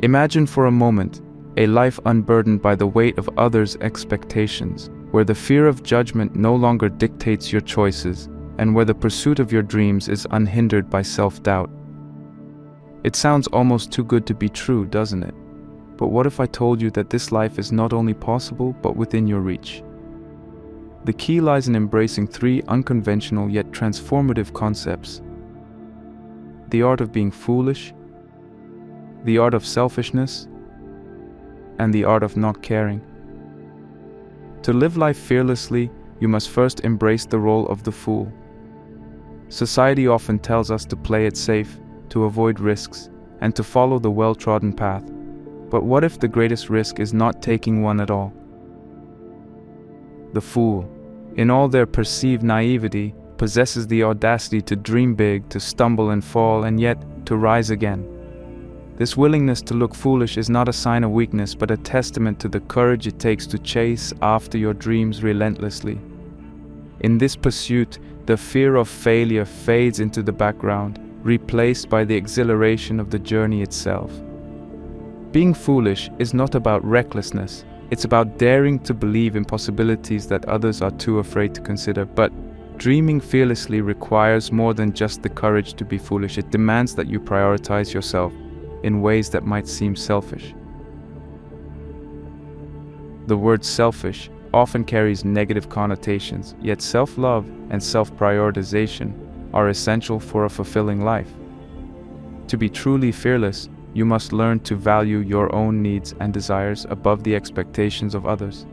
Imagine for a moment a life unburdened by the weight of others' expectations, where the fear of judgment no longer dictates your choices, and where the pursuit of your dreams is unhindered by self-doubt. It sounds almost too good to be true, doesn't it? But what if I told you that this life is not only possible, but within your reach? The key lies in embracing three unconventional yet transformative concepts: the art of being foolish, the art of selfishness, and the art of not caring. To live life fearlessly, you must first embrace the role of the fool. Society often tells us to play it safe, to avoid risks, and to follow the well-trodden path. But what if the greatest risk is not taking one at all? The fool, in all their perceived naivety, possesses the audacity to dream big, to stumble and fall, and yet to rise again. This willingness to look foolish is not a sign of weakness, but a testament to the courage it takes to chase after your dreams relentlessly. In this pursuit, the fear of failure fades into the background, replaced by the exhilaration of the journey itself. Being foolish is not about recklessness. It's about daring to believe in possibilities that others are too afraid to consider. But dreaming fearlessly requires more than just the courage to be foolish. It demands that you prioritize yourself in ways that might seem selfish. The word selfish often carries negative connotations, yet self-love and self-prioritization are essential for a fulfilling life. To be truly fearless, you must learn to value your own needs and desires above the expectations of others.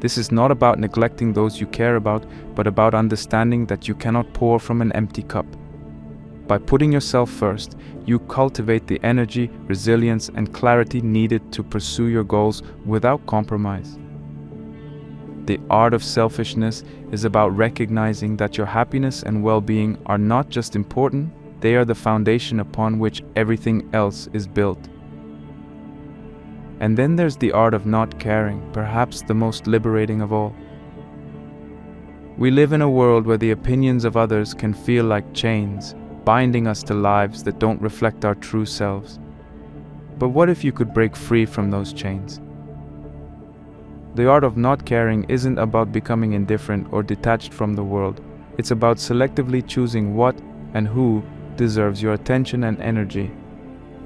This is not about neglecting those you care about, but about understanding that you cannot pour from an empty cup. By putting yourself first, you cultivate the energy, resilience, and clarity needed to pursue your goals without compromise. The art of selfishness is about recognizing that your happiness and well-being are not just important, they are the foundation upon which everything else is built. And then there's the art of not caring, perhaps the most liberating of all. We live in a world where the opinions of others can feel like chains, binding us to lives that don't reflect our true selves. But what if you could break free from those chains? The art of not caring isn't about becoming indifferent or detached from the world. It's about selectively choosing what and who deserves your attention and energy.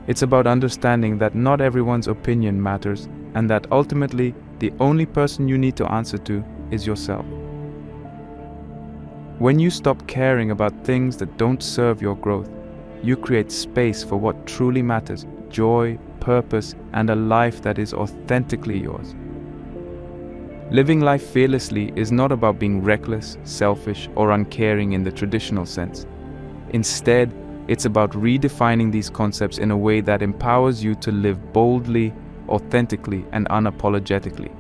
It's about understanding that not everyone's opinion matters, and that ultimately the only person you need to answer to is yourself. When you stop caring about things that don't serve your growth, you create space for what truly matters: joy, purpose, and a life that is authentically yours. Living life fearlessly is not about being reckless, selfish, or uncaring in the traditional sense. Instead, it's about redefining these concepts in a way that empowers you to live boldly, authentically, and unapologetically.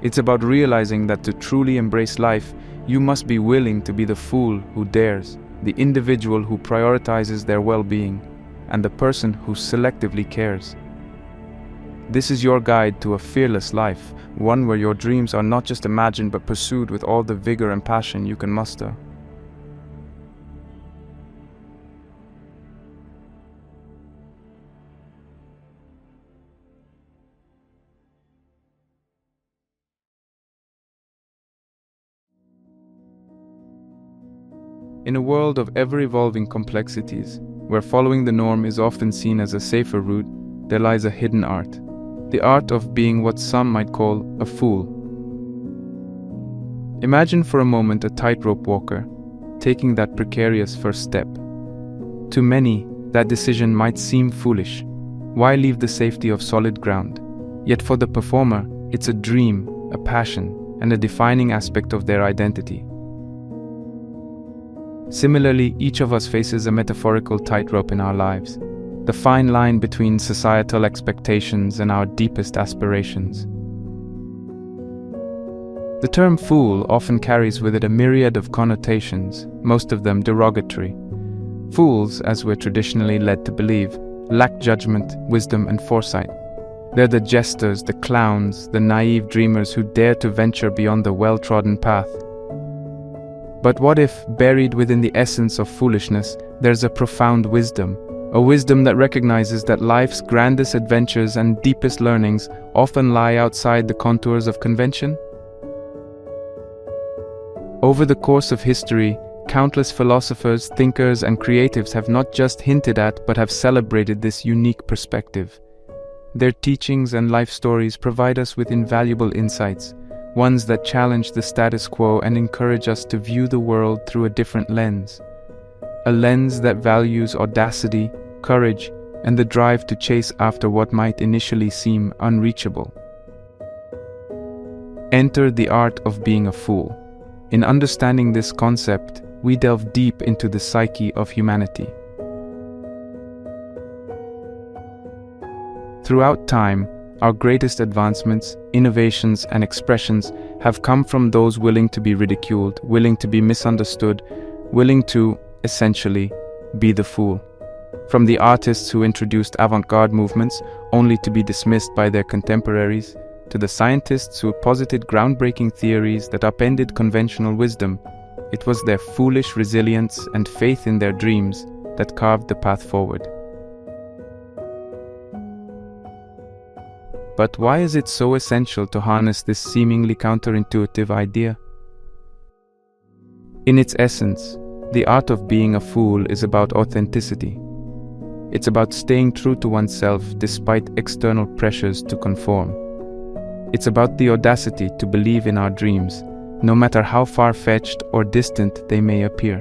It's about realizing that to truly embrace life, you must be willing to be the fool who dares, the individual who prioritizes their well-being, and the person who selectively cares. This is your guide to a fearless life, one where your dreams are not just imagined but pursued with all the vigor and passion you can muster. In a world of ever-evolving complexities, where following the norm is often seen as a safer route, there lies a hidden art. The art of being what some might call a fool. Imagine for a moment a tightrope walker, taking that precarious first step. To many, that decision might seem foolish. Why leave the safety of solid ground? Yet for the performer, it's a dream, a passion, and a defining aspect of their identity. Similarly, each of us faces a metaphorical tightrope in our lives, the fine line between societal expectations and our deepest aspirations. The term fool often carries with it a myriad of connotations, most of them derogatory. Fools, as we're traditionally led to believe, lack judgment, wisdom, and foresight. They're the jesters, the clowns, the naive dreamers who dare to venture beyond the well-trodden path. But what if, buried within the essence of foolishness, there's a profound wisdom, a wisdom that recognizes that life's grandest adventures and deepest learnings often lie outside the contours of convention? Over the course of history, countless philosophers, thinkers, and creatives have not just hinted at but have celebrated this unique perspective. Their teachings and life stories provide us with invaluable insights, ones that challenge the status quo and encourage us to view the world through a different lens. A lens that values audacity, courage, and the drive to chase after what might initially seem unreachable. Enter the art of being a fool. In understanding this concept, we delve deep into the psyche of humanity. Throughout time, our greatest advancements, innovations, and expressions have come from those willing to be ridiculed, willing to be misunderstood, willing to, essentially, be the fool. From the artists who introduced avant-garde movements only to be dismissed by their contemporaries, to the scientists who posited groundbreaking theories that upended conventional wisdom, it was their foolish resilience and faith in their dreams that carved the path forward. But why is it so essential to harness this seemingly counterintuitive idea? In its essence, the art of being a fool is about authenticity. It's about staying true to oneself despite external pressures to conform. It's about the audacity to believe in our dreams, no matter how far-fetched or distant they may appear.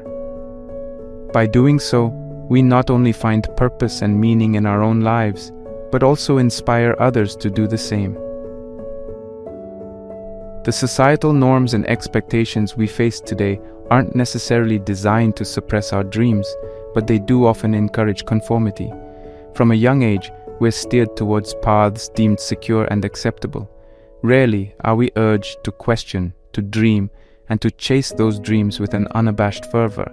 By doing so, we not only find purpose and meaning in our own lives, but also inspire others to do the same. The societal norms and expectations we face today aren't necessarily designed to suppress our dreams, but they do often encourage conformity. From a young age, we're steered towards paths deemed secure and acceptable. Rarely are we urged to question, to dream, and to chase those dreams with an unabashed fervor.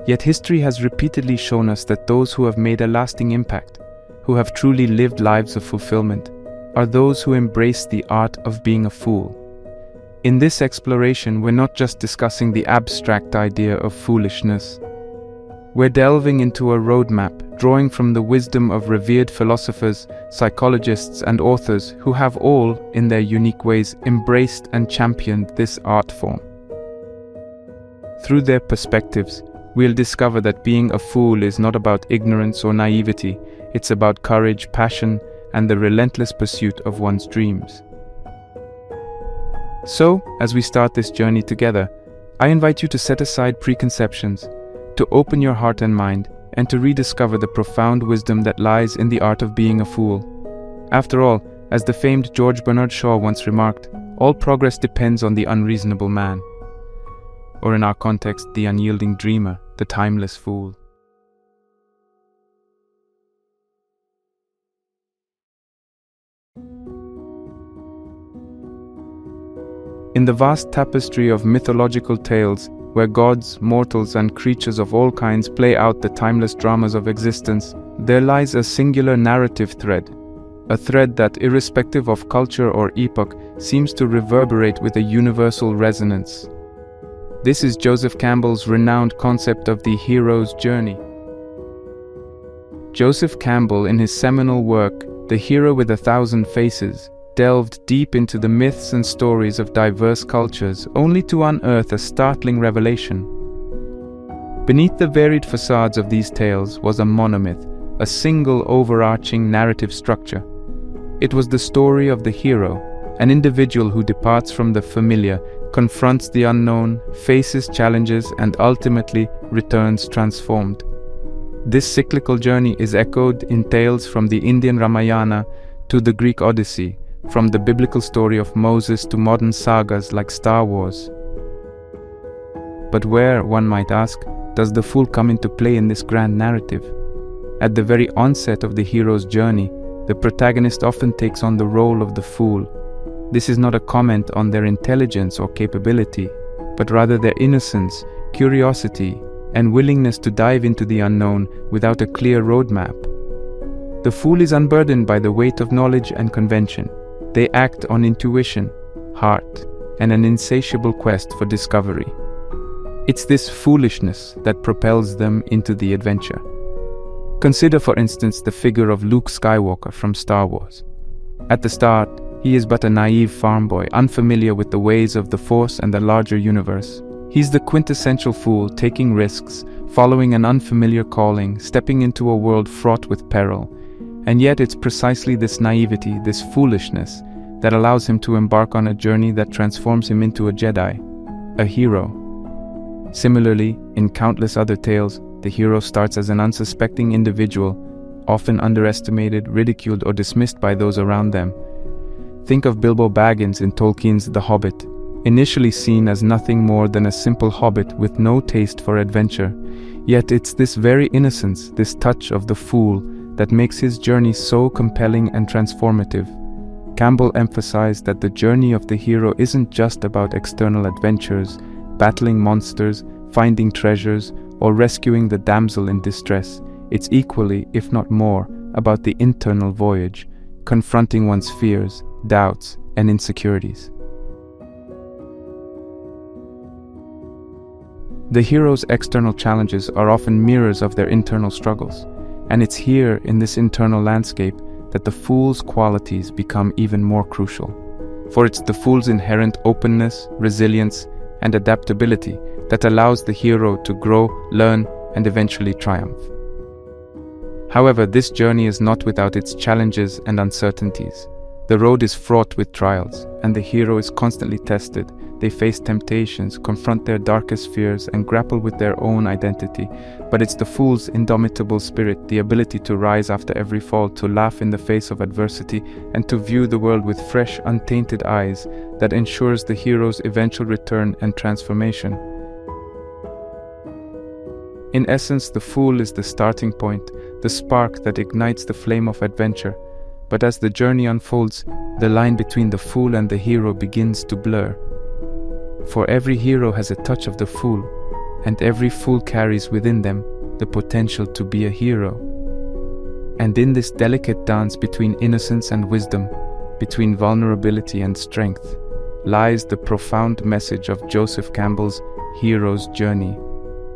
Yet history has repeatedly shown us that those who have made a lasting impact, who have truly lived lives of fulfillment, are those who embrace the art of being a fool. In this exploration, we're not just discussing the abstract idea of foolishness. We're delving into a roadmap, drawing from the wisdom of revered philosophers, psychologists, and authors who have all, in their unique ways, embraced and championed this art form. Through their perspectives, we'll discover that being a fool is not about ignorance or naivety. It's about courage, passion, and the relentless pursuit of one's dreams. So, as we start this journey together, I invite you to set aside preconceptions, to open your heart and mind, and to rediscover the profound wisdom that lies in the art of being a fool. After all, as the famed George Bernard Shaw once remarked, all progress depends on the unreasonable man. Or in our context, the unyielding dreamer, the timeless fool. In the vast tapestry of mythological tales, where gods, mortals, and creatures of all kinds play out the timeless dramas of existence, there lies a singular narrative thread. A thread that, irrespective of culture or epoch, seems to reverberate with a universal resonance. This is Joseph Campbell's renowned concept of the hero's journey. Joseph Campbell, in his seminal work, The Hero with a Thousand Faces, delved deep into the myths and stories of diverse cultures, only to unearth a startling revelation. Beneath the varied facades of these tales was a monomyth, a single overarching narrative structure. It was the story of the hero, an individual who departs from the familiar, confronts the unknown, faces challenges, and ultimately returns transformed. This cyclical journey is echoed in tales from the Indian Ramayana to the Greek Odyssey, from the biblical story of Moses to modern sagas like Star Wars. But where, one might ask, does the fool come into play in this grand narrative? At the very onset of the hero's journey, the protagonist often takes on the role of the fool. This is not a comment on their intelligence or capability, but rather their innocence, curiosity, and willingness to dive into the unknown without a clear roadmap. The fool is unburdened by the weight of knowledge and convention. They act on intuition, heart, and an insatiable quest for discovery. It's this foolishness that propels them into the adventure. Consider, for instance, the figure of Luke Skywalker from Star Wars. At the start, he is but a naive farm boy, unfamiliar with the ways of the Force and the larger universe. He's the quintessential fool, taking risks, following an unfamiliar calling, stepping into a world fraught with peril. And yet it's precisely this naivety, this foolishness, that allows him to embark on a journey that transforms him into a Jedi, a hero. Similarly, in countless other tales, the hero starts as an unsuspecting individual, often underestimated, ridiculed, or dismissed by those around them. Think of Bilbo Baggins in Tolkien's The Hobbit, initially seen as nothing more than a simple hobbit with no taste for adventure. Yet it's this very innocence, this touch of the fool, that makes his journey so compelling and transformative. Campbell emphasized that the journey of the hero isn't just about external adventures, battling monsters, finding treasures, or rescuing the damsel in distress. It's equally, if not more, about the internal voyage, confronting one's fears, doubts, and insecurities. The hero's external challenges are often mirrors of their internal struggles, and it's here, in this internal landscape, that the fool's qualities become even more crucial. For it's the fool's inherent openness, resilience, and adaptability that allows the hero to grow, learn, and eventually triumph. However, this journey is not without its challenges and uncertainties. The road is fraught with trials, and the hero is constantly tested. They face temptations, confront their darkest fears, and grapple with their own identity. But it's the fool's indomitable spirit, the ability to rise after every fall, to laugh in the face of adversity, and to view the world with fresh, untainted eyes, that ensures the hero's eventual return and transformation. In essence, the fool is the starting point, the spark that ignites the flame of adventure. But as the journey unfolds, the line between the fool and the hero begins to blur. For every hero has a touch of the fool, and every fool carries within them the potential to be a hero. And in this delicate dance between innocence and wisdom, between vulnerability and strength, lies the profound message of Joseph Campbell's hero's journey,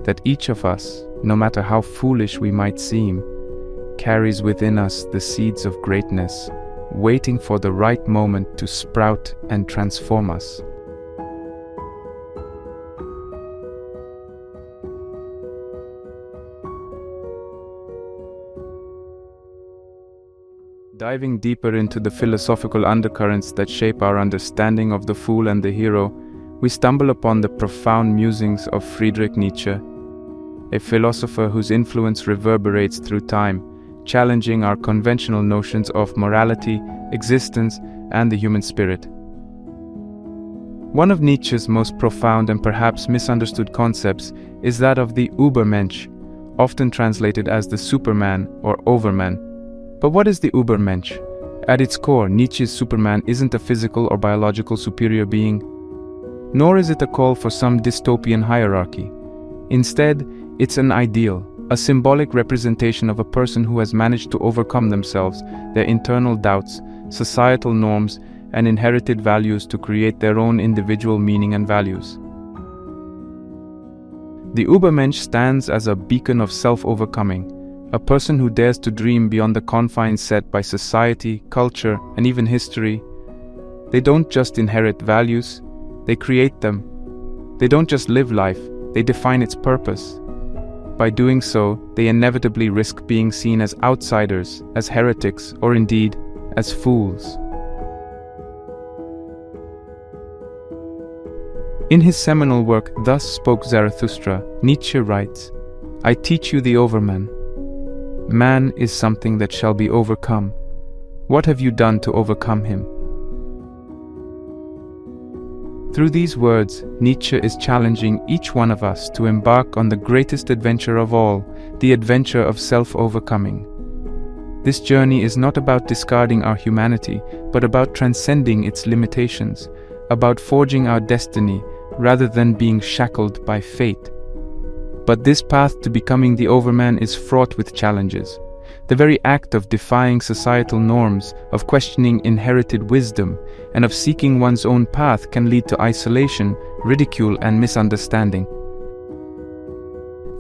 that each of us, no matter how foolish we might seem, carries within us the seeds of greatness, waiting for the right moment to sprout and transform us. Diving deeper into the philosophical undercurrents that shape our understanding of the fool and the hero, we stumble upon the profound musings of Friedrich Nietzsche, a philosopher whose influence reverberates through time, challenging our conventional notions of morality, existence, and the human spirit. One of Nietzsche's most profound and perhaps misunderstood concepts is that of the Übermensch, often translated as the Superman or Overman. But what is the Übermensch? At its core, Nietzsche's Superman isn't a physical or biological superior being, nor is it a call for some dystopian hierarchy. Instead, it's an ideal, a symbolic representation of a person who has managed to overcome themselves, their internal doubts, societal norms, and inherited values to create their own individual meaning and values. The Übermensch stands as a beacon of self-overcoming, a person who dares to dream beyond the confines set by society, culture, and even history. They don't just inherit values, they create them. They don't just live life, they define its purpose. By doing so, they inevitably risk being seen as outsiders, as heretics, or indeed, as fools. In his seminal work, Thus Spoke Zarathustra, Nietzsche writes, "I teach you the Overman. Man is something that shall be overcome. What have you done to overcome him?" Through these words, Nietzsche is challenging each one of us to embark on the greatest adventure of all, the adventure of self-overcoming. This journey is not about discarding our humanity, but about transcending its limitations, about forging our destiny rather than being shackled by fate. But this path to becoming the Overman is fraught with challenges. The very act of defying societal norms, of questioning inherited wisdom, and of seeking one's own path can lead to isolation, ridicule, and misunderstanding.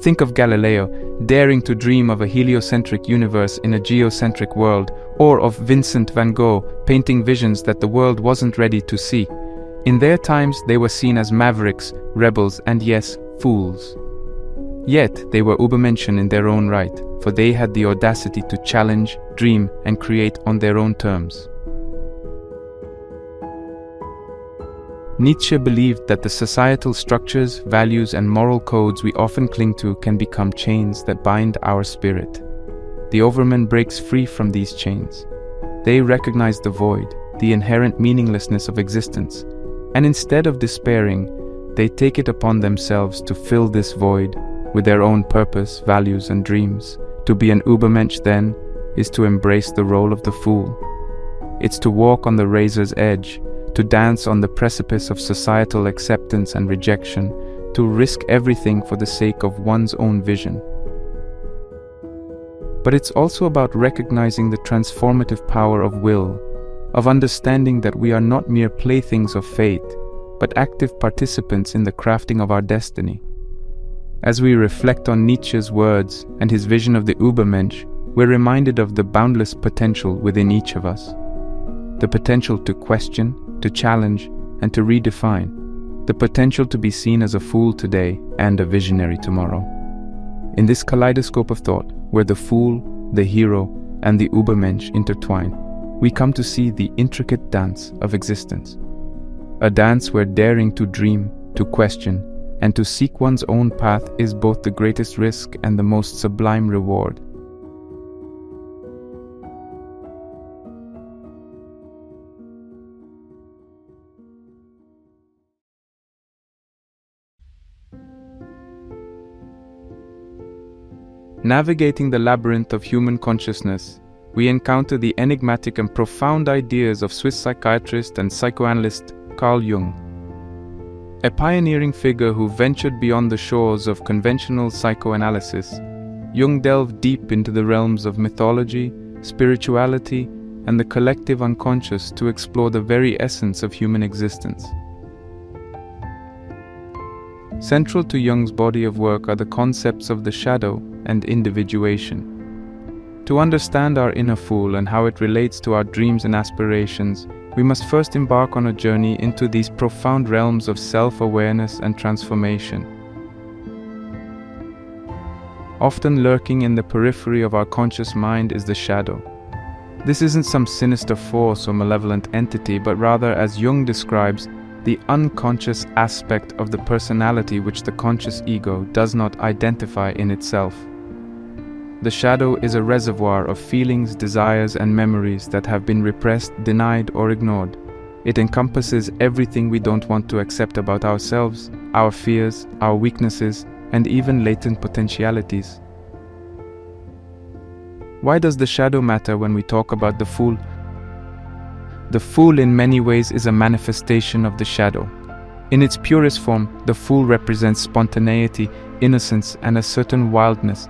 Think of Galileo, daring to dream of a heliocentric universe in a geocentric world, or of Vincent van Gogh, painting visions that the world wasn't ready to see. In their times, they were seen as mavericks, rebels, and yes, fools. Yet, they were Übermenschen in their own right, for they had the audacity to challenge, dream, and create on their own terms. Nietzsche believed that the societal structures, values, and moral codes we often cling to can become chains that bind our spirit. The Overman breaks free from these chains. They recognize the void, the inherent meaninglessness of existence, and instead of despairing, they take it upon themselves to fill this void with their own purpose, values, and dreams. To be an Übermensch, then, is to embrace the role of the fool. It's to walk on the razor's edge, to dance on the precipice of societal acceptance and rejection, to risk everything for the sake of one's own vision. But it's also about recognizing the transformative power of will, of understanding that we are not mere playthings of fate, but active participants in the crafting of our destiny. As we reflect on Nietzsche's words and his vision of the Übermensch, we're reminded of the boundless potential within each of us. The potential to question, to challenge, and to redefine. The potential to be seen as a fool today and a visionary tomorrow. In this kaleidoscope of thought, where the fool, the hero, and the Übermensch intertwine, we come to see the intricate dance of existence. A dance where daring to dream, to question, and to seek one's own path is both the greatest risk and the most sublime reward. Navigating the labyrinth of human consciousness, we encounter the enigmatic and profound ideas of Swiss psychiatrist and psychoanalyst Carl Jung. A pioneering figure who ventured beyond the shores of conventional psychoanalysis, Jung delved deep into the realms of mythology, spirituality, and the collective unconscious to explore the very essence of human existence. Central to Jung's body of work are the concepts of the shadow and individuation. To understand our inner fool and how it relates to our dreams and aspirations, we must first embark on a journey into these profound realms of self-awareness and transformation. Often lurking in the periphery of our conscious mind is the shadow. This isn't some sinister force or malevolent entity, but rather, as Jung describes, the unconscious aspect of the personality which the conscious ego does not identify in itself. The shadow is a reservoir of feelings, desires, and memories that have been repressed, denied, or ignored. It encompasses everything we don't want to accept about ourselves, our fears, our weaknesses, and even latent potentialities. Why does the shadow matter when we talk about the fool? The fool in many ways is a manifestation of the shadow. In its purest form, the fool represents spontaneity, innocence, and a certain wildness,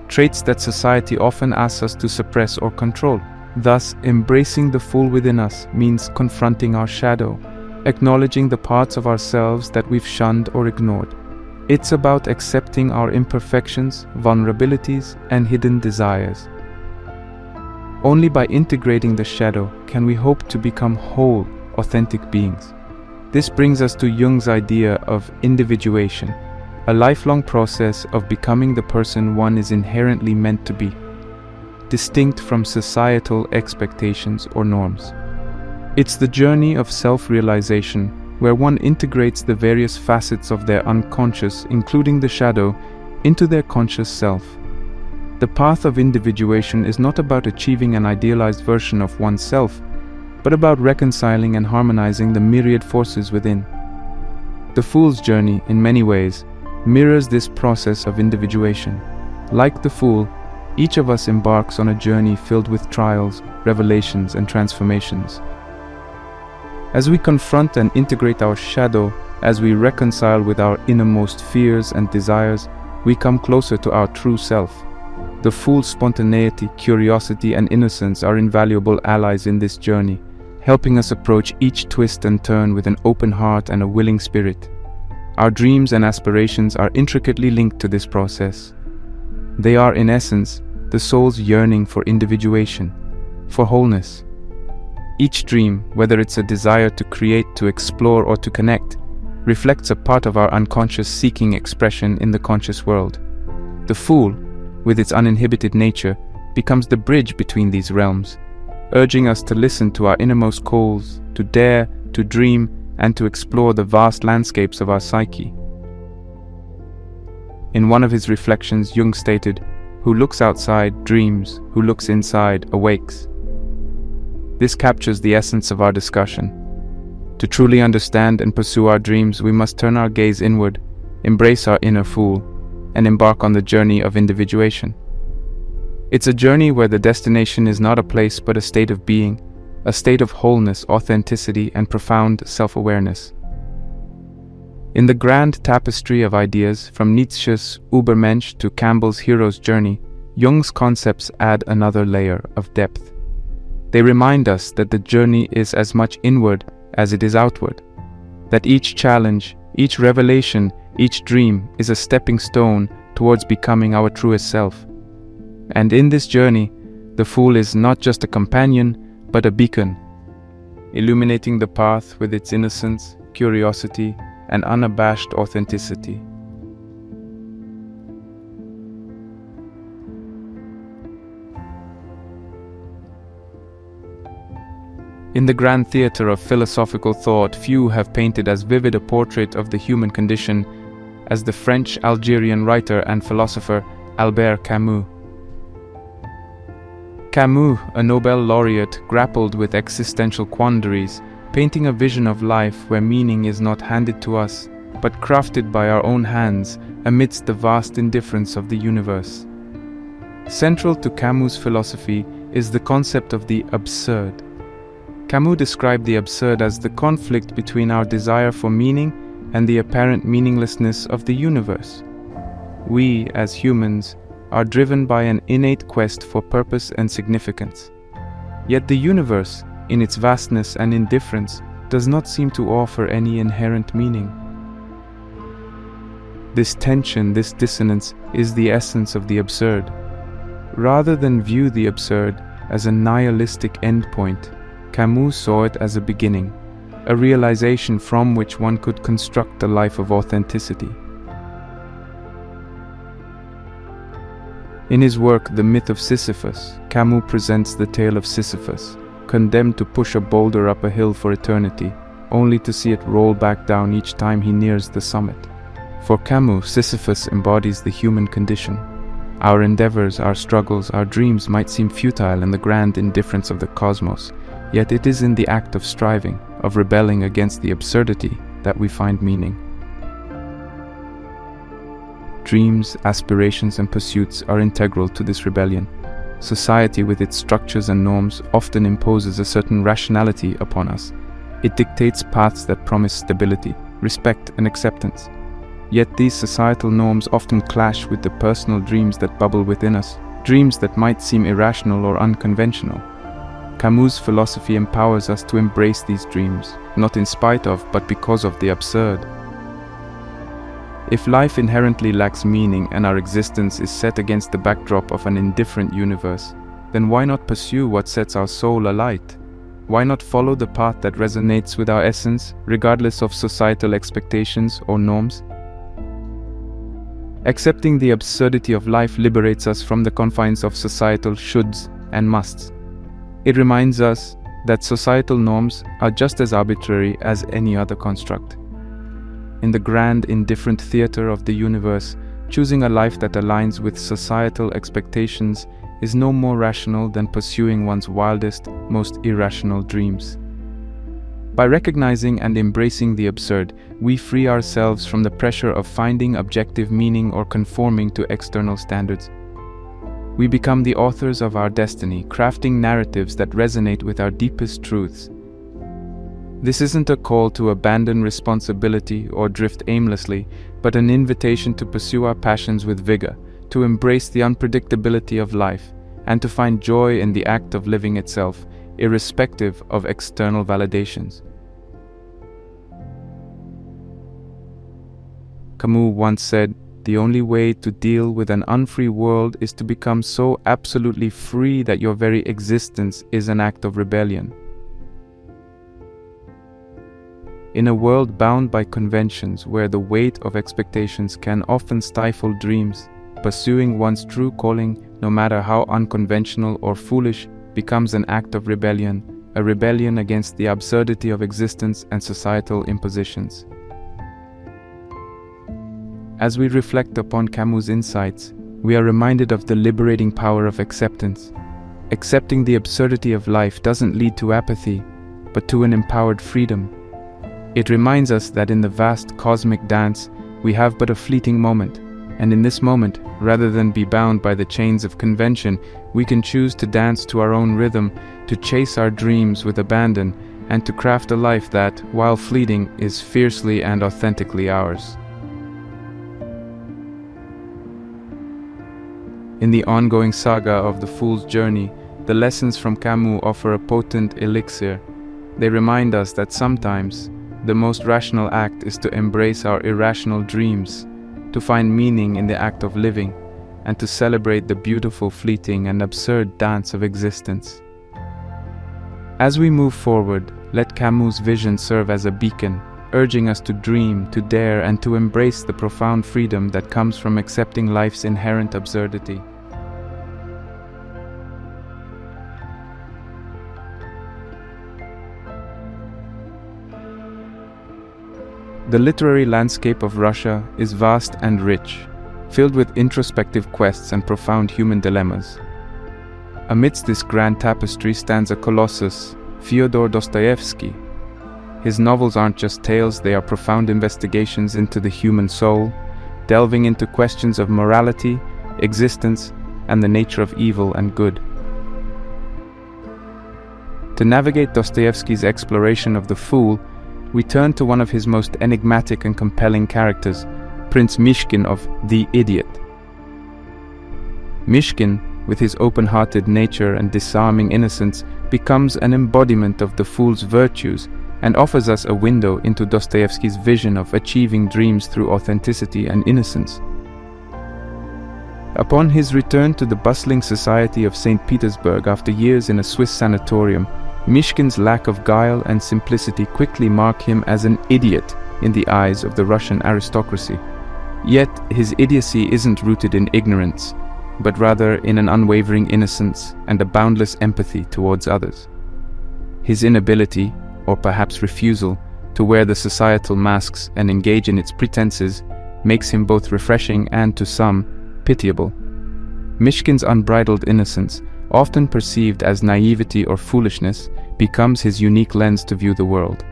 traits that society often asks us to suppress or control. Thus, embracing the fool within us means confronting our shadow, acknowledging the parts of ourselves that we've shunned or ignored. It's about accepting our imperfections, vulnerabilities, and hidden desires. Only by integrating the shadow can we hope to become whole, authentic beings. This brings us to Jung's idea of individuation, a lifelong process of becoming the person one is inherently meant to be, distinct from societal expectations or norms. It's the journey of self-realization, where one integrates the various facets of their unconscious, including the shadow, into their conscious self. The path of individuation is not about achieving an idealized version of oneself, but about reconciling and harmonizing the myriad forces within. The fool's journey, in many ways, mirrors this process of individuation. Like the fool, each of us embarks on a journey filled with trials, revelations, and transformations. As we confront and integrate our shadow, as we reconcile with our innermost fears and desires, we come closer to our true self. The fool's spontaneity, curiosity, and innocence are invaluable allies in this journey, helping us approach each twist and turn with an open heart and a willing spirit. Our dreams and aspirations are intricately linked to this process. They are, in essence, the soul's yearning for individuation, for wholeness. Each dream, whether it's a desire to create, to explore, or to connect, reflects a part of our unconscious seeking expression in the conscious world. The Fool, with its uninhibited nature, becomes the bridge between these realms, urging us to listen to our innermost calls, to dare, to dream, and to explore the vast landscapes of our psyche. In one of his reflections, Jung stated, "Who looks outside dreams, who looks inside awakes." This captures the essence of our discussion. To truly understand and pursue our dreams, we must turn our gaze inward, embrace our inner fool, and embark on the journey of individuation. It's a journey where the destination is not a place but a state of being, a state of wholeness, authenticity, and profound self-awareness. In the grand tapestry of ideas, from Nietzsche's Übermensch to Campbell's hero's journey, Jung's concepts add another layer of depth. They remind us that the journey is as much inward as it is outward, that each challenge, each revelation, each dream is a stepping stone towards becoming our truest self. And in this journey, the Fool is not just a companion, but a beacon, illuminating the path with its innocence, curiosity, and unabashed authenticity. In the grand theatre of philosophical thought, few have painted as vivid a portrait of the human condition as the French-Algerian writer and philosopher Albert Camus. Camus, a Nobel laureate, grappled with existential quandaries, painting a vision of life where meaning is not handed to us, but crafted by our own hands amidst the vast indifference of the universe. Central to Camus' philosophy is the concept of the absurd. Camus described the absurd as the conflict between our desire for meaning and the apparent meaninglessness of the universe. We, as humans, are driven by an innate quest for purpose and significance. Yet the universe, in its vastness and indifference, does not seem to offer any inherent meaning. This tension, this dissonance, is the essence of the absurd. Rather than view the absurd as a nihilistic endpoint, Camus saw it as a beginning, a realization from which one could construct a life of authenticity. In his work, The Myth of Sisyphus, Camus presents the tale of Sisyphus, condemned to push a boulder up a hill for eternity, only to see it roll back down each time he nears the summit. For Camus, Sisyphus embodies the human condition. Our endeavors, our struggles, our dreams might seem futile in the grand indifference of the cosmos, yet it is in the act of striving, of rebelling against the absurdity, that we find meaning. Dreams, aspirations, and pursuits are integral to this rebellion. Society, with its structures and norms, often imposes a certain rationality upon us. It dictates paths that promise stability, respect, and acceptance. Yet these societal norms often clash with the personal dreams that bubble within us, dreams that might seem irrational or unconventional. Camus' philosophy empowers us to embrace these dreams, not in spite of, but because of the absurd. If life inherently lacks meaning and our existence is set against the backdrop of an indifferent universe, then why not pursue what sets our soul alight? Why not follow the path that resonates with our essence, regardless of societal expectations or norms? Accepting the absurdity of life liberates us from the confines of societal shoulds and musts. It reminds us that societal norms are just as arbitrary as any other construct. In the grand, indifferent theater of the universe, choosing a life that aligns with societal expectations is no more rational than pursuing one's wildest, most irrational dreams. By recognizing and embracing the absurd, we free ourselves from the pressure of finding objective meaning or conforming to external standards. We become the authors of our destiny, crafting narratives that resonate with our deepest truths. This isn't a call to abandon responsibility or drift aimlessly, but an invitation to pursue our passions with vigor, to embrace the unpredictability of life, and to find joy in the act of living itself, irrespective of external validations. Camus once said, "The only way to deal with an unfree world is to become so absolutely free that your very existence is an act of rebellion." In a world bound by conventions where the weight of expectations can often stifle dreams, pursuing one's true calling, no matter how unconventional or foolish, becomes an act of rebellion, a rebellion against the absurdity of existence and societal impositions. As we reflect upon Camus' insights, we are reminded of the liberating power of acceptance. Accepting the absurdity of life doesn't lead to apathy, but to an empowered freedom. It reminds us that in the vast cosmic dance, we have but a fleeting moment, and in this moment, rather than be bound by the chains of convention, we can choose to dance to our own rhythm, to chase our dreams with abandon, and to craft a life that, while fleeting, is fiercely and authentically ours. In the ongoing saga of the Fool's Journey, the lessons from Camus offer a potent elixir. They remind us that sometimes, the most rational act is to embrace our irrational dreams, to find meaning in the act of living, and to celebrate the beautiful, fleeting, and absurd dance of existence. As we move forward, let Camus' vision serve as a beacon, urging us to dream, to dare, and to embrace the profound freedom that comes from accepting life's inherent absurdity. The literary landscape of Russia is vast and rich, filled with introspective quests and profound human dilemmas. Amidst this grand tapestry stands a colossus, Fyodor Dostoevsky. His novels aren't just tales, they are profound investigations into the human soul, delving into questions of morality, existence, and the nature of evil and good. To navigate Dostoevsky's exploration of the fool, we turn to one of his most enigmatic and compelling characters, Prince Mishkin of The Idiot. Mishkin, with his open-hearted nature and disarming innocence, becomes an embodiment of the fool's virtues and offers us a window into Dostoevsky's vision of achieving dreams through authenticity and innocence. Upon his return to the bustling society of St. Petersburg after years in a Swiss sanatorium, Mishkin's lack of guile and simplicity quickly mark him as an idiot in the eyes of the Russian aristocracy. Yet his idiocy isn't rooted in ignorance, but rather in an unwavering innocence and a boundless empathy towards others. His inability, or perhaps refusal, to wear the societal masks and engage in its pretenses makes him both refreshing and, to some, pitiable. Mishkin's unbridled innocence, often perceived as naivety or foolishness, becomes his unique lens to view the world.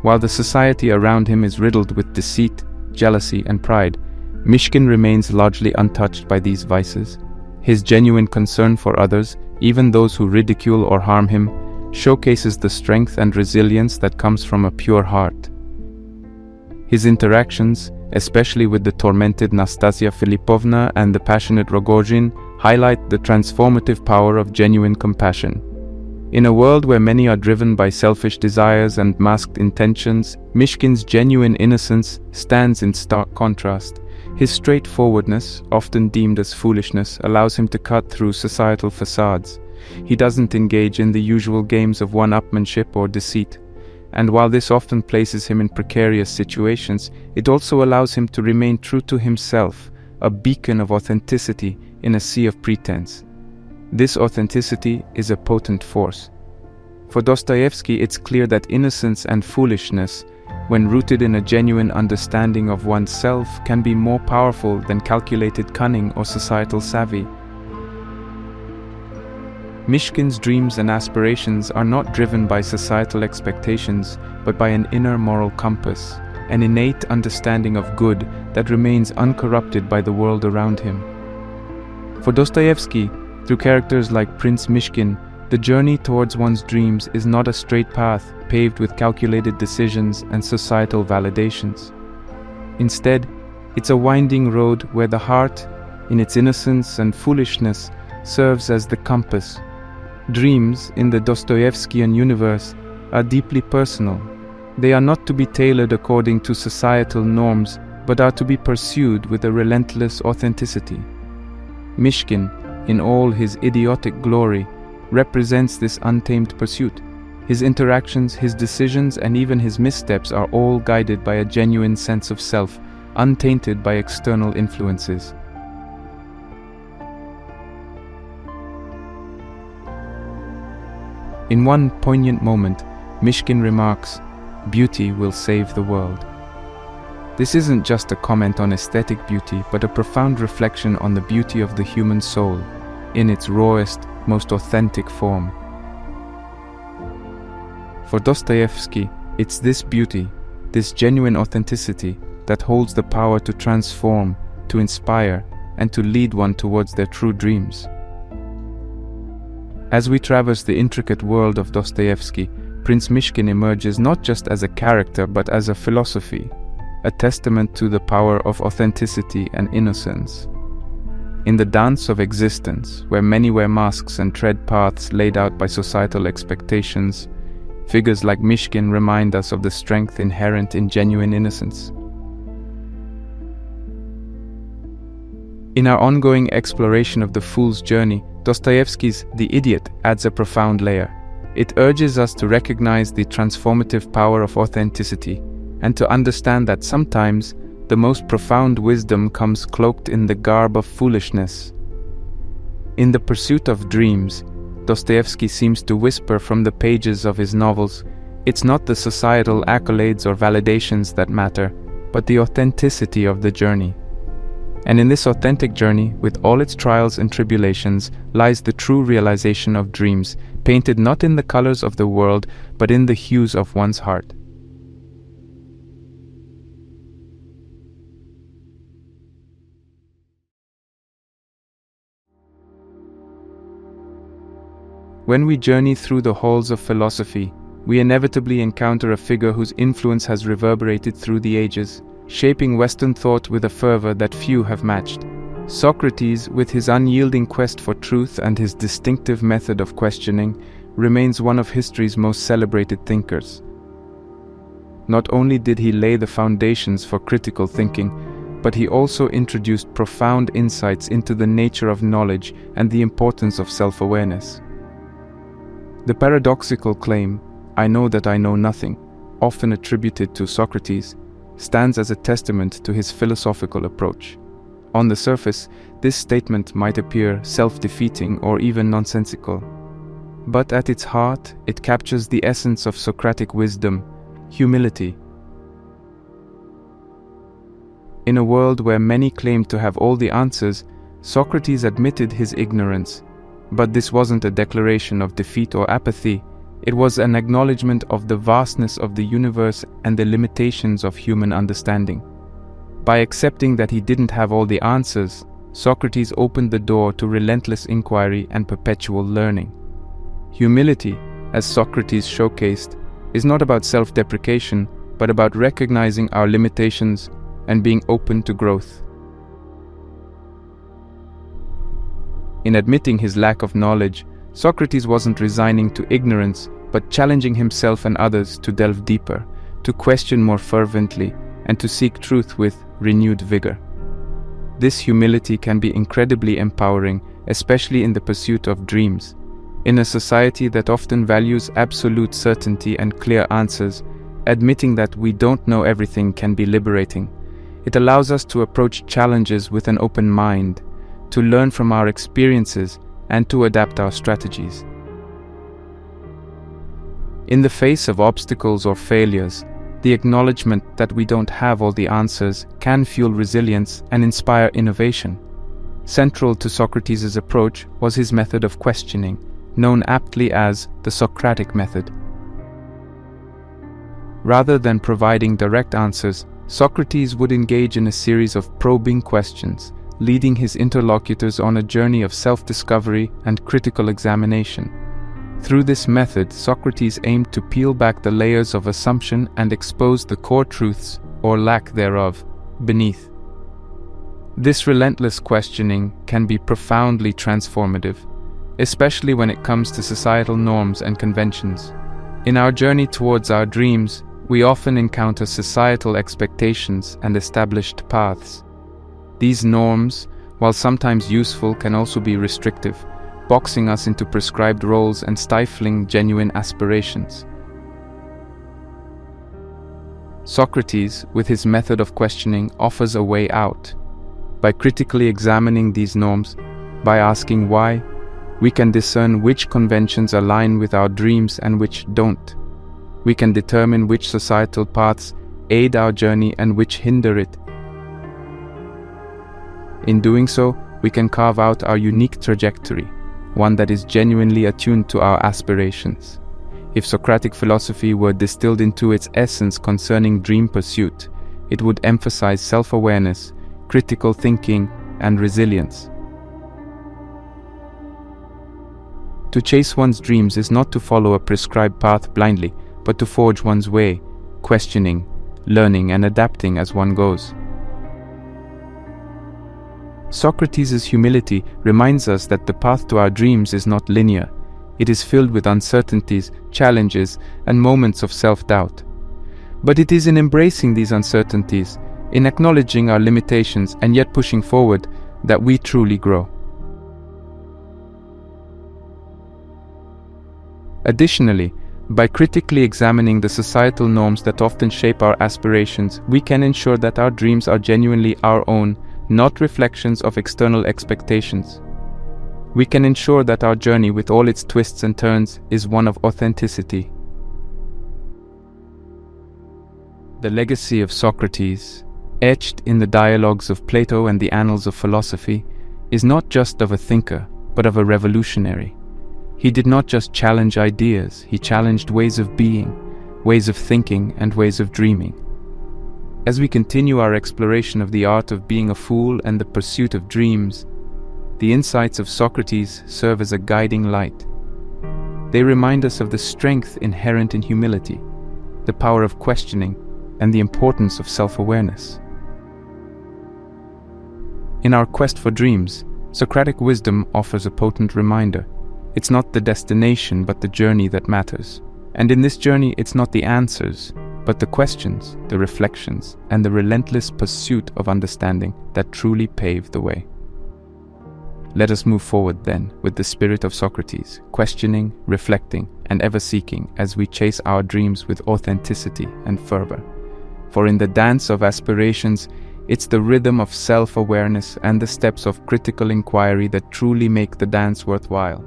While the society around him is riddled with deceit, jealousy, and pride, Mishkin remains largely untouched by these vices. His genuine concern for others, even those who ridicule or harm him, showcases the strength and resilience that comes from a pure heart. His interactions, especially with the tormented Nastasia Filipovna and the passionate Rogozhin, highlight the transformative power of genuine compassion. In a world where many are driven by selfish desires and masked intentions, Mishkin's genuine innocence stands in stark contrast. His straightforwardness, often deemed as foolishness, allows him to cut through societal facades. He doesn't engage in the usual games of one-upmanship or deceit. And while this often places him in precarious situations, it also allows him to remain true to himself, a beacon of authenticity in a sea of pretense. This authenticity is a potent force. For Dostoevsky, it's clear that innocence and foolishness, when rooted in a genuine understanding of oneself, can be more powerful than calculated cunning or societal savvy. Mishkin's dreams and aspirations are not driven by societal expectations, but by an inner moral compass, an innate understanding of good that remains uncorrupted by the world around him. For Dostoevsky, through characters like Prince Mishkin, the journey towards one's dreams is not a straight path paved with calculated decisions and societal validations. Instead, it's a winding road where the heart, in its innocence and foolishness, serves as the compass. Dreams, in the Dostoevskian universe, are deeply personal. They are not to be tailored according to societal norms, but are to be pursued with a relentless authenticity. Mishkin, in all his idiotic glory, represents this untamed pursuit. His interactions, his decisions, and even his missteps are all guided by a genuine sense of self, untainted by external influences. In one poignant moment, Mishkin remarks, "Beauty will save the world." This isn't just a comment on aesthetic beauty, but a profound reflection on the beauty of the human soul, in its rawest, most authentic form. For Dostoevsky, it's this beauty, this genuine authenticity, that holds the power to transform, to inspire, and to lead one towards their true dreams. As we traverse the intricate world of Dostoevsky, Prince Mishkin emerges not just as a character but as a philosophy, a testament to the power of authenticity and innocence. In the dance of existence, where many wear masks and tread paths laid out by societal expectations, figures like Mishkin remind us of the strength inherent in genuine innocence. In our ongoing exploration of the fool's journey, Dostoevsky's The Idiot adds a profound layer. It urges us to recognize the transformative power of authenticity and to understand that sometimes the most profound wisdom comes cloaked in the garb of foolishness. In The Pursuit of Dreams, Dostoevsky seems to whisper from the pages of his novels, "It's not the societal accolades or validations that matter, but the authenticity of the journey." And in this authentic journey, with all its trials and tribulations, lies the true realization of dreams, painted not in the colors of the world, but in the hues of one's heart. When we journey through the halls of philosophy, we inevitably encounter a figure whose influence has reverberated through the ages, shaping Western thought with a fervor that few have matched. Socrates, with his unyielding quest for truth and his distinctive method of questioning, remains one of history's most celebrated thinkers. Not only did he lay the foundations for critical thinking, but he also introduced profound insights into the nature of knowledge and the importance of self-awareness. The paradoxical claim, "I know that I know nothing," often attributed to Socrates, stands as a testament to his philosophical approach. On the surface, this statement might appear self-defeating or even nonsensical. But at its heart, it captures the essence of Socratic wisdom, humility. In a world where many claimed to have all the answers, Socrates admitted his ignorance. But this wasn't a declaration of defeat or apathy. It was an acknowledgement of the vastness of the universe and the limitations of human understanding. By accepting that he didn't have all the answers, Socrates opened the door to relentless inquiry and perpetual learning. Humility, as Socrates showcased, is not about self-deprecation, but about recognizing our limitations and being open to growth. In admitting his lack of knowledge, Socrates wasn't resigning to ignorance, but challenging himself and others to delve deeper, to question more fervently, and to seek truth with renewed vigor. This humility can be incredibly empowering, especially in the pursuit of dreams. In a society that often values absolute certainty and clear answers, admitting that we don't know everything can be liberating. It allows us to approach challenges with an open mind, to learn from our experiences, and to adapt our strategies. In the face of obstacles or failures, the acknowledgement that we don't have all the answers can fuel resilience and inspire innovation. Central to Socrates' approach was his method of questioning, known aptly as the Socratic method. Rather than providing direct answers, Socrates would engage in a series of probing questions, leading his interlocutors on a journey of self-discovery and critical examination. Through this method, Socrates aimed to peel back the layers of assumption and expose the core truths, or lack thereof, beneath. This relentless questioning can be profoundly transformative, especially when it comes to societal norms and conventions. In our journey towards our dreams, we often encounter societal expectations and established paths. These norms, while sometimes useful, can also be restrictive, boxing us into prescribed roles and stifling genuine aspirations. Socrates, with his method of questioning, offers a way out. By critically examining these norms, by asking why, we can discern which conventions align with our dreams and which don't. We can determine which societal paths aid our journey and which hinder it. In doing so, we can carve out our unique trajectory, one that is genuinely attuned to our aspirations. If Socratic philosophy were distilled into its essence concerning dream pursuit, it would emphasize self-awareness, critical thinking, and resilience. To chase one's dreams is not to follow a prescribed path blindly, but to forge one's way, questioning, learning, and adapting as one goes. Socrates' humility reminds us that the path to our dreams is not linear. It is filled with uncertainties, challenges, and moments of self-doubt. But it is in embracing these uncertainties, in acknowledging our limitations and yet pushing forward, that we truly grow. Additionally, by critically examining the societal norms that often shape our aspirations, we can ensure that our dreams are genuinely our own, not reflections of external expectations. We can ensure that our journey, with all its twists and turns, is one of authenticity. The legacy of Socrates, etched in the dialogues of Plato and the annals of philosophy, is not just of a thinker, but of a revolutionary. He did not just challenge ideas, he challenged ways of being, ways of thinking, and ways of dreaming. As we continue our exploration of the art of being a fool and the pursuit of dreams, the insights of Socrates serve as a guiding light. They remind us of the strength inherent in humility, the power of questioning, and the importance of self-awareness. In our quest for dreams, Socratic wisdom offers a potent reminder. It's not the destination, but the journey that matters. And in this journey, it's not the answers, but the questions, the reflections, and the relentless pursuit of understanding that truly pave the way. Let us move forward then with the spirit of Socrates, questioning, reflecting, and ever seeking as we chase our dreams with authenticity and fervor. For in the dance of aspirations, it's the rhythm of self-awareness and the steps of critical inquiry that truly make the dance worthwhile.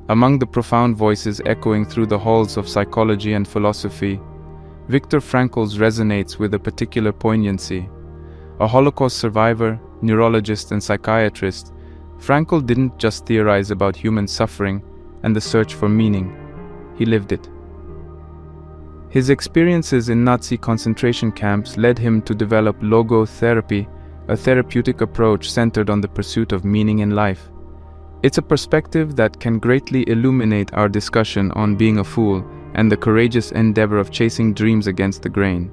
Among the profound voices echoing through the halls of psychology and philosophy, Viktor Frankl's resonates with a particular poignancy. A Holocaust survivor, neurologist, and psychiatrist, Frankl didn't just theorize about human suffering and the search for meaning. He lived it. His experiences in Nazi concentration camps led him to develop logotherapy, a therapeutic approach centered on the pursuit of meaning in life. It's a perspective that can greatly illuminate our discussion on being a fool and the courageous endeavor of chasing dreams against the grain.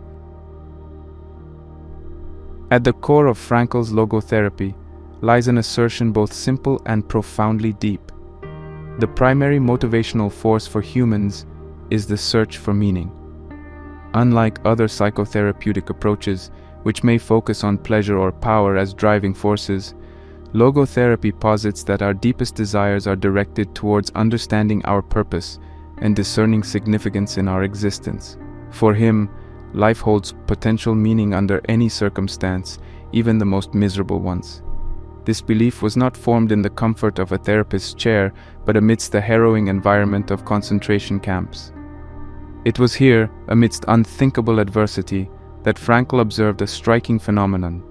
At the core of Frankl's logotherapy lies an assertion both simple and profoundly deep. The primary motivational force for humans is the search for meaning. Unlike other psychotherapeutic approaches, which may focus on pleasure or power as driving forces, logotherapy posits that our deepest desires are directed towards understanding our purpose and discerning significance in our existence. For him, life holds potential meaning under any circumstance, even the most miserable ones. This belief was not formed in the comfort of a therapist's chair, but amidst the harrowing environment of concentration camps. It was here, amidst unthinkable adversity, that Frankl observed a striking phenomenon.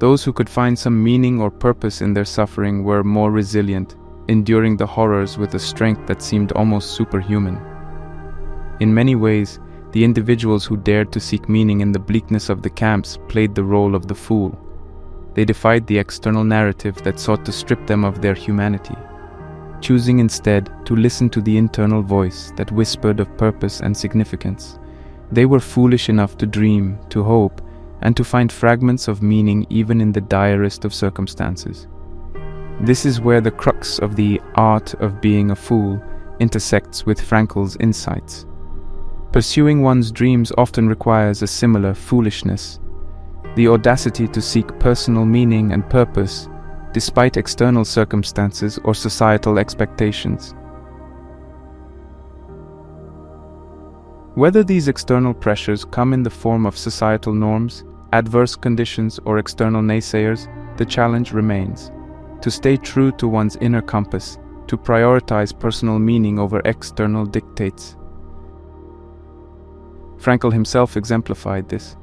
Those who could find some meaning or purpose in their suffering were more resilient, enduring the horrors with a strength that seemed almost superhuman. In many ways, the individuals who dared to seek meaning in the bleakness of the camps played the role of the fool. They defied the external narrative that sought to strip them of their humanity, choosing instead to listen to the internal voice that whispered of purpose and significance. They were foolish enough to dream, to hope, and to find fragments of meaning even in the direst of circumstances. This is where the crux of the art of being a fool intersects with Frankl's insights. Pursuing one's dreams often requires a similar foolishness, the audacity to seek personal meaning and purpose despite external circumstances or societal expectations. Whether these external pressures come in the form of societal norms, adverse conditions, or external naysayers, the challenge remains to stay true to one's inner compass, to prioritize personal meaning over external dictates. Frankl himself exemplified this.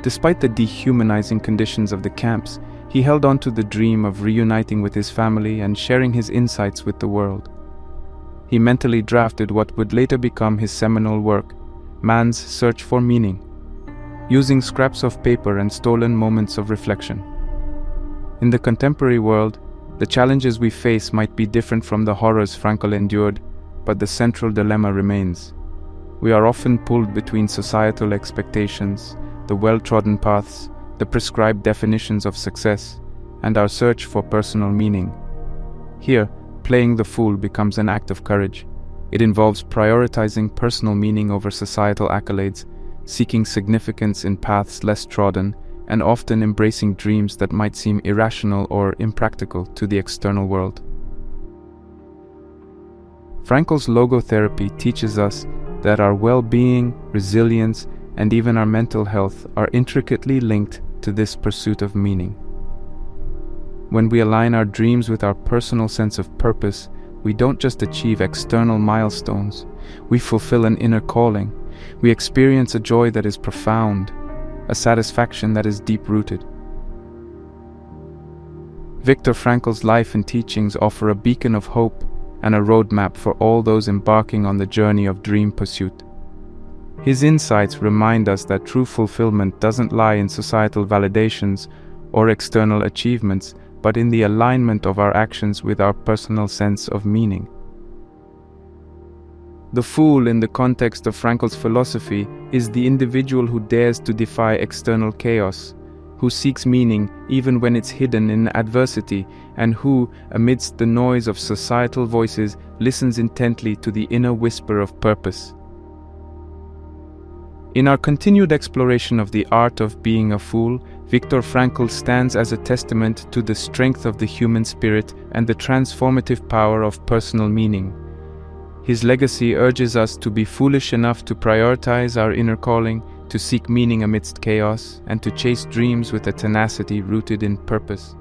Despite the dehumanizing conditions of the camps, he held on to the dream of reuniting with his family and sharing his insights with the world. He mentally drafted what would later become his seminal work, Man's Search for Meaning, using scraps of paper and stolen moments of reflection. In the contemporary world, the challenges we face might be different from the horrors Frankl endured, but the central dilemma remains. We are often pulled between societal expectations, the well-trodden paths, the prescribed definitions of success, and our search for personal meaning. Here, playing the fool becomes an act of courage. It involves prioritizing personal meaning over societal accolades, seeking significance in paths less trodden, and often embracing dreams that might seem irrational or impractical to the external world. Frankl's logotherapy teaches us that our well-being, resilience, and even our mental health are intricately linked to this pursuit of meaning. When we align our dreams with our personal sense of purpose, we don't just achieve external milestones, we fulfill an inner calling. We experience a joy that is profound, a satisfaction that is deep-rooted. Viktor Frankl's life and teachings offer a beacon of hope and a roadmap for all those embarking on the journey of dream pursuit. His insights remind us that true fulfillment doesn't lie in societal validations or external achievements, but in the alignment of our actions with our personal sense of meaning. The fool, in the context of Frankl's philosophy, is the individual who dares to defy external chaos, who seeks meaning even when it's hidden in adversity, and who, amidst the noise of societal voices, listens intently to the inner whisper of purpose. In our continued exploration of the art of being a fool, Viktor Frankl stands as a testament to the strength of the human spirit and the transformative power of personal meaning. His legacy urges us to be foolish enough to prioritize our inner calling, to seek meaning amidst chaos, and to chase dreams with a tenacity rooted in purpose.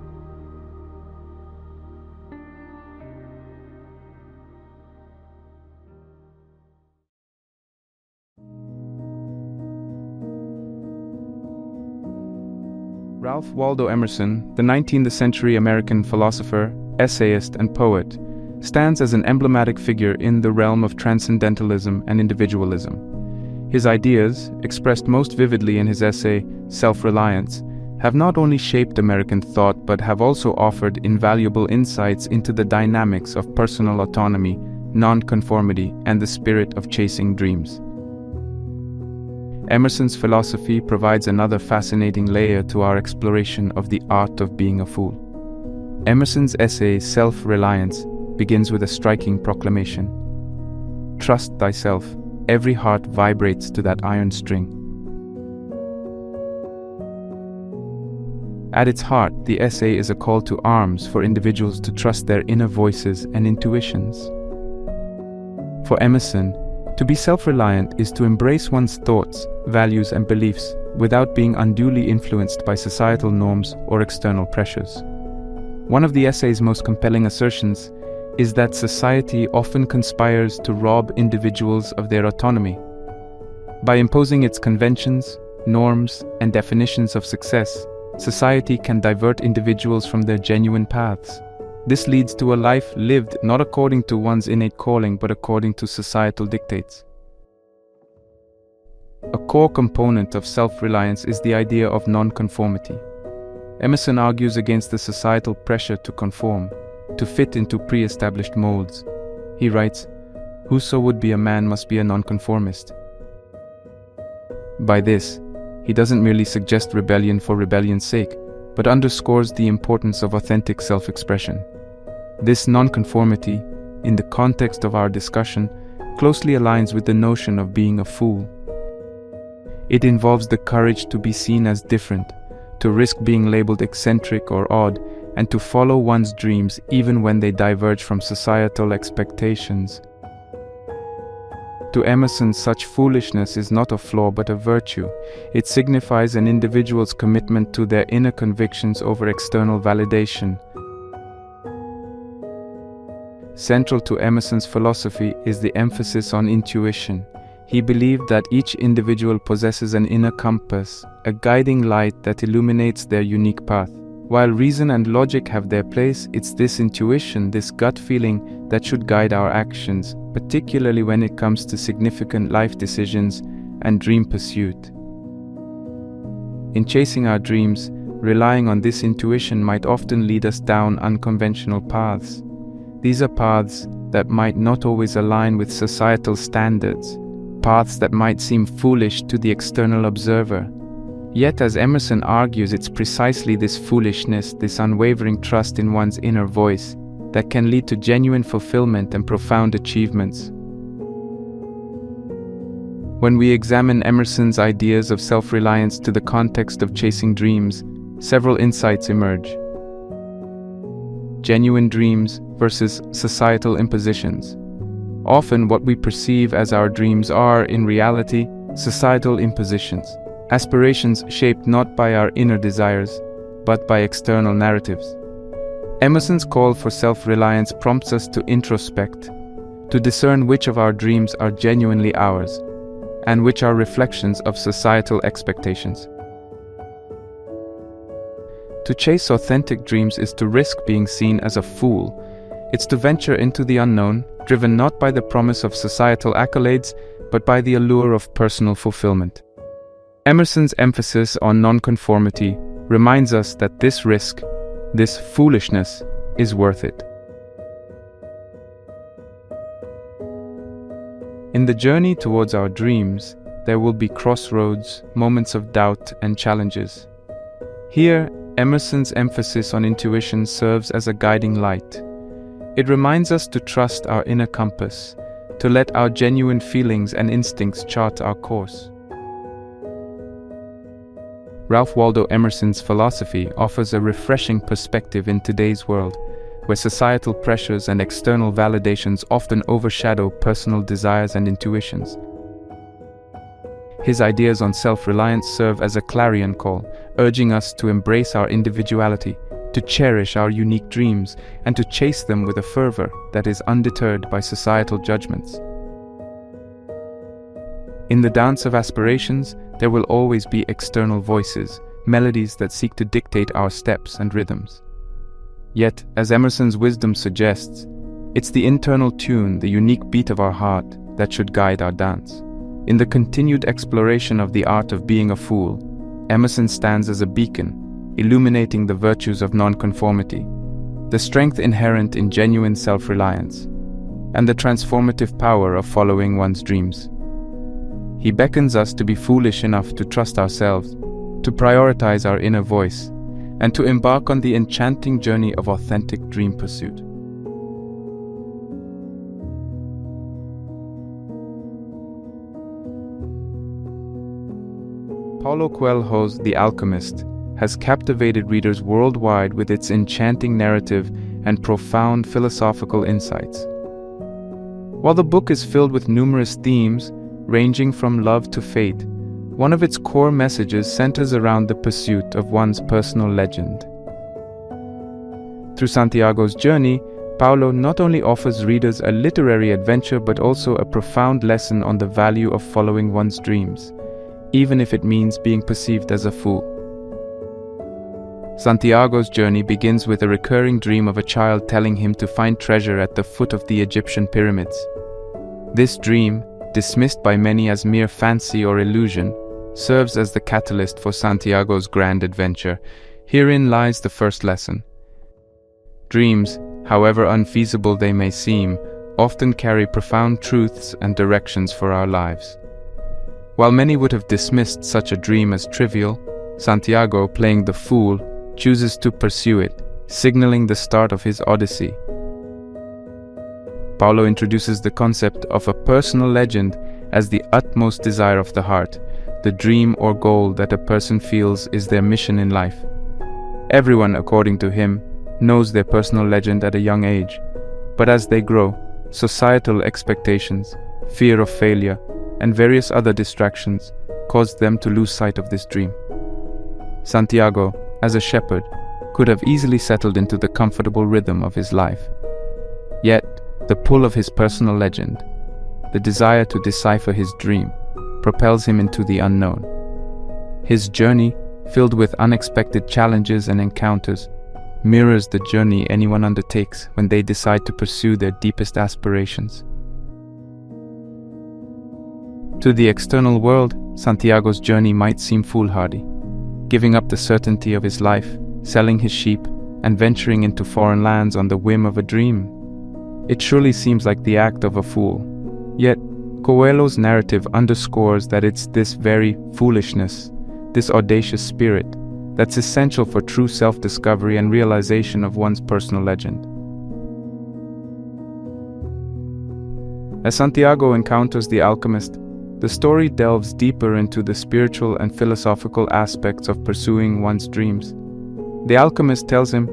Ralph Waldo Emerson, the 19th century American philosopher, essayist, and poet, stands as an emblematic figure in the realm of transcendentalism and individualism. His ideas, expressed most vividly in his essay, Self-Reliance, have not only shaped American thought but have also offered invaluable insights into the dynamics of personal autonomy, non-conformity, and the spirit of chasing dreams. Emerson's philosophy provides another fascinating layer to our exploration of the art of being a fool. Emerson's essay, Self-Reliance, begins with a striking proclamation. Trust thyself, every heart vibrates to that iron string. At its heart, the essay is a call to arms for individuals to trust their inner voices and intuitions. For Emerson, to be self-reliant is to embrace one's thoughts, values, and beliefs without being unduly influenced by societal norms or external pressures. One of the essay's most compelling assertions is that society often conspires to rob individuals of their autonomy. By imposing its conventions, norms, and definitions of success, society can divert individuals from their genuine paths. This leads to a life lived not according to one's innate calling but according to societal dictates. A core component of self-reliance is the idea of non-conformity. Emerson argues against the societal pressure to conform, to fit into pre-established molds. He writes, "Whoso would be a man must be a nonconformist." By this, he doesn't merely suggest rebellion for rebellion's sake, but underscores the importance of authentic self-expression. This non-conformity, in the context of our discussion, closely aligns with the notion of being a fool. It involves the courage to be seen as different, to risk being labeled eccentric or odd, and to follow one's dreams even when they diverge from societal expectations. To Emerson, such foolishness is not a flaw but a virtue. It signifies an individual's commitment to their inner convictions over external validation. Central to Emerson's philosophy is the emphasis on intuition. He believed that each individual possesses an inner compass, a guiding light that illuminates their unique path. While reason and logic have their place, it's this intuition, this gut feeling, that should guide our actions, particularly when it comes to significant life decisions and dream pursuit. In chasing our dreams, relying on this intuition might often lead us down unconventional paths. These are paths that might not always align with societal standards, paths that might seem foolish to the external observer. Yet, as Emerson argues, it's precisely this foolishness, this unwavering trust in one's inner voice, that can lead to genuine fulfillment and profound achievements. When we examine Emerson's ideas of self-reliance to the context of chasing dreams, several insights emerge. Genuine dreams versus societal impositions. Often what we perceive as our dreams are, in reality, societal impositions. Aspirations shaped not by our inner desires, but by external narratives. Emerson's call for self-reliance prompts us to introspect, to discern which of our dreams are genuinely ours, and which are reflections of societal expectations. To chase authentic dreams is to risk being seen as a fool. It's to venture into the unknown, driven not by the promise of societal accolades, but by the allure of personal fulfillment. Emerson's emphasis on non-conformity reminds us that this risk, this foolishness, is worth it. In the journey towards our dreams, there will be crossroads, moments of doubt, and challenges. Here, Emerson's emphasis on intuition serves as a guiding light. It reminds us to trust our inner compass, to let our genuine feelings and instincts chart our course. Ralph Waldo Emerson's philosophy offers a refreshing perspective in today's world, where societal pressures and external validations often overshadow personal desires and intuitions. His ideas on self-reliance serve as a clarion call, urging us to embrace our individuality, to cherish our unique dreams, and to chase them with a fervor that is undeterred by societal judgments. In the dance of aspirations, there will always be external voices, melodies that seek to dictate our steps and rhythms. Yet, as Emerson's wisdom suggests, it's the internal tune, the unique beat of our heart, that should guide our dance. In the continued exploration of the art of being a fool, Emerson stands as a beacon, illuminating the virtues of non-conformity, the strength inherent in genuine self-reliance, and the transformative power of following one's dreams. He beckons us to be foolish enough to trust ourselves, to prioritize our inner voice, and to embark on the enchanting journey of authentic dream pursuit. Paulo Coelho's The Alchemist has captivated readers worldwide with its enchanting narrative and profound philosophical insights. While the book is filled with numerous themes, ranging from love to fate, one of its core messages centers around the pursuit of one's personal legend. Through Santiago's journey, Paulo not only offers readers a literary adventure but also a profound lesson on the value of following one's dreams, even if it means being perceived as a fool. Santiago's journey begins with a recurring dream of a child telling him to find treasure at the foot of the Egyptian pyramids. This dream, dismissed by many as mere fancy or illusion, serves as the catalyst for Santiago's grand adventure. Herein lies the first lesson. Dreams, however unfeasible they may seem, often carry profound truths and directions for our lives. While many would have dismissed such a dream as trivial, Santiago, playing the fool, chooses to pursue it, signaling the start of his Odyssey. Paulo introduces the concept of a personal legend as the utmost desire of the heart, the dream or goal that a person feels is their mission in life. Everyone, according to him, knows their personal legend at a young age, but as they grow, societal expectations, fear of failure, and various other distractions cause them to lose sight of this dream. Santiago, as a shepherd, could have easily settled into the comfortable rhythm of his life. Yet, the pull of his personal legend, the desire to decipher his dream, propels him into the unknown. His journey, filled with unexpected challenges and encounters, mirrors the journey anyone undertakes when they decide to pursue their deepest aspirations. To the external world, Santiago's journey might seem foolhardy. Giving up the certainty of his life, selling his sheep, and venturing into foreign lands on the whim of a dream. It surely seems like the act of a fool. Yet, Coelho's narrative underscores that it's this very foolishness, this audacious spirit, that's essential for true self-discovery and realization of one's personal legend. As Santiago encounters the alchemist, the story delves deeper into the spiritual and philosophical aspects of pursuing one's dreams. The alchemist tells him,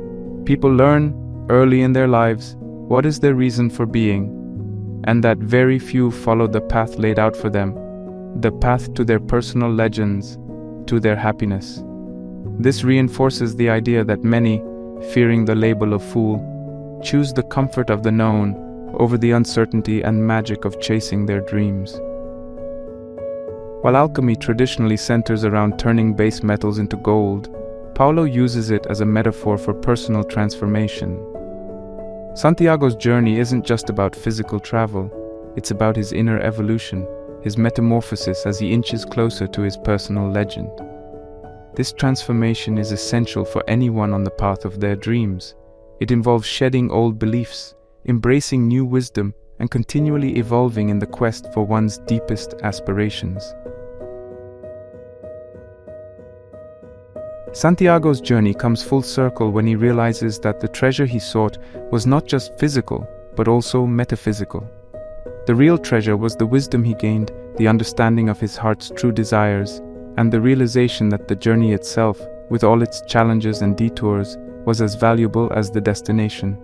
people learn early in their lives what is their reason for being, and that very few follow the path laid out for them, the path to their personal legends, to their happiness. This reinforces the idea that many, fearing the label of fool, choose the comfort of the known over the uncertainty and magic of chasing their dreams. While alchemy traditionally centers around turning base metals into gold, Paulo uses it as a metaphor for personal transformation. Santiago's journey isn't just about physical travel, it's about his inner evolution, his metamorphosis as he inches closer to his personal legend. This transformation is essential for anyone on the path of their dreams. It involves shedding old beliefs, embracing new wisdom, and continually evolving in the quest for one's deepest aspirations. Santiago's journey comes full circle when he realizes that the treasure he sought was not just physical, but also metaphysical. The real treasure was the wisdom he gained, the understanding of his heart's true desires, and the realization that the journey itself, with all its challenges and detours, was as valuable as the destination.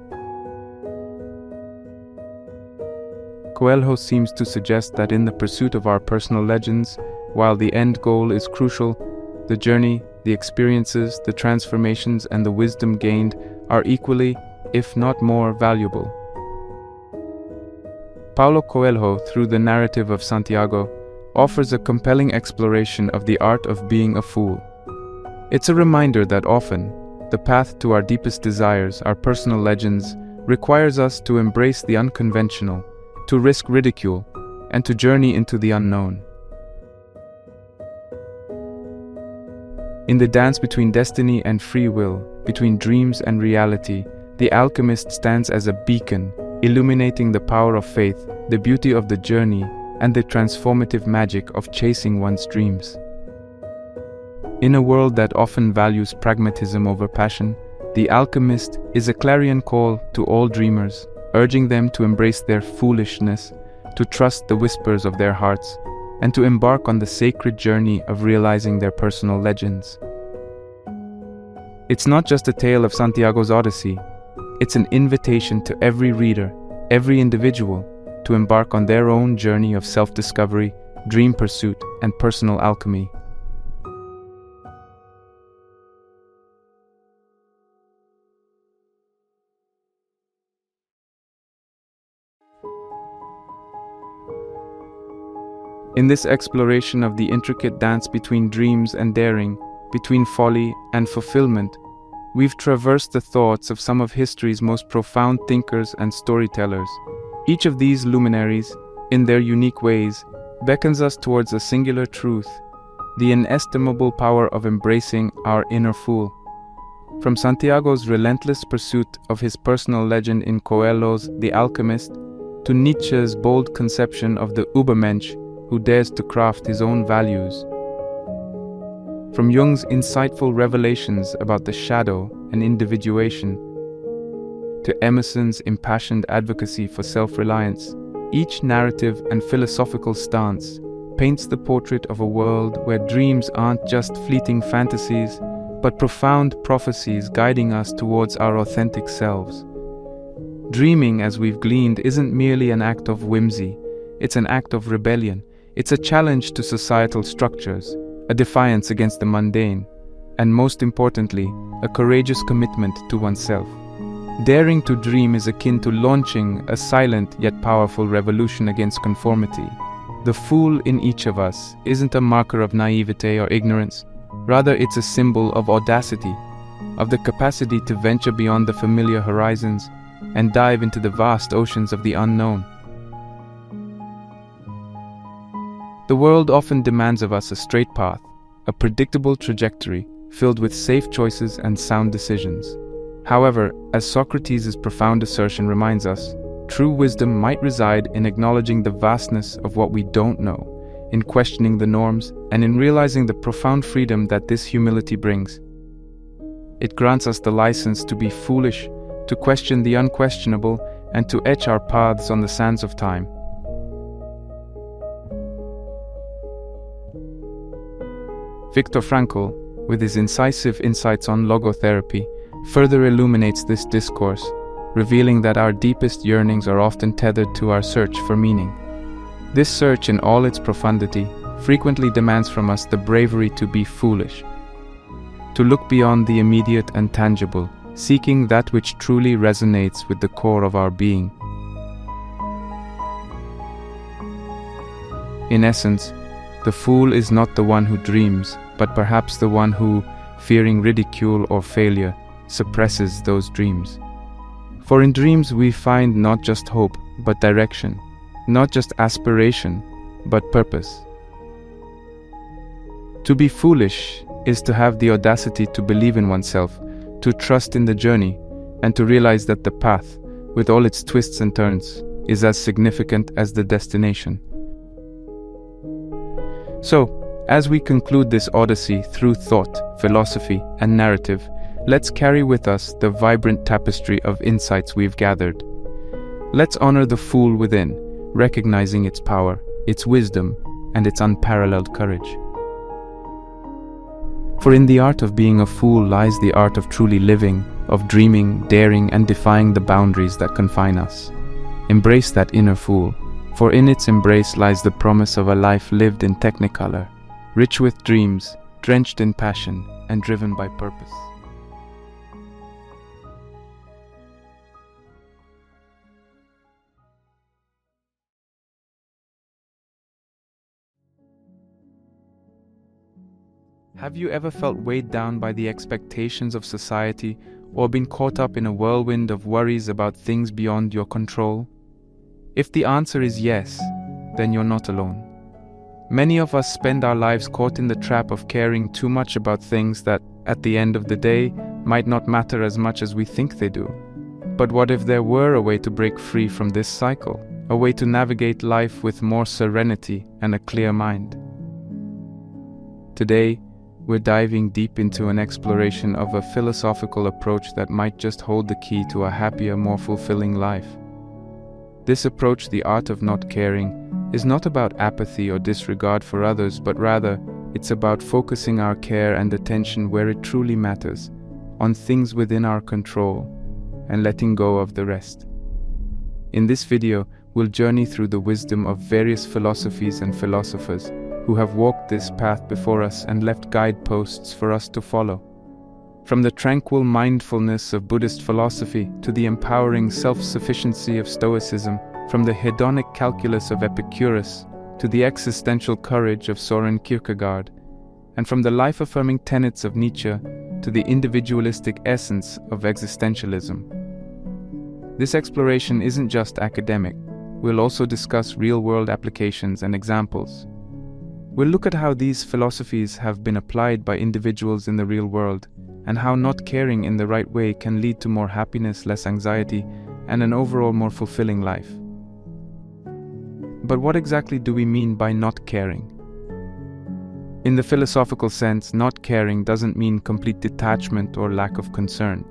Coelho seems to suggest that in the pursuit of our personal legends, while the end goal is crucial, the journey, the experiences, the transformations, and the wisdom gained are equally, if not more, valuable. Paulo Coelho, through the narrative of Santiago, offers a compelling exploration of the art of being a fool. It's a reminder that often, the path to our deepest desires, our personal legends, requires us to embrace the unconventional, to risk ridicule, and to journey into the unknown. In the dance between destiny and free will, between dreams and reality, the alchemist stands as a beacon, illuminating the power of faith, the beauty of the journey, and the transformative magic of chasing one's dreams. In a world that often values pragmatism over passion, the alchemist is a clarion call to all dreamers, urging them to embrace their foolishness, to trust the whispers of their hearts, and to embark on the sacred journey of realizing their personal legends. It's not just a tale of Santiago's Odyssey, it's an invitation to every reader, every individual, to embark on their own journey of self-discovery, dream pursuit, and personal alchemy. In this exploration of the intricate dance between dreams and daring, between folly and fulfillment, we've traversed the thoughts of some of history's most profound thinkers and storytellers. Each of these luminaries, in their unique ways, beckons us towards a singular truth, the inestimable power of embracing our inner fool. From Santiago's relentless pursuit of his personal legend in Coelho's The Alchemist, to Nietzsche's bold conception of the Übermensch who dares to craft his own values. From Jung's insightful revelations about the shadow and individuation, to Emerson's impassioned advocacy for self-reliance, each narrative and philosophical stance paints the portrait of a world where dreams aren't just fleeting fantasies, but profound prophecies guiding us towards our authentic selves. Dreaming, as we've gleaned, isn't merely an act of whimsy, it's an act of rebellion. It's a challenge to societal structures, a defiance against the mundane, and most importantly, a courageous commitment to oneself. Daring to dream is akin to launching a silent yet powerful revolution against conformity. The fool in each of us isn't a marker of naivete or ignorance. Rather, it's a symbol of audacity, of the capacity to venture beyond the familiar horizons and dive into the vast oceans of the unknown. The world often demands of us a straight path, a predictable trajectory filled with safe choices and sound decisions. However, as Socrates' profound assertion reminds us, true wisdom might reside in acknowledging the vastness of what we don't know, in questioning the norms, and in realizing the profound freedom that this humility brings. It grants us the license to be foolish, to question the unquestionable, and to etch our paths on the sands of time. Viktor Frankl, with his incisive insights on logotherapy, further illuminates this discourse, revealing that our deepest yearnings are often tethered to our search for meaning. This search, in all its profundity, frequently demands from us the bravery to be foolish, to look beyond the immediate and tangible, seeking that which truly resonates with the core of our being. In essence, the fool is not the one who dreams, but perhaps the one who, fearing ridicule or failure, suppresses those dreams. For in dreams we find not just hope, but direction, not just aspiration, but purpose. To be foolish is to have the audacity to believe in oneself, to trust in the journey, and to realize that the path, with all its twists and turns, is as significant as the destination. So, as we conclude this odyssey through thought, philosophy, and narrative, let's carry with us the vibrant tapestry of insights we've gathered. Let's honor the fool within, recognizing its power, its wisdom, and its unparalleled courage. For in the art of being a fool lies the art of truly living, of dreaming, daring, and defying the boundaries that confine us. Embrace that inner fool, for in its embrace lies the promise of a life lived in technicolor, rich with dreams, drenched in passion, and driven by purpose. Have you ever felt weighed down by the expectations of society, or been caught up in a whirlwind of worries about things beyond your control? If the answer is yes, then you're not alone. Many of us spend our lives caught in the trap of caring too much about things that, at the end of the day, might not matter as much as we think they do. But what if there were a way to break free from this cycle? A way to navigate life with more serenity and a clear mind? Today, we're diving deep into an exploration of a philosophical approach that might just hold the key to a happier, more fulfilling life. This approach, the art of not caring, is not about apathy or disregard for others, but rather, it's about focusing our care and attention where it truly matters, on things within our control, and letting go of the rest. In this video, we'll journey through the wisdom of various philosophies and philosophers who have walked this path before us and left guideposts for us to follow. From the tranquil mindfulness of Buddhist philosophy to the empowering self-sufficiency of Stoicism, from the hedonic calculus of Epicurus to the existential courage of Soren Kierkegaard, and from the life-affirming tenets of Nietzsche to the individualistic essence of existentialism. This exploration isn't just academic. We'll also discuss real-world applications and examples. We'll look at how these philosophies have been applied by individuals in the real world, and how not caring in the right way can lead to more happiness, less anxiety, and an overall more fulfilling life. But what exactly do we mean by not caring? In the philosophical sense, not caring doesn't mean complete detachment or lack of concern.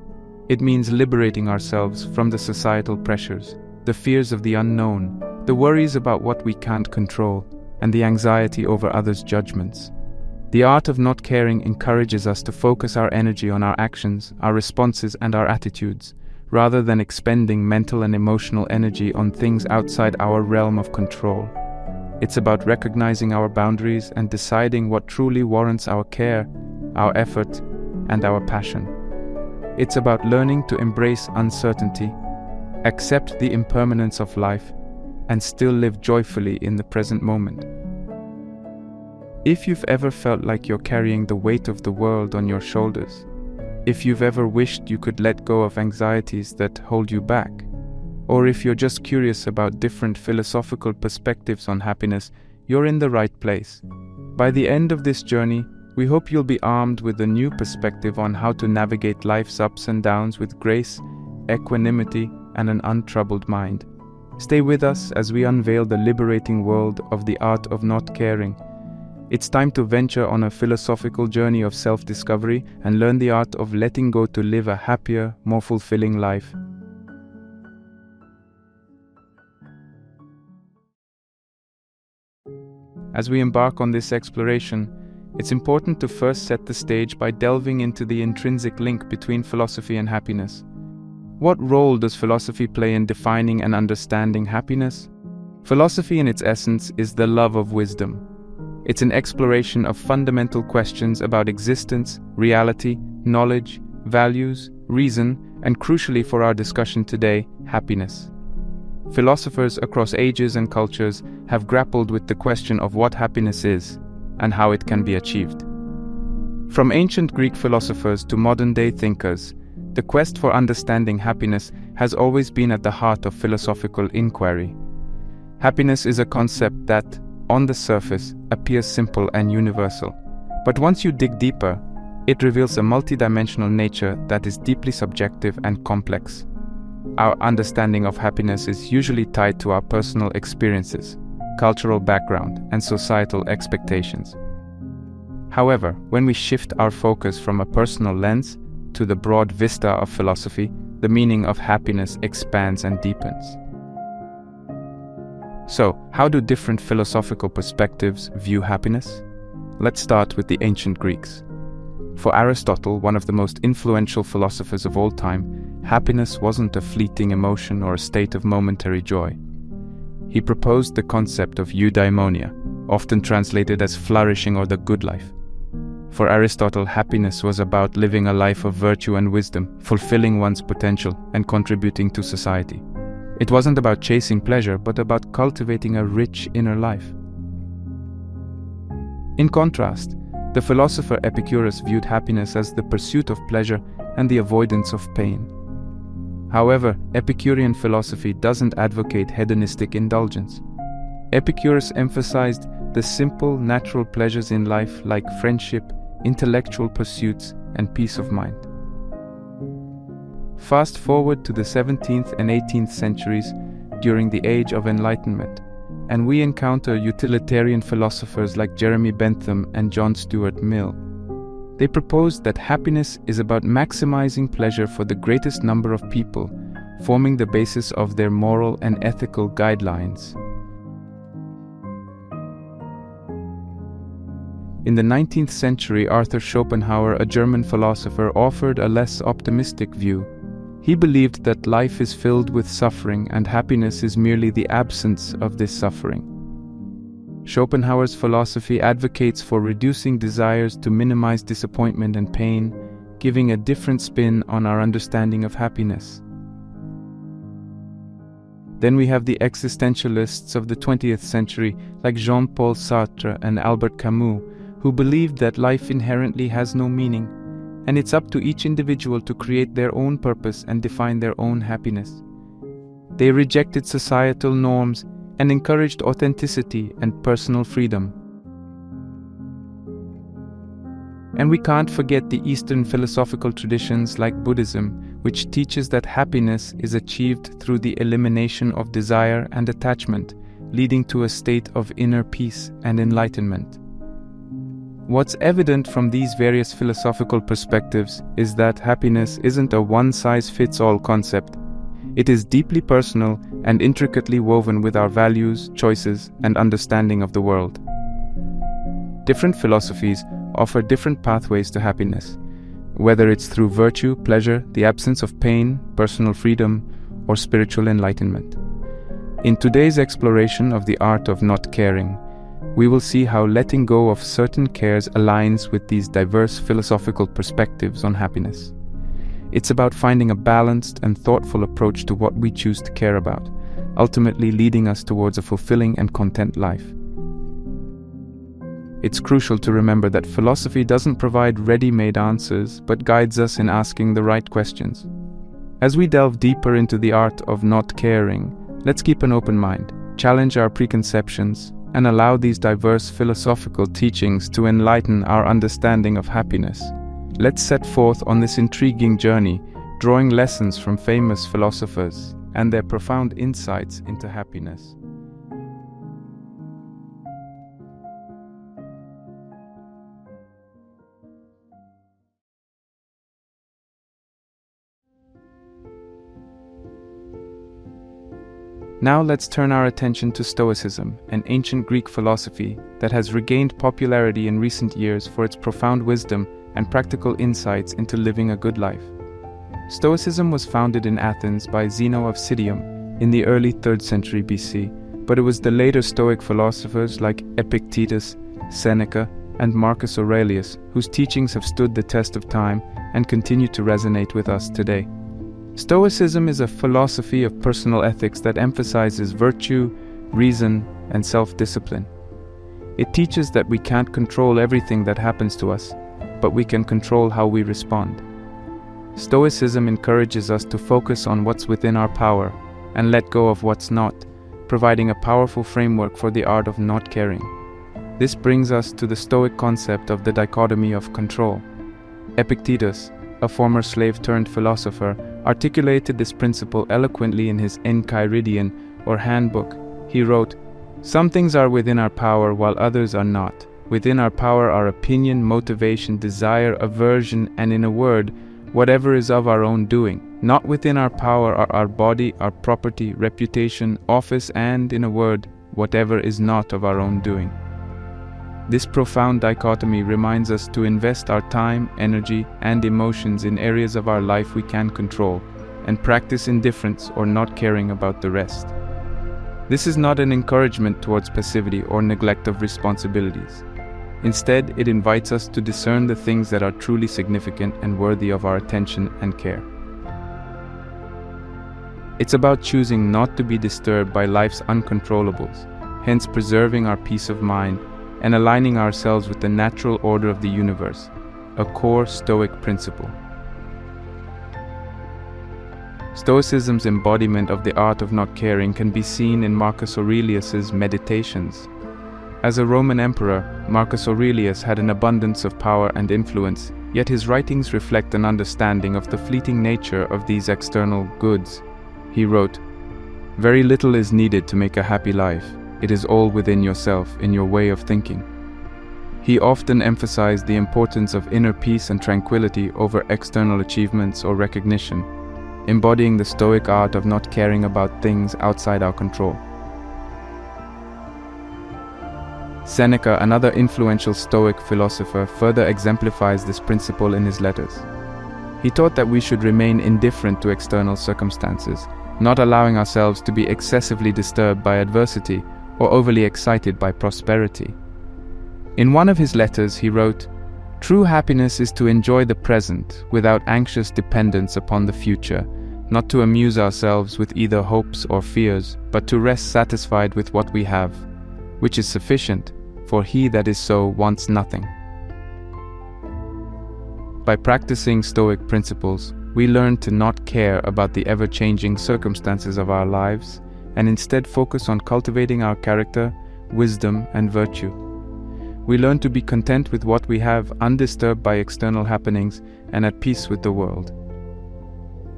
It means liberating ourselves from the societal pressures, the fears of the unknown, the worries about what we can't control, and the anxiety over others' judgments. The art of not caring encourages us to focus our energy on our actions, our responses, and our attitudes, rather than expending mental and emotional energy on things outside our realm of control. It's about recognizing our boundaries and deciding what truly warrants our care, our effort, and our passion. It's about learning to embrace uncertainty, accept the impermanence of life, and still live joyfully in the present moment. If you've ever felt like you're carrying the weight of the world on your shoulders, if you've ever wished you could let go of anxieties that hold you back, or if you're just curious about different philosophical perspectives on happiness, you're in the right place. By the end of this journey, we hope you'll be armed with a new perspective on how to navigate life's ups and downs with grace, equanimity, and an untroubled mind. Stay with us as we unveil the liberating world of the art of not caring. It's time to venture on a philosophical journey of self-discovery and learn the art of letting go to live a happier, more fulfilling life. As we embark on this exploration, it's important to first set the stage by delving into the intrinsic link between philosophy and happiness. What role does philosophy play in defining and understanding happiness? Philosophy in its essence is the love of wisdom. It's an exploration of fundamental questions about existence, reality, knowledge, values, reason, and crucially for our discussion today, happiness. Philosophers across ages and cultures have grappled with the question of what happiness is and how it can be achieved. From ancient Greek philosophers to modern-day thinkers, the quest for understanding happiness has always been at the heart of philosophical inquiry. Happiness is a concept that, on the surface, appears simple and universal. But once you dig deeper, it reveals a multidimensional nature that is deeply subjective and complex. Our understanding of happiness is usually tied to our personal experiences, cultural background, and societal expectations. However, when we shift our focus from a personal lens to the broad vista of philosophy, the meaning of happiness expands and deepens. So, how do different philosophical perspectives view happiness? Let's start with the ancient Greeks. For Aristotle, one of the most influential philosophers of all time, happiness wasn't a fleeting emotion or a state of momentary joy. He proposed the concept of eudaimonia, often translated as flourishing or the good life. For Aristotle, happiness was about living a life of virtue and wisdom, fulfilling one's potential, and contributing to society. It wasn't about chasing pleasure, but about cultivating a rich inner life. In contrast, the philosopher Epicurus viewed happiness as the pursuit of pleasure and the avoidance of pain. However, Epicurean philosophy doesn't advocate hedonistic indulgence. Epicurus emphasized the simple, natural pleasures in life like friendship, intellectual pursuits, and peace of mind. Fast forward to the 17th and 18th centuries during the Age of Enlightenment, and we encounter utilitarian philosophers like Jeremy Bentham and John Stuart Mill. They proposed that happiness is about maximizing pleasure for the greatest number of people, forming the basis of their moral and ethical guidelines. In the 19th century, Arthur Schopenhauer, a German philosopher, offered a less optimistic view. He believed that life is filled with suffering and happiness is merely the absence of this suffering. Schopenhauer's philosophy advocates for reducing desires to minimize disappointment and pain, giving a different spin on our understanding of happiness. Then we have the existentialists of the 20th century like Jean-Paul Sartre and Albert Camus, who believed that life inherently has no meaning, and it's up to each individual to create their own purpose and define their own happiness. They rejected societal norms and encouraged authenticity and personal freedom. And we can't forget the Eastern philosophical traditions like Buddhism, which teaches that happiness is achieved through the elimination of desire and attachment, leading to a state of inner peace and enlightenment. What's evident from these various philosophical perspectives is that happiness isn't a one-size-fits-all concept. It is deeply personal and intricately woven with our values, choices, and understanding of the world. Different philosophies offer different pathways to happiness, whether it's through virtue, pleasure, the absence of pain, personal freedom, or spiritual enlightenment. In today's exploration of the art of not caring, we will see how letting go of certain cares aligns with these diverse philosophical perspectives on happiness. It's about finding a balanced and thoughtful approach to what we choose to care about, ultimately leading us towards a fulfilling and content life. It's crucial to remember that philosophy doesn't provide ready-made answers, but guides us in asking the right questions. As we delve deeper into the art of not caring, let's keep an open mind, challenge our preconceptions, and allow these diverse philosophical teachings to enlighten our understanding of happiness. Let's set forth on this intriguing journey, drawing lessons from famous philosophers and their profound insights into happiness. Now let's turn our attention to Stoicism, an ancient Greek philosophy that has regained popularity in recent years for its profound wisdom and practical insights into living a good life. Stoicism was founded in Athens by Zeno of Citium in the early 3rd century BC, but it was the later Stoic philosophers like Epictetus, Seneca, and Marcus Aurelius whose teachings have stood the test of time and continue to resonate with us today. Stoicism is a philosophy of personal ethics that emphasizes virtue, reason, and self-discipline. It teaches that we can't control everything that happens to us, but we can control how we respond. Stoicism encourages us to focus on what's within our power and let go of what's not, providing a powerful framework for the art of not caring. This brings us to the Stoic concept of the dichotomy of control. Epictetus, a former slave-turned-philosopher, articulated this principle eloquently in his Enchiridion, or handbook. He wrote, "Some things are within our power while others are not. Within our power are opinion, motivation, desire, aversion, and in a word, whatever is of our own doing. Not within our power are our body, our property, reputation, office, and, in a word, whatever is not of our own doing." This profound dichotomy reminds us to invest our time, energy, and emotions in areas of our life we can control, and practice indifference or not caring about the rest. This is not an encouragement towards passivity or neglect of responsibilities. Instead, it invites us to discern the things that are truly significant and worthy of our attention and care. It's about choosing not to be disturbed by life's uncontrollables, hence preserving our peace of mind and aligning ourselves with the natural order of the universe, a core Stoic principle. Stoicism's embodiment of the art of not caring can be seen in Marcus Aurelius's Meditations. As a Roman emperor, Marcus Aurelius had an abundance of power and influence, yet his writings reflect an understanding of the fleeting nature of these external goods. He wrote, "Very little is needed to make a happy life. It is all within yourself, in your way of thinking." He often emphasized the importance of inner peace and tranquility over external achievements or recognition, embodying the Stoic art of not caring about things outside our control. Seneca, another influential Stoic philosopher, further exemplifies this principle in his letters. He taught that we should remain indifferent to external circumstances, not allowing ourselves to be excessively disturbed by adversity or overly excited by prosperity. In one of his letters, he wrote, "True happiness is to enjoy the present without anxious dependence upon the future, not to amuse ourselves with either hopes or fears, but to rest satisfied with what we have, which is sufficient, for he that is so wants nothing." By practicing Stoic principles, we learn to not care about the ever-changing circumstances of our lives, and instead focus on cultivating our character, wisdom, and virtue. We learn to be content with what we have, undisturbed by external happenings, and at peace with the world.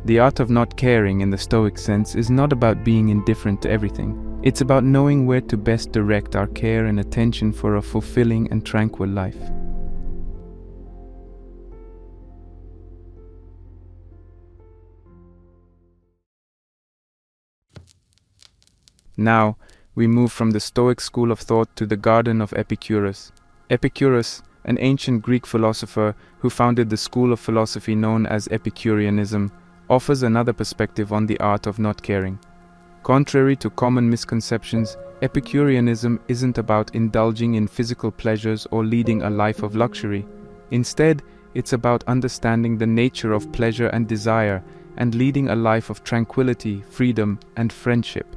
The art of not caring in the Stoic sense is not about being indifferent to everything. It's about knowing where to best direct our care and attention for a fulfilling and tranquil life. Now, we move from the Stoic school of thought to the garden of Epicurus. Epicurus, an ancient Greek philosopher who founded the school of philosophy known as Epicureanism, offers another perspective on the art of not caring. Contrary to common misconceptions, Epicureanism isn't about indulging in physical pleasures or leading a life of luxury. Instead, it's about understanding the nature of pleasure and desire and leading a life of tranquility, freedom, and friendship.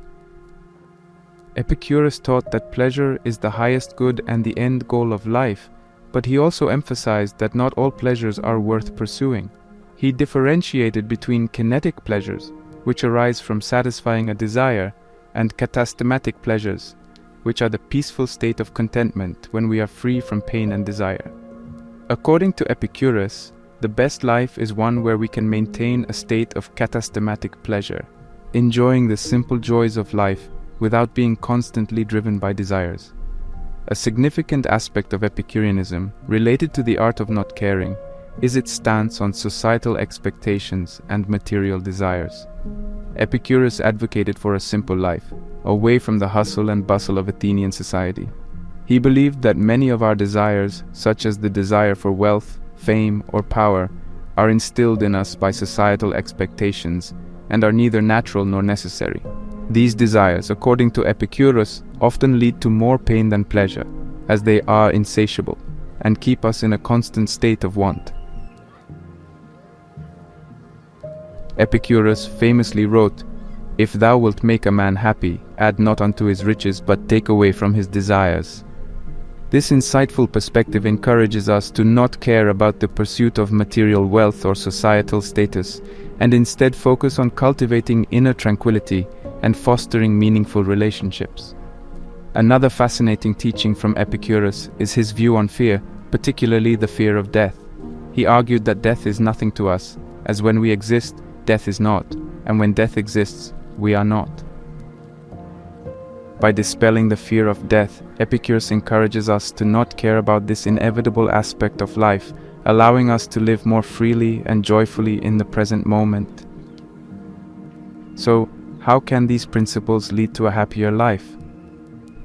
Epicurus taught that pleasure is the highest good and the end goal of life, but he also emphasized that not all pleasures are worth pursuing. He differentiated between kinetic pleasures, which arise from satisfying a desire, and katastematic pleasures, which are the peaceful state of contentment when we are free from pain and desire. According to Epicurus, the best life is one where we can maintain a state of katastematic pleasure, enjoying the simple joys of life without being constantly driven by desires. A significant aspect of Epicureanism, related to the art of not caring, is its stance on societal expectations and material desires. Epicurus advocated for a simple life, away from the hustle and bustle of Athenian society. He believed that many of our desires, such as the desire for wealth, fame, or power, are instilled in us by societal expectations and are neither natural nor necessary. These desires, according to Epicurus, often lead to more pain than pleasure, as they are insatiable, and keep us in a constant state of want. Epicurus famously wrote, "If thou wilt make a man happy, add not unto his riches, but take away from his desires." This insightful perspective encourages us to not care about the pursuit of material wealth or societal status, and instead focus on cultivating inner tranquility and fostering meaningful relationships. Another fascinating teaching from Epicurus is his view on fear, particularly the fear of death. He argued that death is nothing to us, as when we exist, death is not, and when death exists, we are not. By dispelling the fear of death, Epicurus encourages us to not care about this inevitable aspect of life, allowing us to live more freely and joyfully in the present moment. So, how can these principles lead to a happier life?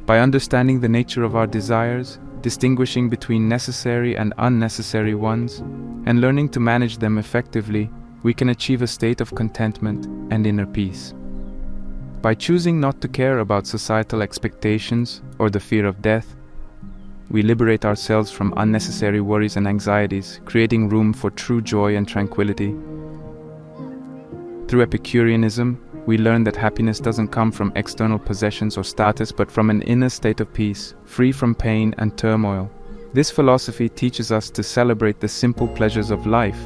By understanding the nature of our desires, distinguishing between necessary and unnecessary ones, and learning to manage them effectively, we can achieve a state of contentment and inner peace. By choosing not to care about societal expectations or the fear of death, we liberate ourselves from unnecessary worries and anxieties, creating room for true joy and tranquility. Through Epicureanism, we learn that happiness doesn't come from external possessions or status, but from an inner state of peace, free from pain and turmoil. This philosophy teaches us to celebrate the simple pleasures of life,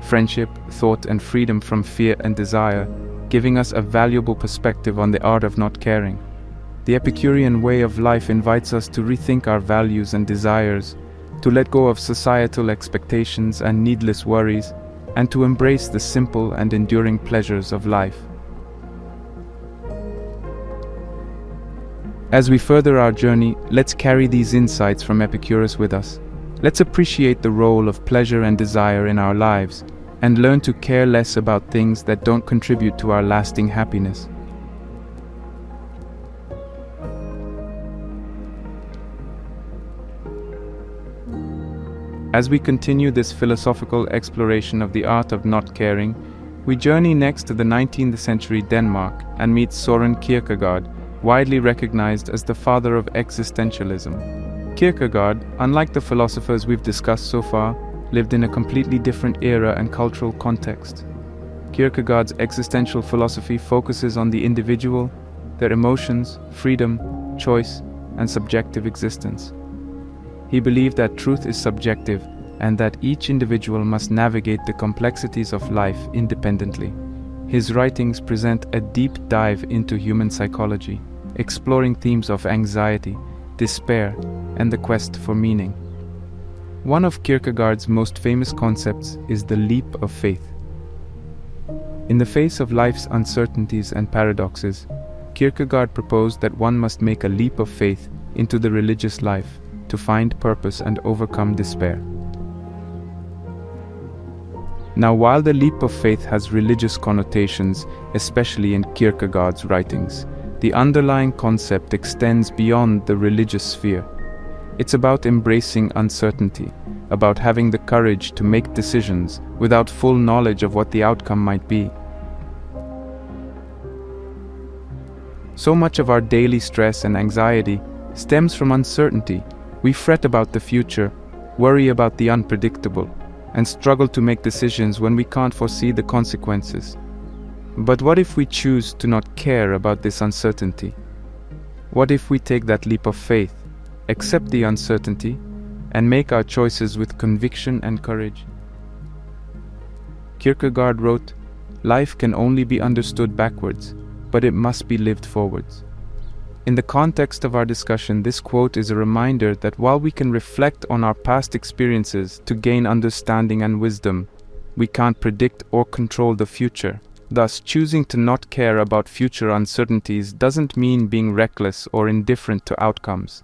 friendship, thought, and freedom from fear and desire, giving us a valuable perspective on the art of not caring. The Epicurean way of life invites us to rethink our values and desires, to let go of societal expectations and needless worries, and to embrace the simple and enduring pleasures of life. As we further our journey, let's carry these insights from Epicurus with us. Let's appreciate the role of pleasure and desire in our lives, and learn to care less about things that don't contribute to our lasting happiness. As we continue this philosophical exploration of the art of not caring, we journey next to the 19th century Denmark and meet Søren Kierkegaard, widely recognized as the father of existentialism. Kierkegaard, unlike the philosophers we've discussed so far, lived in a completely different era and cultural context. Kierkegaard's existential philosophy focuses on the individual, their emotions, freedom, choice, and subjective existence. He believed that truth is subjective and that each individual must navigate the complexities of life independently. His writings present a deep dive into human psychology, exploring themes of anxiety, despair, and the quest for meaning. One of Kierkegaard's most famous concepts is the leap of faith. In the face of life's uncertainties and paradoxes, Kierkegaard proposed that one must make a leap of faith into the religious life to find purpose and overcome despair. Now, while the leap of faith has religious connotations, especially in Kierkegaard's writings, the underlying concept extends beyond the religious sphere. It's about embracing uncertainty, about having the courage to make decisions without full knowledge of what the outcome might be. So much of our daily stress and anxiety stems from uncertainty. We fret about the future, worry about the unpredictable, and struggle to make decisions when we can't foresee the consequences. But what if we choose to not care about this uncertainty? What if we take that leap of faith, accept the uncertainty, and make our choices with conviction and courage? Kierkegaard wrote, "Life can only be understood backwards, but it must be lived forwards." In the context of our discussion, this quote is a reminder that while we can reflect on our past experiences to gain understanding and wisdom, we can't predict or control the future. Thus, choosing to not care about future uncertainties doesn't mean being reckless or indifferent to outcomes.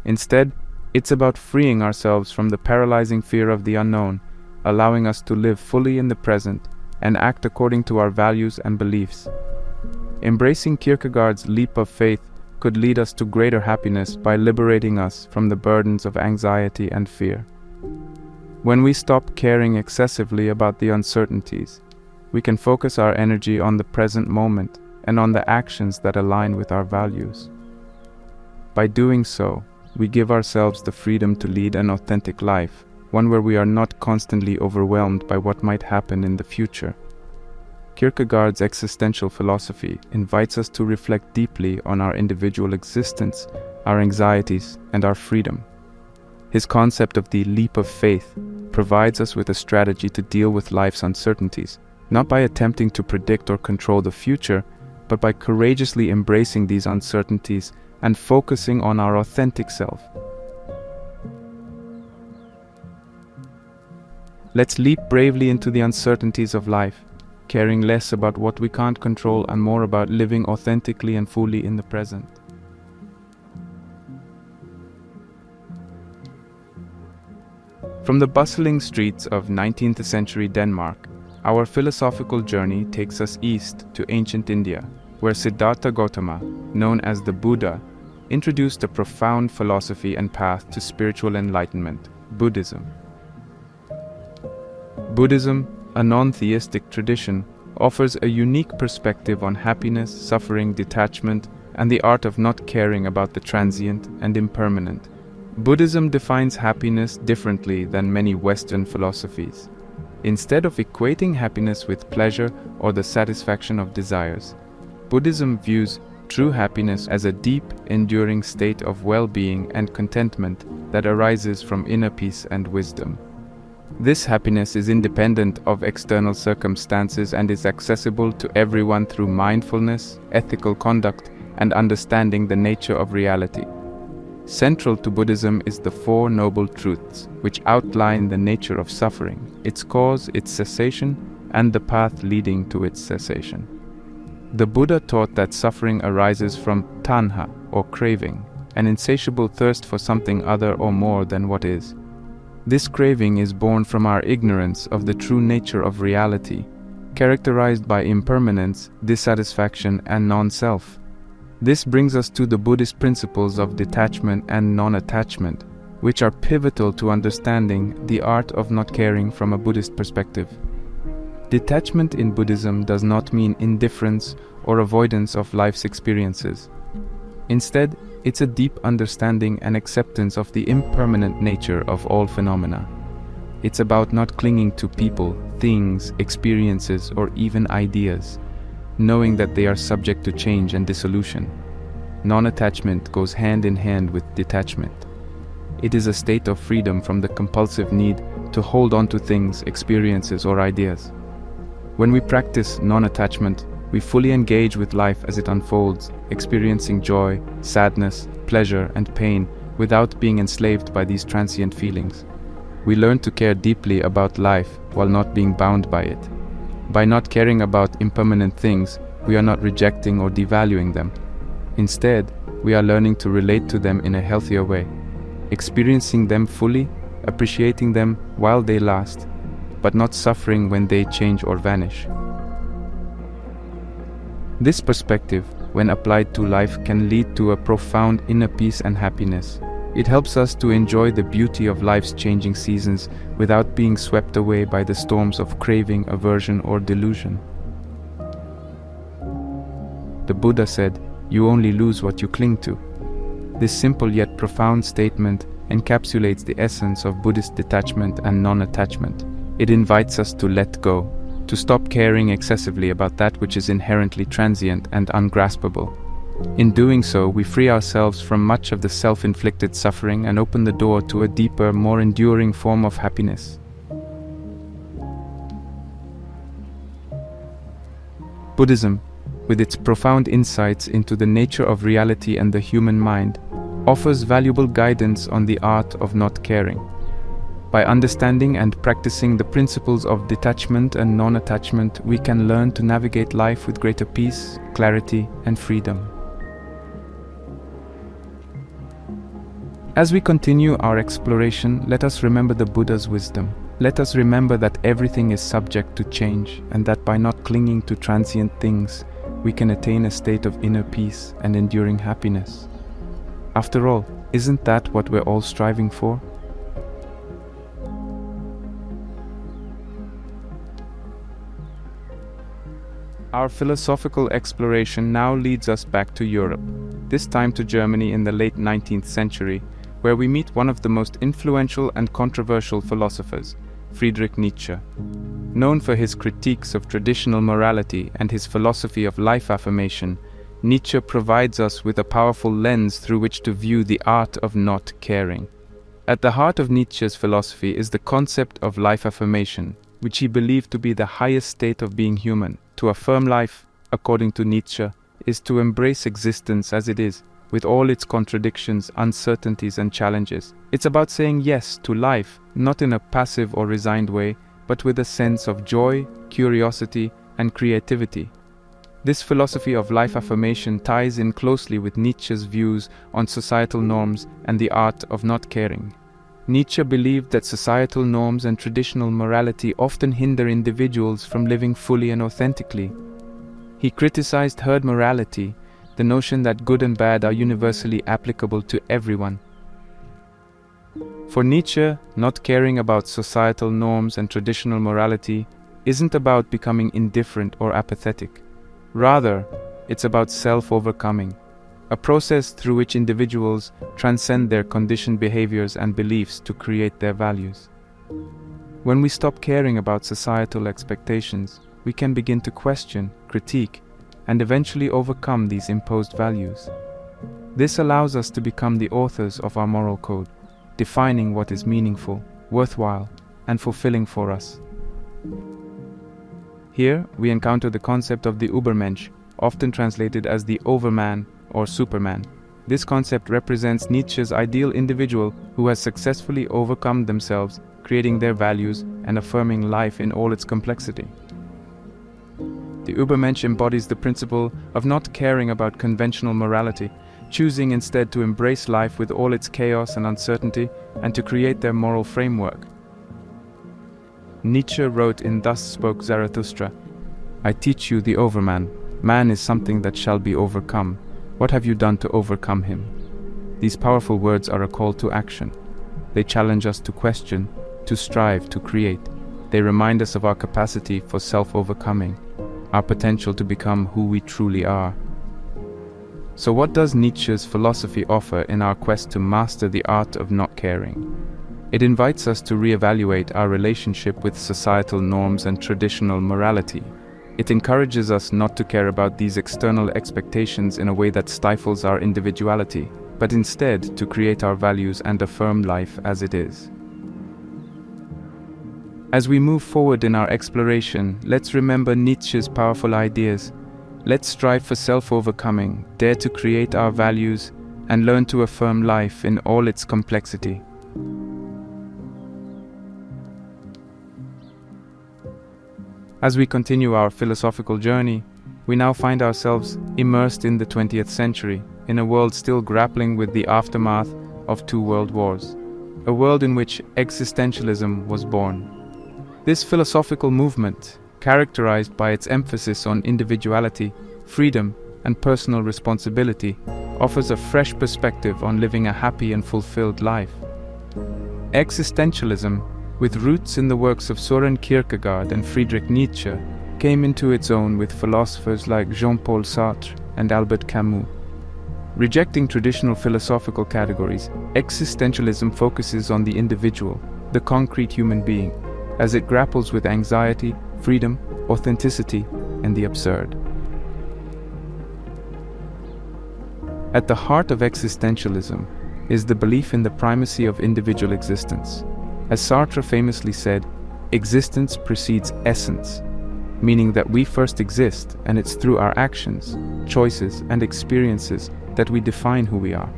Instead, it's about freeing ourselves from the paralyzing fear of the unknown, allowing us to live fully in the present and act according to our values and beliefs. Embracing Kierkegaard's leap of faith could lead us to greater happiness by liberating us from the burdens of anxiety and fear. When we stop caring excessively about the uncertainties, we can focus our energy on the present moment and on the actions that align with our values. By doing so, we give ourselves the freedom to lead an authentic life, one where we are not constantly overwhelmed by what might happen in the future. Kierkegaard's existential philosophy invites us to reflect deeply on our individual existence, our anxieties, and our freedom. His concept of the leap of faith provides us with a strategy to deal with life's uncertainties, not by attempting to predict or control the future, but by courageously embracing these uncertainties and focusing on our authentic self. Let's leap bravely into the uncertainties of life, caring less about what we can't control and more about living authentically and fully in the present. From the bustling streets of 19th century Denmark, our philosophical journey takes us east to ancient India, where Siddhartha Gautama, known as the Buddha, introduced a profound philosophy and path to spiritual enlightenment, Buddhism. Buddhism, a non-theistic tradition, offers a unique perspective on happiness, suffering, detachment, and the art of not caring about the transient and impermanent. Buddhism defines happiness differently than many Western philosophies. Instead of equating happiness with pleasure or the satisfaction of desires, Buddhism views true happiness as a deep, enduring state of well-being and contentment that arises from inner peace and wisdom. This happiness is independent of external circumstances and is accessible to everyone through mindfulness, ethical conduct, and understanding the nature of reality. Central to Buddhism is the Four Noble Truths, which outline the nature of suffering, its cause, its cessation, and the path leading to its cessation. The Buddha taught that suffering arises from tanha, or craving, an insatiable thirst for something other or more than what is. This craving is born from our ignorance of the true nature of reality, characterized by impermanence, dissatisfaction, and non-self. This brings us to the Buddhist principles of detachment and non-attachment, which are pivotal to understanding the art of not caring from a Buddhist perspective. Detachment in Buddhism does not mean indifference or avoidance of life's experiences. Instead, it's a deep understanding and acceptance of the impermanent nature of all phenomena. It's about not clinging to people, things, experiences, or even ideas, knowing that they are subject to change and dissolution. Non-attachment goes hand in hand with detachment. It is a state of freedom from the compulsive need to hold on to things, experiences, or ideas. When we practice non-attachment, we fully engage with life as it unfolds, experiencing joy, sadness, pleasure, and pain without being enslaved by these transient feelings. We learn to care deeply about life while not being bound by it. By not caring about impermanent things, we are not rejecting or devaluing them. Instead, we are learning to relate to them in a healthier way, experiencing them fully, appreciating them while they last, but not suffering when they change or vanish. This perspective, when applied to life, can lead to a profound inner peace and happiness. It helps us to enjoy the beauty of life's changing seasons without being swept away by the storms of craving, aversion, or delusion. The Buddha said, "You only lose what you cling to." This simple yet profound statement encapsulates the essence of Buddhist detachment and non-attachment. It invites us to let go, to stop caring excessively about that which is inherently transient and ungraspable. In doing so, we free ourselves from much of the self-inflicted suffering and open the door to a deeper, more enduring form of happiness. Buddhism, with its profound insights into the nature of reality and the human mind, offers valuable guidance on the art of not caring. By understanding and practicing the principles of detachment and non-attachment, we can learn to navigate life with greater peace, clarity, and freedom. As we continue our exploration, let us remember the Buddha's wisdom. Let us remember that everything is subject to change, and that by not clinging to transient things, we can attain a state of inner peace and enduring happiness. After all, isn't that what we're all striving for? Our philosophical exploration now leads us back to Europe, this time to Germany in the late 19th century, where we meet one of the most influential and controversial philosophers, Friedrich Nietzsche. Known for his critiques of traditional morality and his philosophy of life affirmation, Nietzsche provides us with a powerful lens through which to view the art of not caring. At the heart of Nietzsche's philosophy is the concept of life affirmation, which he believed to be the highest state of being human. To affirm life, according to Nietzsche, is to embrace existence as it is, with all its contradictions, uncertainties, and challenges. It's about saying yes to life, not in a passive or resigned way, but with a sense of joy, curiosity, and creativity. This philosophy of life affirmation ties in closely with Nietzsche's views on societal norms and the art of not caring. Nietzsche believed that societal norms and traditional morality often hinder individuals from living fully and authentically. He criticized herd morality, the notion that good and bad are universally applicable to everyone. For Nietzsche, not caring about societal norms and traditional morality isn't about becoming indifferent or apathetic. Rather, it's about self-overcoming, a process through which individuals transcend their conditioned behaviors and beliefs to create their values. When we stop caring about societal expectations, we can begin to question, critique, and eventually overcome these imposed values. This allows us to become the authors of our moral code, defining what is meaningful, worthwhile, and fulfilling for us. Here, we encounter the concept of the Übermensch, often translated as the Overman or Superman. This concept represents Nietzsche's ideal individual who has successfully overcome themselves, creating their values and affirming life in all its complexity. The Übermensch embodies the principle of not caring about conventional morality, choosing instead to embrace life with all its chaos and uncertainty, and to create their moral framework. Nietzsche wrote in Thus Spoke Zarathustra, "I teach you the Overman. Man is something that shall be overcome. What have you done to overcome him?" These powerful words are a call to action. They challenge us to question, to strive, to create. They remind us of our capacity for self-overcoming, our potential to become who we truly are. So what does Nietzsche's philosophy offer in our quest to master the art of not caring? It invites us to reevaluate our relationship with societal norms and traditional morality. It encourages us not to care about these external expectations in a way that stifles our individuality, but instead to create our values and affirm life as it is. As we move forward in our exploration, let's remember Nietzsche's powerful ideas. Let's strive for self-overcoming, dare to create our values, and learn to affirm life in all its complexity. As we continue our philosophical journey, we now find ourselves immersed in the 20th century, in a world still grappling with the aftermath of 2 world wars, a world in which existentialism was born. This philosophical movement, characterized by its emphasis on individuality, freedom, and personal responsibility, offers a fresh perspective on living a happy and fulfilled life. Existentialism, with roots in the works of Søren Kierkegaard and Friedrich Nietzsche, came into its own with philosophers like Jean-Paul Sartre and Albert Camus. Rejecting traditional philosophical categories, existentialism focuses on the individual, the concrete human being, as it grapples with anxiety, freedom, authenticity, and the absurd. At the heart of existentialism is the belief in the primacy of individual existence. As Sartre famously said, existence precedes essence, meaning that we first exist, and it's through our actions, choices, and experiences that we define who we are.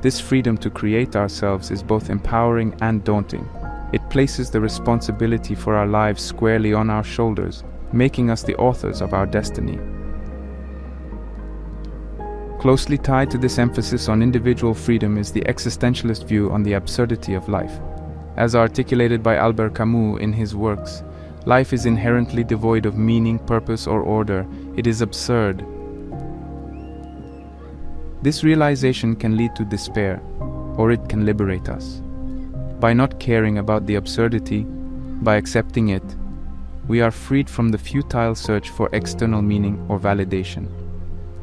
This freedom to create ourselves is both empowering and daunting. It places the responsibility for our lives squarely on our shoulders, making us the authors of our destiny. Closely tied to this emphasis on individual freedom is the existentialist view on the absurdity of life. As articulated by Albert Camus in his works, life is inherently devoid of meaning, purpose, or order. It is absurd. This realization can lead to despair, or it can liberate us. By not caring about the absurdity, by accepting it, we are freed from the futile search for external meaning or validation.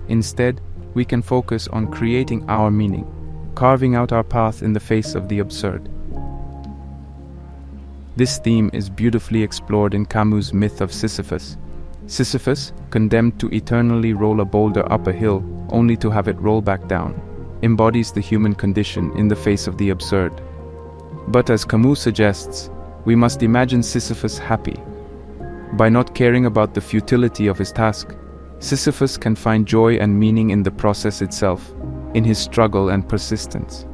Instead, we can focus on creating our meaning, carving out our path in the face of the absurd. This theme is beautifully explored in Camus' myth of Sisyphus. Sisyphus, condemned to eternally roll a boulder up a hill only to have it roll back down, embodies the human condition in the face of the absurd. But as Camus suggests, we must imagine Sisyphus happy. By not caring about the futility of his task, Sisyphus can find joy and meaning in the process itself, in his struggle and persistence.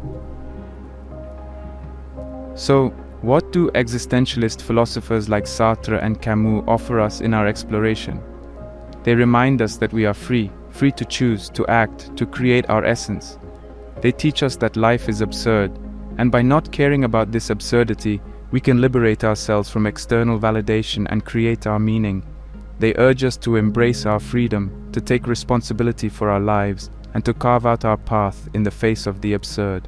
So, what do existentialist philosophers like Sartre and Camus offer us in our exploration? They remind us that we are free to choose, to act, to create our essence. They teach us that life is absurd, and by not caring about this absurdity, we can liberate ourselves from external validation and create our meaning. They urge us to embrace our freedom, to take responsibility for our lives, and to carve out our path in the face of the absurd.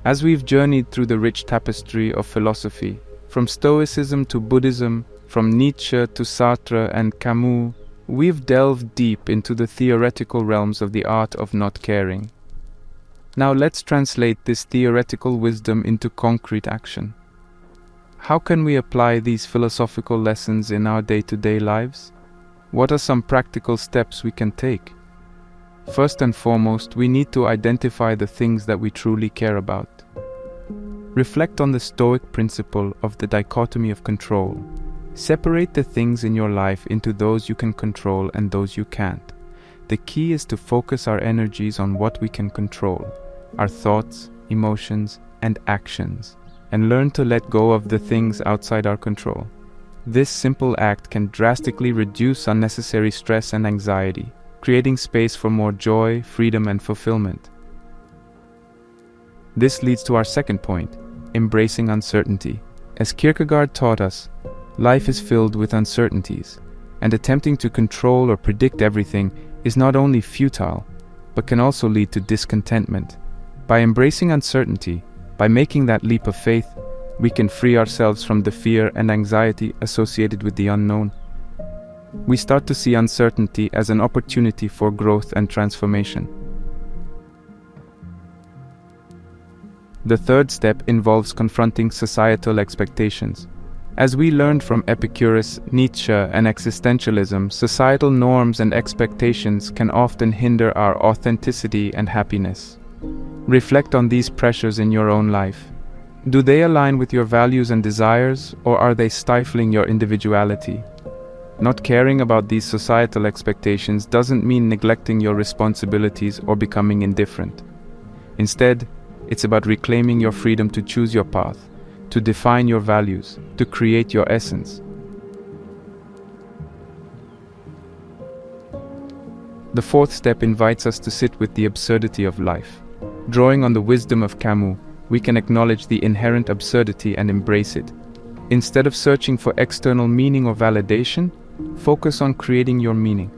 As we've journeyed through the rich tapestry of philosophy, from Stoicism to Buddhism, from Nietzsche to Sartre and Camus, we've delved deep into the theoretical realms of the art of not caring. Now let's translate this theoretical wisdom into concrete action. How can we apply these philosophical lessons in our day-to-day lives? What are some practical steps we can take? First and foremost, we need to identify the things that we truly care about. Reflect on the Stoic principle of the dichotomy of control. Separate the things in your life into those you can control and those you can't. The key is to focus our energies on what we can control, our thoughts, emotions, and actions, and learn to let go of the things outside our control. This simple act can drastically reduce unnecessary stress and anxiety, creating space for more joy, freedom, and fulfillment. This leads to our second point, embracing uncertainty. As Kierkegaard taught us, life is filled with uncertainties, and attempting to control or predict everything is not only futile, but can also lead to discontentment. By embracing uncertainty, by making that leap of faith, we can free ourselves from the fear and anxiety associated with the unknown. We start to see uncertainty as an opportunity for growth and transformation. The third step involves confronting societal expectations. As we learned from Epicurus, Nietzsche, and existentialism, societal norms and expectations can often hinder our authenticity and happiness. Reflect on these pressures in your own life. Do they align with your values and desires, or are they stifling your individuality? Not caring about these societal expectations doesn't mean neglecting your responsibilities or becoming indifferent. Instead, it's about reclaiming your freedom to choose your path, to define your values, to create your essence. The fourth step invites us to sit with the absurdity of life. Drawing on the wisdom of Camus, we can acknowledge the inherent absurdity and embrace it. Instead of searching for external meaning or validation, focus on creating your meaning.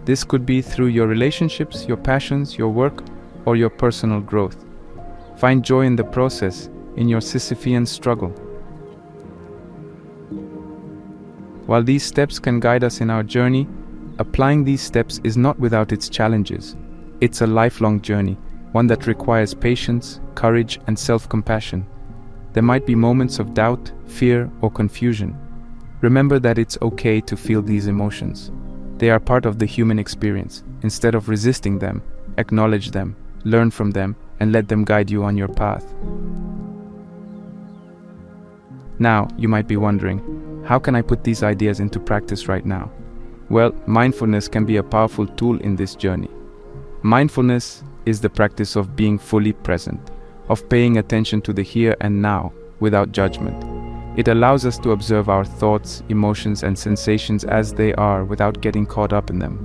This could be through your relationships, your passions, your work, or your personal growth. Find joy in the process, in your Sisyphean struggle. While these steps can guide us in our journey, applying these steps is not without its challenges. It's a lifelong journey, one that requires patience, courage, and self-compassion. There might be moments of doubt, fear, or confusion. Remember that it's okay to feel these emotions. They are part of the human experience. Instead of resisting them, acknowledge them, learn from them, and let them guide you on your path. Now, you might be wondering, how can I put these ideas into practice right now? Well, mindfulness can be a powerful tool in this journey. Mindfulness is the practice of being fully present, of paying attention to the here and now without judgment. It allows us to observe our thoughts, emotions, and sensations as they are without getting caught up in them.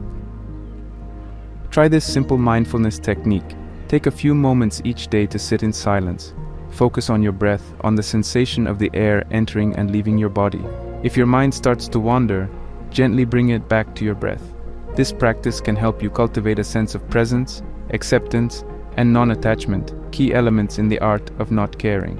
Try this simple mindfulness technique. Take a few moments each day to sit in silence. Focus on your breath, on the sensation of the air entering and leaving your body. If your mind starts to wander, gently bring it back to your breath. This practice can help you cultivate a sense of presence, acceptance, and non-attachment, key elements in the art of not caring.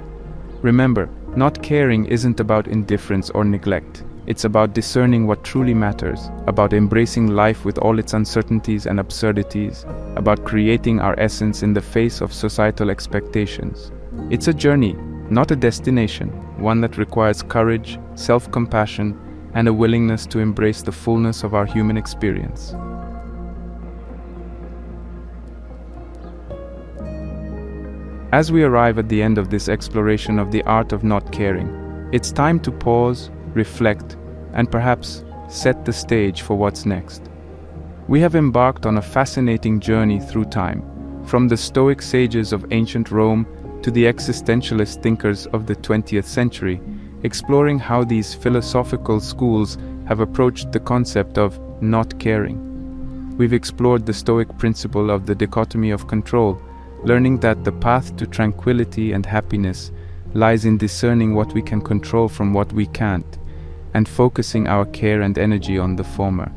Remember, not caring isn't about indifference or neglect. It's about discerning what truly matters, about embracing life with all its uncertainties and absurdities, about creating our essence in the face of societal expectations. It's a journey, not a destination, one that requires courage, self-compassion, and a willingness to embrace the fullness of our human experience. As we arrive at the end of this exploration of the art of not caring, it's time to pause, reflect, and perhaps set the stage for what's next. We have embarked on a fascinating journey through time, from the Stoic sages of ancient Rome to the existentialist thinkers of the 20th century, exploring how these philosophical schools have approached the concept of not caring. We've explored the Stoic principle of the dichotomy of control, learning that the path to tranquility and happiness lies in discerning what we can control from what we can't, and focusing our care and energy on the former.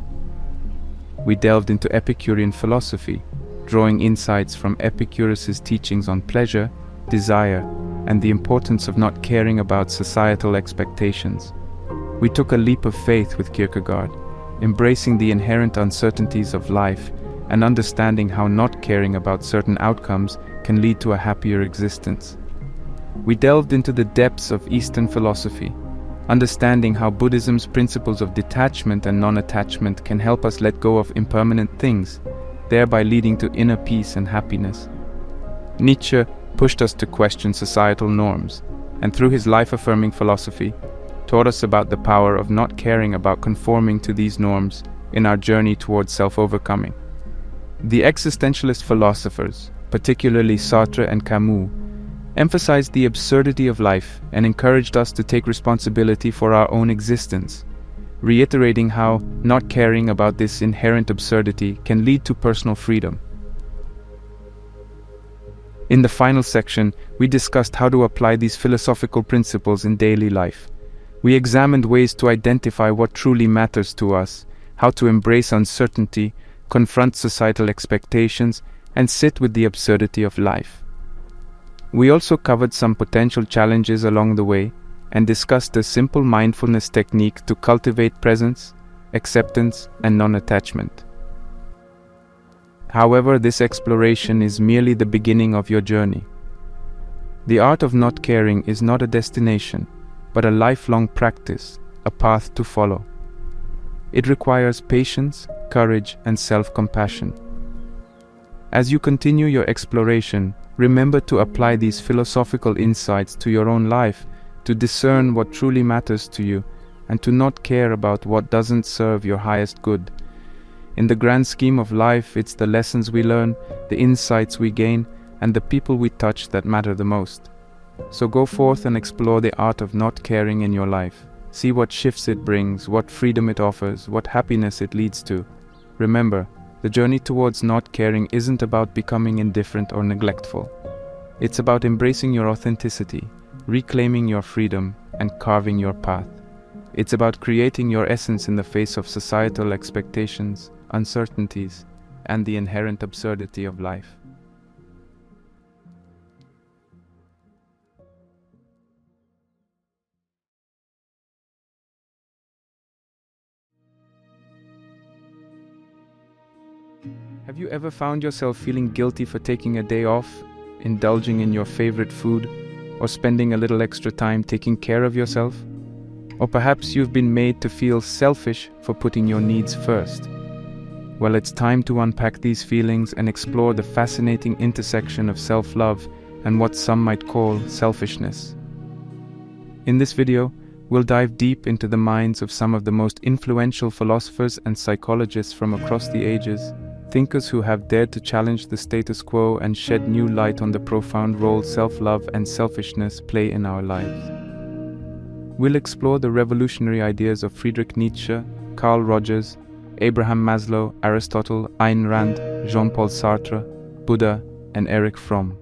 We delved into Epicurean philosophy, drawing insights from Epicurus's teachings on pleasure, desire, and the importance of not caring about societal expectations. We took a leap of faith with Kierkegaard, embracing the inherent uncertainties of life and understanding how not caring about certain outcomes can lead to a happier existence. We delved into the depths of Eastern philosophy, understanding how Buddhism's principles of detachment and non-attachment can help us let go of impermanent things, thereby leading to inner peace and happiness. Nietzsche pushed us to question societal norms, and through his life-affirming philosophy, taught us about the power of not caring about conforming to these norms in our journey towards self-overcoming. The existentialist philosophers, particularly Sartre and Camus, emphasized the absurdity of life and encouraged us to take responsibility for our own existence, reiterating how not caring about this inherent absurdity can lead to personal freedom. In the final section, we discussed how to apply these philosophical principles in daily life. We examined ways to identify what truly matters to us, how to embrace uncertainty, confront societal expectations, and sit with the absurdity of life. We also covered some potential challenges along the way and discussed a simple mindfulness technique to cultivate presence, acceptance, and non-attachment. However, this exploration is merely the beginning of your journey. The art of not caring is not a destination, but a lifelong practice, a path to follow. It requires patience, courage, and self-compassion. As you continue your exploration, remember to apply these philosophical insights to your own life, to discern what truly matters to you, and to not care about what doesn't serve your highest good. In the grand scheme of life, it's the lessons we learn, the insights we gain, and the people we touch that matter the most. So go forth and explore the art of not caring in your life. See what shifts it brings, what freedom it offers, what happiness it leads to. Remember, the journey towards not caring isn't about becoming indifferent or neglectful. It's about embracing your authenticity, reclaiming your freedom, and carving your path. It's about creating your essence in the face of societal expectations, uncertainties, and the inherent absurdity of life. Have you ever found yourself feeling guilty for taking a day off, indulging in your favorite food, or spending a little extra time taking care of yourself? Or perhaps you've been made to feel selfish for putting your needs first. Well, it's time to unpack these feelings and explore the fascinating intersection of self-love and what some might call selfishness. In this video, we'll dive deep into the minds of some of the most influential philosophers and psychologists from across the ages, thinkers who have dared to challenge the status quo and shed new light on the profound role self-love and selfishness play in our lives. We'll explore the revolutionary ideas of Friedrich Nietzsche, Carl Rogers, Abraham Maslow, Aristotle, Ayn Rand, Jean-Paul Sartre, Buddha, and Erich Fromm.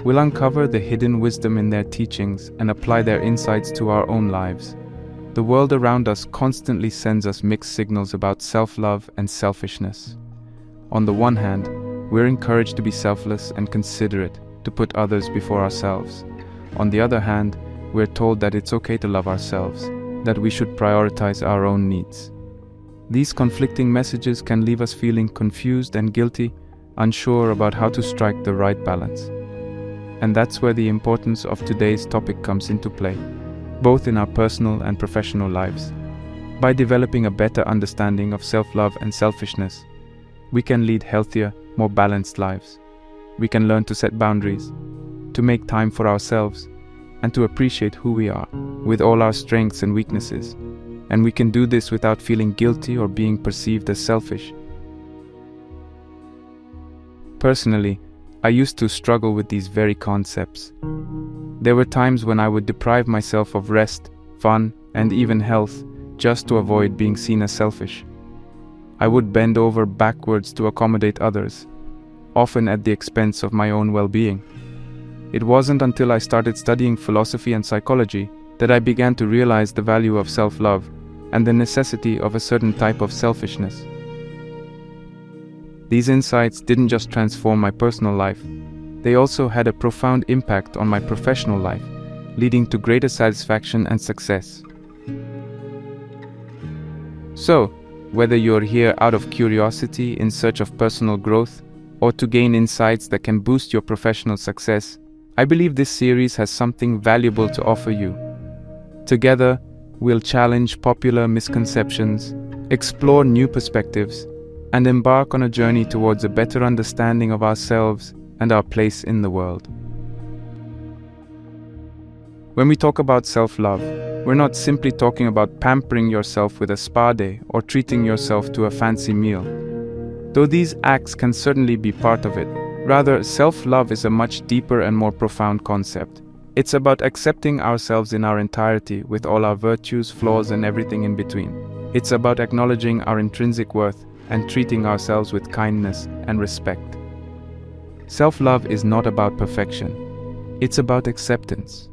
We'll uncover the hidden wisdom in their teachings and apply their insights to our own lives. The world around us constantly sends us mixed signals about self-love and selfishness. On the one hand, we're encouraged to be selfless and considerate, to put others before ourselves. On the other hand, we're told that it's okay to love ourselves, that we should prioritize our own needs. These conflicting messages can leave us feeling confused and guilty, unsure about how to strike the right balance. And that's where the importance of today's topic comes into play, both in our personal and professional lives. By developing a better understanding of self-love and selfishness, we can lead healthier, more balanced lives. We can learn to set boundaries, to make time for ourselves, and to appreciate who we are, with all our strengths and weaknesses. And we can do this without feeling guilty or being perceived as selfish. Personally, I used to struggle with these very concepts. There were times when I would deprive myself of rest, fun, and even health, just to avoid being seen as selfish. I would bend over backwards to accommodate others, often at the expense of my own well-being. It wasn't until I started studying philosophy and psychology that I began to realize the value of self-love and the necessity of a certain type of selfishness. These insights didn't just transform my personal life, they also had a profound impact on my professional life, leading to greater satisfaction and success. So, whether you're here out of curiosity in search of personal growth, or to gain insights that can boost your professional success, I believe this series has something valuable to offer you. Together, we'll challenge popular misconceptions, explore new perspectives, and embark on a journey towards a better understanding of ourselves and our place in the world. When we talk about self-love, we're not simply talking about pampering yourself with a spa day or treating yourself to a fancy meal. Though these acts can certainly be part of it, rather, self-love is a much deeper and more profound concept. It's about accepting ourselves in our entirety, with all our virtues, flaws, and everything in between. It's about acknowledging our intrinsic worth and treating ourselves with kindness and respect. Self-love is not about perfection. It's about acceptance.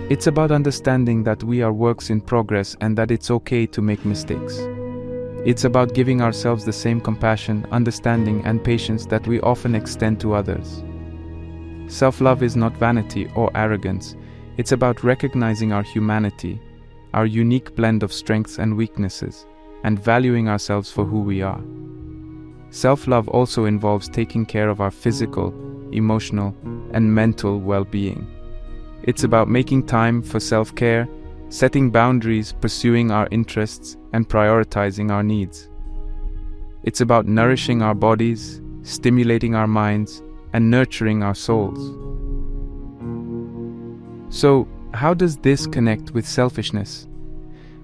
It's about understanding that we are works in progress and that it's okay to make mistakes. It's about giving ourselves the same compassion, understanding, and patience that we often extend to others. Self-love is not vanity or arrogance. It's about recognizing our humanity, our unique blend of strengths and weaknesses, and valuing ourselves for who we are. Self-love also involves taking care of our physical, emotional, and mental well-being. It's about making time for self-care, setting boundaries, pursuing our interests, and prioritizing our needs. It's about nourishing our bodies, stimulating our minds, and nurturing our souls. So, how does this connect with selfishness?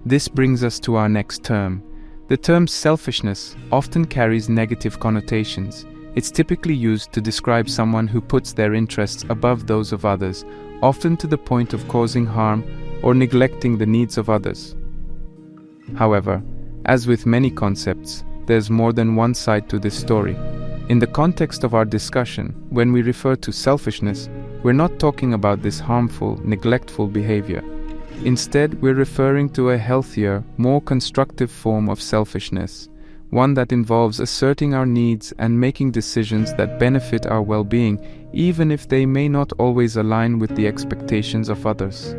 This brings us to our next term. The term selfishness often carries negative connotations. It's typically used to describe someone who puts their interests above those of others, often to the point of causing harm or neglecting the needs of others. However, as with many concepts, there's more than one side to this story. In the context of our discussion, when we refer to selfishness, we're not talking about this harmful, neglectful behavior. Instead, we're referring to a healthier, more constructive form of selfishness, one that involves asserting our needs and making decisions that benefit our well-being, even if they may not always align with the expectations of others.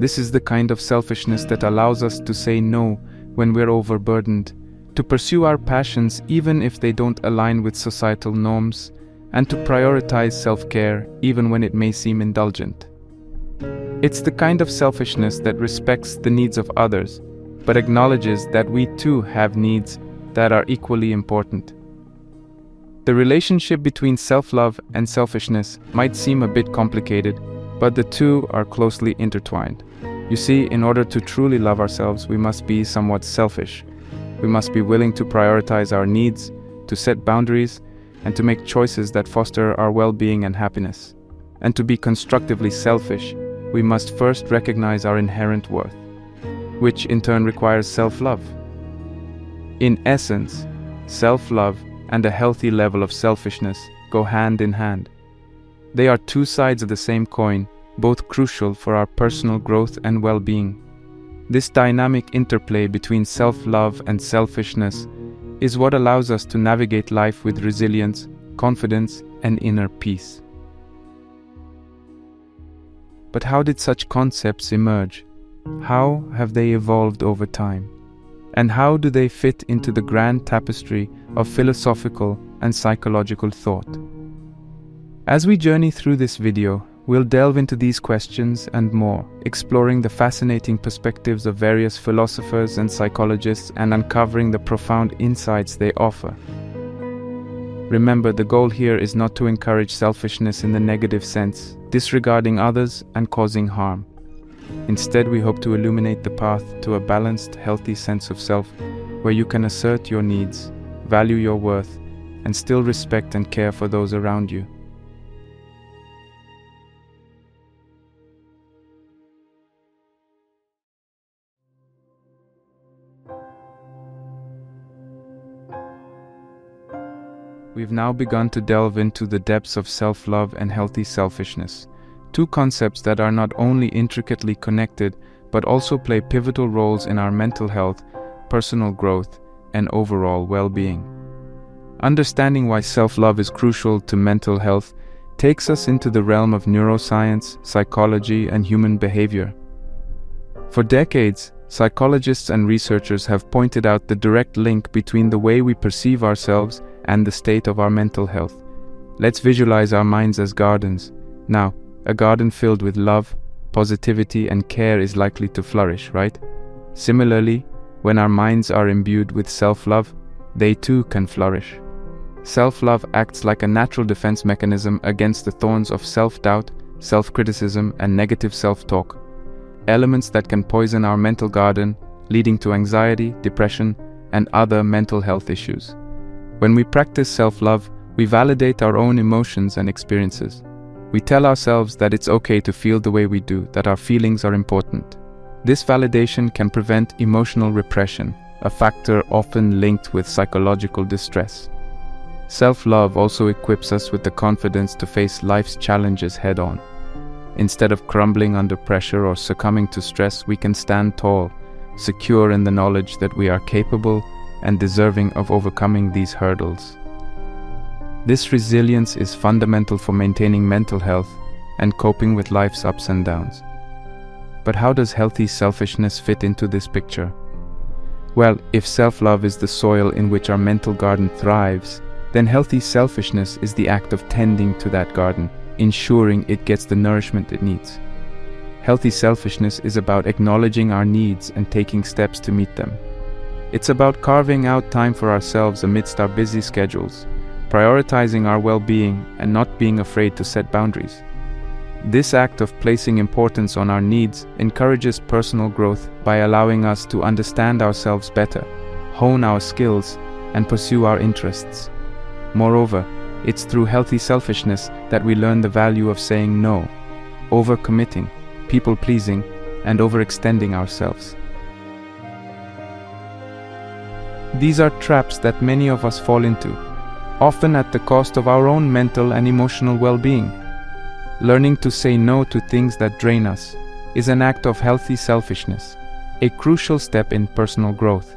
This is the kind of selfishness that allows us to say no when we're overburdened, to pursue our passions even if they don't align with societal norms, and to prioritize self-care even when it may seem indulgent. It's the kind of selfishness that respects the needs of others, but acknowledges that we too have needs that are equally important. The relationship between self-love and selfishness might seem a bit complicated, but the two are closely intertwined. You see, in order to truly love ourselves, we must be somewhat selfish. We must be willing to prioritize our needs, to set boundaries, and to make choices that foster our well-being and happiness. And to be constructively selfish, we must first recognize our inherent worth, which in turn requires self-love. In essence, self-love and a healthy level of selfishness go hand in hand. They are two sides of the same coin, both crucial for our personal growth and well-being. This dynamic interplay between self-love and selfishness is what allows us to navigate life with resilience, confidence, and inner peace. But how did such concepts emerge? How have they evolved over time? And how do they fit into the grand tapestry of philosophical and psychological thought? As we journey through this video, we'll delve into these questions and more, exploring the fascinating perspectives of various philosophers and psychologists and uncovering the profound insights they offer. Remember, the goal here is not to encourage selfishness in the negative sense, disregarding others and causing harm. Instead, we hope to illuminate the path to a balanced, healthy sense of self, where you can assert your needs, value your worth, and still respect and care for those around you. We've now begun to delve into the depths of self-love and healthy selfishness, two concepts that are not only intricately connected, but also play pivotal roles in our mental health, personal growth, and overall well-being. Understanding why self-love is crucial to mental health takes us into the realm of neuroscience, psychology, and human behavior. For decades, psychologists and researchers have pointed out the direct link between the way we perceive ourselves and the state of our mental health. Let's visualize our minds as gardens. Now, a garden filled with love, positivity, and care is likely to flourish, right? Similarly, when our minds are imbued with self-love, they too can flourish. Self-love acts like a natural defense mechanism against the thorns of self-doubt, self-criticism, and negative self-talk, elements that can poison our mental garden, leading to anxiety, depression, and other mental health issues. When we practice self-love, we validate our own emotions and experiences. We tell ourselves that it's okay to feel the way we do, that our feelings are important. This validation can prevent emotional repression, a factor often linked with psychological distress. Self-love also equips us with the confidence to face life's challenges head-on. Instead of crumbling under pressure or succumbing to stress, we can stand tall, secure in the knowledge that we are capable and deserving of overcoming these hurdles. This resilience is fundamental for maintaining mental health and coping with life's ups and downs. But how does healthy selfishness fit into this picture? Well, if self-love is the soil in which our mental garden thrives, then healthy selfishness is the act of tending to that garden, ensuring it gets the nourishment it needs. Healthy selfishness is about acknowledging our needs and taking steps to meet them. It's about carving out time for ourselves amidst our busy schedules, prioritizing our well-being and not being afraid to set boundaries. This act of placing importance on our needs encourages personal growth by allowing us to understand ourselves better, hone our skills, and pursue our interests. Moreover, it's through healthy selfishness that we learn the value of saying no, overcommitting, people-pleasing, and overextending ourselves. These are traps that many of us fall into, often at the cost of our own mental and emotional well-being. learning to say no to things that drain us, is an act of healthy selfishness, a crucial step in personal growth.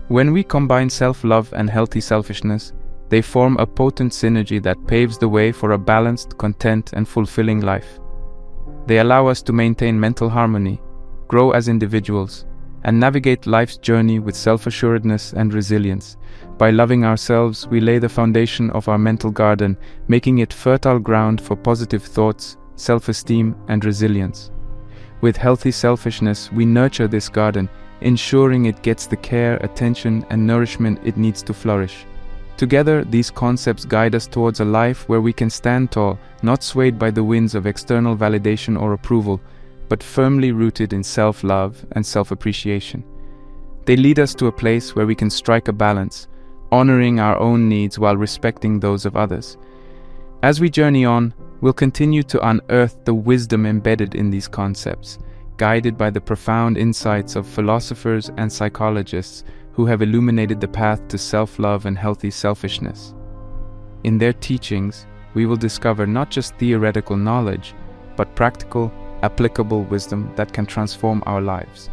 When we combine self-love and healthy selfishness, they form a potent synergy that paves the way for a balanced, content, and fulfilling life. They allow us to maintain mental harmony, grow as individuals, and navigate life's journey with self-assuredness and resilience. By loving ourselves, we lay the foundation of our mental garden, making it fertile ground for positive thoughts, self-esteem, and resilience. With healthy selfishness, we nurture this garden, ensuring it gets the care, attention, and nourishment it needs to flourish. Together, these concepts guide us towards a life where we can stand tall, not swayed by the winds of external validation or approval, but firmly rooted in self-love and self-appreciation. They lead us to a place where we can strike a balance, honoring our own needs while respecting those of others. As we journey on, we'll continue to unearth the wisdom embedded in these concepts, guided by the profound insights of philosophers and psychologists who have illuminated the path to self-love and healthy selfishness. In their teachings, we will discover not just theoretical knowledge, but practical, applicable wisdom that can transform our lives.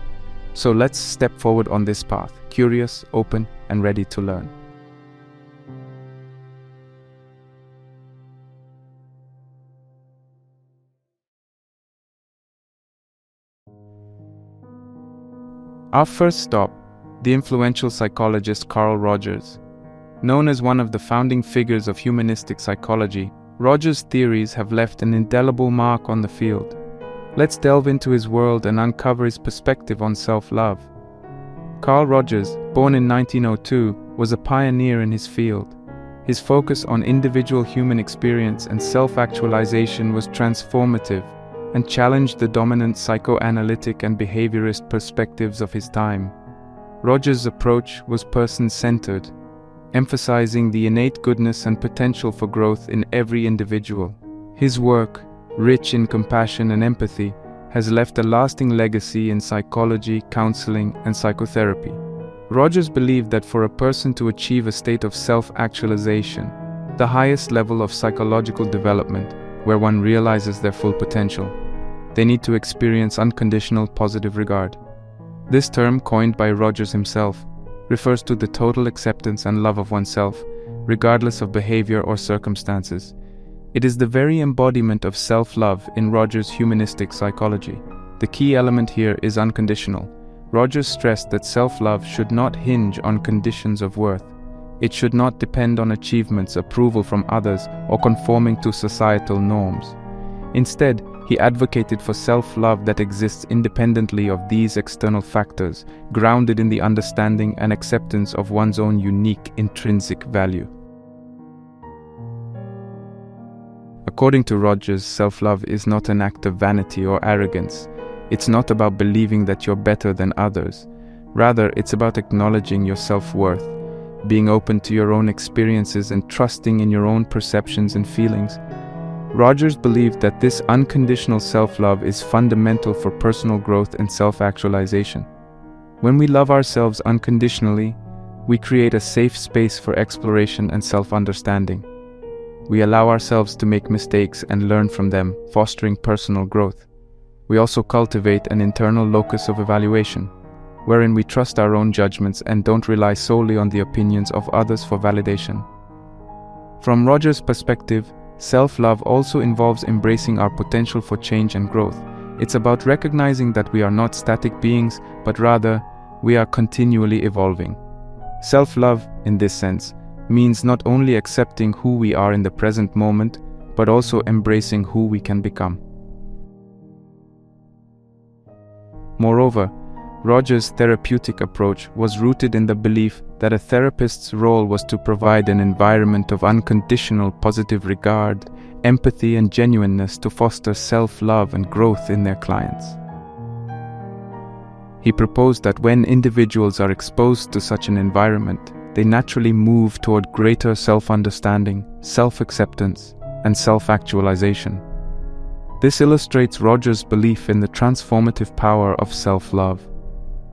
So let's step forward on this path, curious, open, and ready to learn. Our first stop, the influential psychologist Carl Rogers. Known as one of the founding figures of humanistic psychology, Rogers' theories have left an indelible mark on the field. Let's delve into his world and uncover his perspective on self-love. Carl Rogers, born in 1902, was a pioneer in his field. His focus on individual human experience and self-actualization was transformative and challenged the dominant psychoanalytic and behaviorist perspectives of his time. Rogers' approach was person-centered, emphasizing the innate goodness and potential for growth in every individual. His work, rich in compassion and empathy, has left a lasting legacy in psychology, counseling, and psychotherapy. Rogers believed that for a person to achieve a state of self-actualization, the highest level of psychological development, where one realizes their full potential, they need to experience unconditional positive regard. This term, coined by Rogers himself, refers to the total acceptance and love of oneself, regardless of behavior or circumstances. It is the very embodiment of self-love in Rogers' humanistic psychology. The key element here is unconditional. Rogers stressed that self-love should not hinge on conditions of worth. It should not depend on achievements, approval from others, or conforming to societal norms. Instead, he advocated for self-love that exists independently of these external factors, grounded in the understanding and acceptance of one's own unique intrinsic value. According to Rogers, self-love is not an act of vanity or arrogance. It's not about believing that you're better than others. Rather, it's about acknowledging your self-worth, being open to your own experiences and trusting in your own perceptions and feelings. Rogers believed that this unconditional self-love is fundamental for personal growth and self-actualization. When we love ourselves unconditionally, we create a safe space for exploration and self-understanding. We allow ourselves to make mistakes and learn from them, fostering personal growth. We also cultivate an internal locus of evaluation, wherein we trust our own judgments and don't rely solely on the opinions of others for validation. From Rogers' perspective, self-love also involves embracing our potential for change and growth. It's about recognizing that we are not static beings, but rather, we are continually evolving. Self-love, in this sense, means not only accepting who we are in the present moment, but also embracing who we can become. Moreover, Rogers' therapeutic approach was rooted in the belief that a therapist's role was to provide an environment of unconditional positive regard, empathy, and genuineness to foster self-love and growth in their clients. He proposed that when individuals are exposed to such an environment, they naturally move toward greater self-understanding, self-acceptance, and self-actualization. This illustrates Rogers' belief in the transformative power of self-love.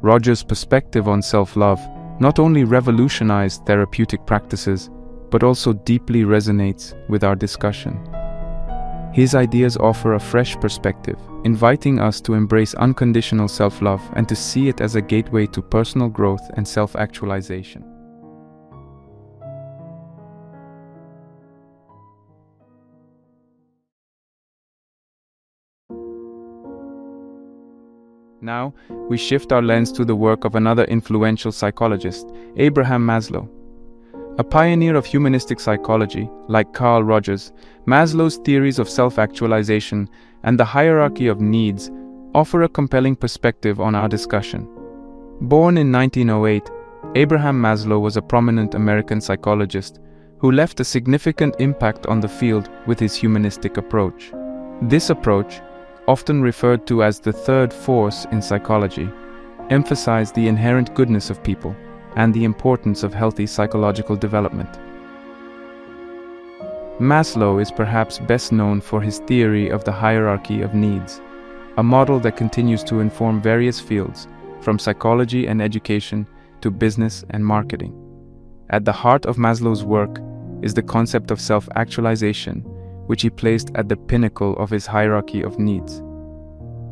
Rogers' perspective on self-love not only revolutionized therapeutic practices, but also deeply resonates with our discussion. His ideas offer a fresh perspective, inviting us to embrace unconditional self-love and to see it as a gateway to personal growth and self-actualization. Now, we shift our lens to the work of another influential psychologist, Abraham Maslow. A pioneer of humanistic psychology, like Carl Rogers, Maslow's theories of self-actualization and the hierarchy of needs offer a compelling perspective on our discussion. Born in 1908, Abraham Maslow was a prominent American psychologist who left a significant impact on the field with his humanistic approach. This approach, often referred to as the third force in psychology, emphasized the inherent goodness of people and the importance of healthy psychological development. Maslow is perhaps best known for his theory of the hierarchy of needs, a model that continues to inform various fields, from psychology and education to business and marketing. At the heart of Maslow's work is the concept of self-actualization, which he placed at the pinnacle of his hierarchy of needs.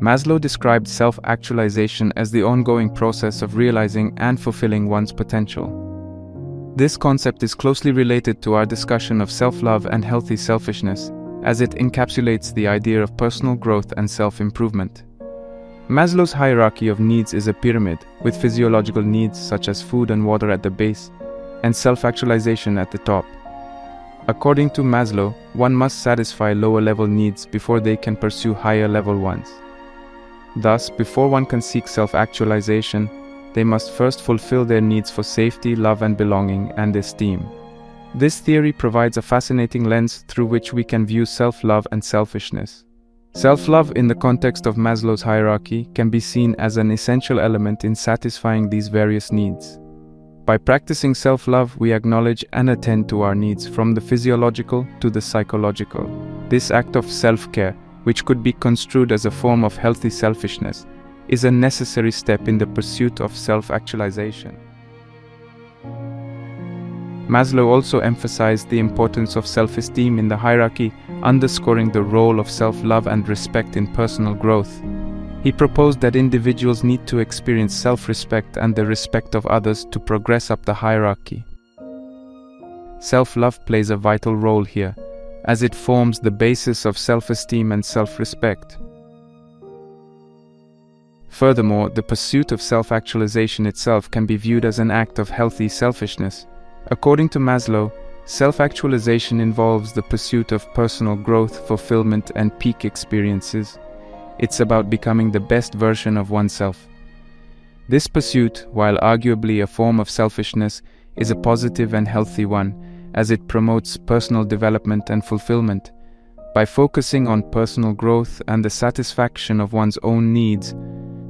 Maslow described self-actualization as the ongoing process of realizing and fulfilling one's potential. This concept is closely related to our discussion of self-love and healthy selfishness, as it encapsulates the idea of personal growth and self-improvement. Maslow's hierarchy of needs is a pyramid, with physiological needs such as food and water at the base, and self-actualization at the top. According to Maslow, one must satisfy lower-level needs before they can pursue higher-level ones. Thus, before one can seek self-actualization, they must first fulfill their needs for safety, love and belonging, and esteem. This theory provides a fascinating lens through which we can view self-love and selfishness. Self-love in the context of Maslow's hierarchy can be seen as an essential element in satisfying these various needs. By practicing self-love, we acknowledge and attend to our needs from the physiological to the psychological. This act of self-care, which could be construed as a form of healthy selfishness, is a necessary step in the pursuit of self-actualization. Maslow also emphasized the importance of self-esteem in the hierarchy, underscoring the role of self-love and respect in personal growth. He proposed that individuals need to experience self-respect and the respect of others to progress up the hierarchy. Self-love plays a vital role here, as it forms the basis of self-esteem and self-respect. Furthermore, the pursuit of self-actualization itself can be viewed as an act of healthy selfishness. According to Maslow, self-actualization involves the pursuit of personal growth, fulfillment, and peak experiences. It's about becoming the best version of oneself. This pursuit, while arguably a form of selfishness, is a positive and healthy one, as it promotes personal development and fulfillment. By focusing on personal growth and the satisfaction of one's own needs,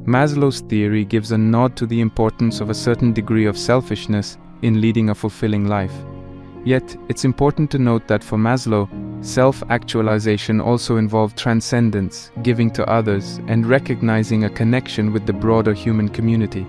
Maslow's theory gives a nod to the importance of a certain degree of selfishness in leading a fulfilling life. Yet, it's important to note that for Maslow, self-actualization also involved transcendence, giving to others, and recognizing a connection with the broader human community.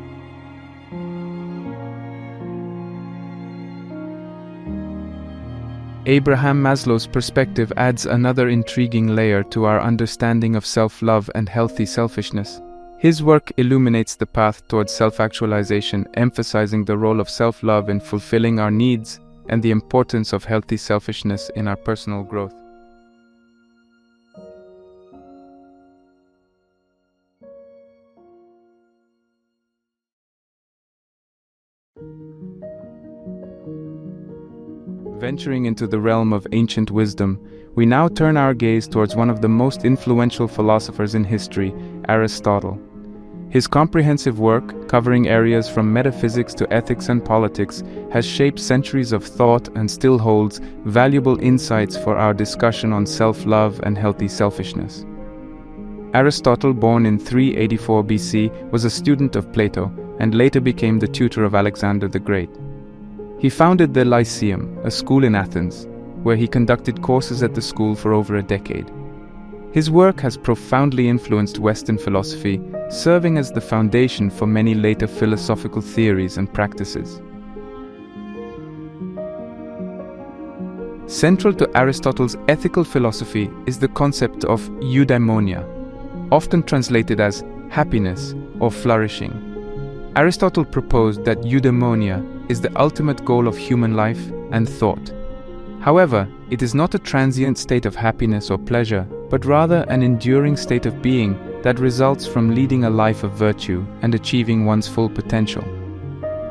Abraham Maslow's perspective adds another intriguing layer to our understanding of self-love and healthy selfishness. His work illuminates the path towards self-actualization, emphasizing the role of self-love in fulfilling our needs and the importance of healthy selfishness in our personal growth. Venturing into the realm of ancient wisdom, we now turn our gaze towards one of the most influential philosophers in history, Aristotle. His comprehensive work, covering areas from metaphysics to ethics and politics, has shaped centuries of thought and still holds valuable insights for our discussion on self-love and healthy selfishness. Aristotle, born in 384 BC, was a student of Plato and later became the tutor of Alexander the Great. He founded the Lyceum, a school in Athens, where he conducted courses at the school for over a decade. His work has profoundly influenced Western philosophy, serving as the foundation for many later philosophical theories and practices. Central to Aristotle's ethical philosophy is the concept of eudaimonia, often translated as happiness or flourishing. Aristotle proposed that eudaimonia is the ultimate goal of human life and thought. However, it is not a transient state of happiness or pleasure, but rather an enduring state of being that results from leading a life of virtue and achieving one's full potential.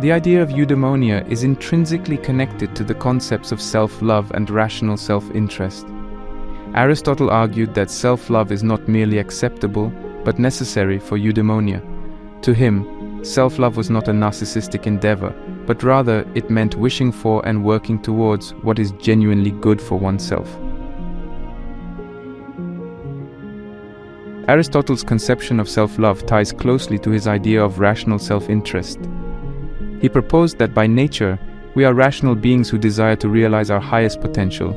The idea of eudaimonia is intrinsically connected to the concepts of self-love and rational self-interest. Aristotle argued that self-love is not merely acceptable, but necessary for eudaimonia. To him, self-love was not a narcissistic endeavor, but rather it meant wishing for and working towards what is genuinely good for oneself. Aristotle's conception of self-love ties closely to his idea of rational self-interest. He proposed that by nature, we are rational beings who desire to realize our highest potential.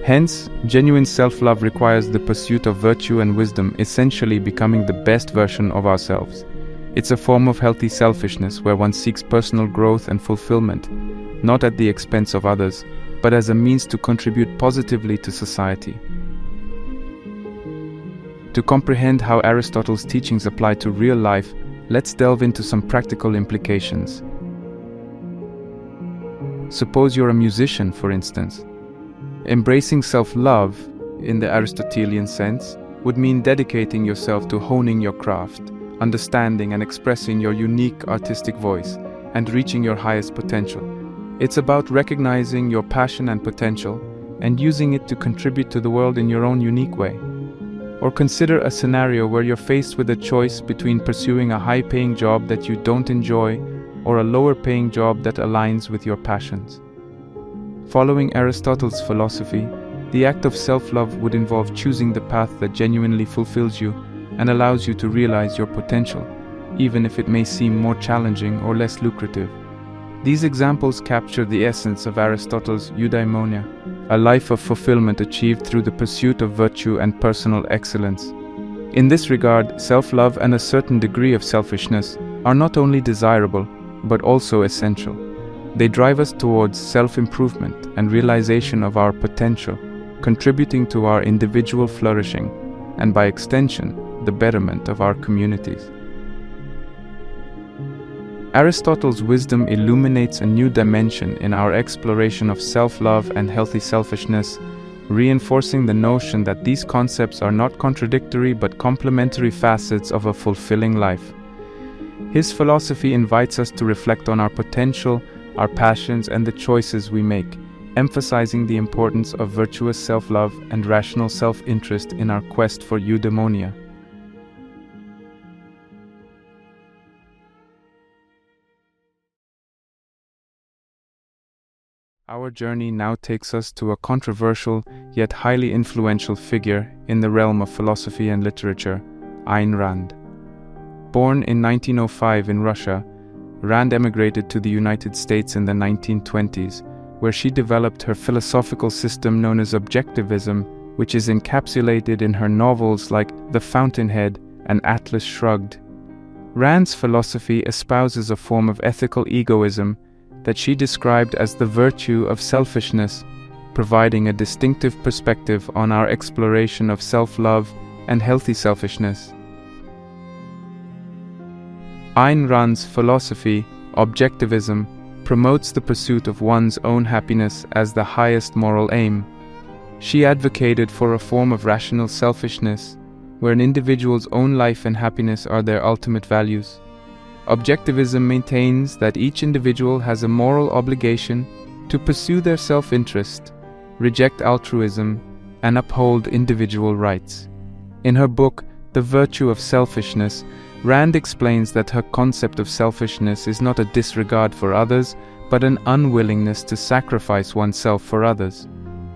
Hence, genuine self-love requires the pursuit of virtue and wisdom, essentially becoming the best version of ourselves. It's a form of healthy selfishness where one seeks personal growth and fulfillment, not at the expense of others, but as a means to contribute positively to society. To comprehend how Aristotle's teachings apply to real life, let's delve into some practical implications. Suppose you're a musician, for instance. Embracing self-love, in the Aristotelian sense, would mean dedicating yourself to honing your craft, understanding and expressing your unique artistic voice, and reaching your highest potential. It's about recognizing your passion and potential, and using it to contribute to the world in your own unique way. Or consider a scenario where you're faced with a choice between pursuing a high-paying job that you don't enjoy or a lower-paying job that aligns with your passions. Following Aristotle's philosophy, the act of self-love would involve choosing the path that genuinely fulfills you and allows you to realize your potential, even if it may seem more challenging or less lucrative. These examples capture the essence of Aristotle's eudaimonia, a life of fulfillment achieved through the pursuit of virtue and personal excellence. In this regard, self-love and a certain degree of selfishness are not only desirable, but also essential. They drive us towards self-improvement and realization of our potential, contributing to our individual flourishing, and by extension, the betterment of our communities. Aristotle's wisdom illuminates a new dimension in our exploration of self-love and healthy selfishness, reinforcing the notion that these concepts are not contradictory but complementary facets of a fulfilling life. His philosophy invites us to reflect on our potential, our passions, and the choices we make, emphasizing the importance of virtuous self-love and rational self-interest in our quest for eudaimonia. Our journey now takes us to a controversial yet highly influential figure in the realm of philosophy and literature, Ayn Rand. Born in 1905 in Russia, Rand emigrated to the United States in the 1920s, where she developed her philosophical system known as objectivism, which is encapsulated in her novels like The Fountainhead and Atlas Shrugged. Rand's philosophy espouses a form of ethical egoism that she described as the virtue of selfishness, providing a distinctive perspective on our exploration of self-love and healthy selfishness. Ayn Rand's philosophy, objectivism, promotes the pursuit of one's own happiness as the highest moral aim. She advocated for a form of rational selfishness, where an individual's own life and happiness are their ultimate values. Objectivism maintains that each individual has a moral obligation to pursue their self-interest, reject altruism, and uphold individual rights. In her book, The Virtue of Selfishness, Rand explains that her concept of selfishness is not a disregard for others, but an unwillingness to sacrifice oneself for others.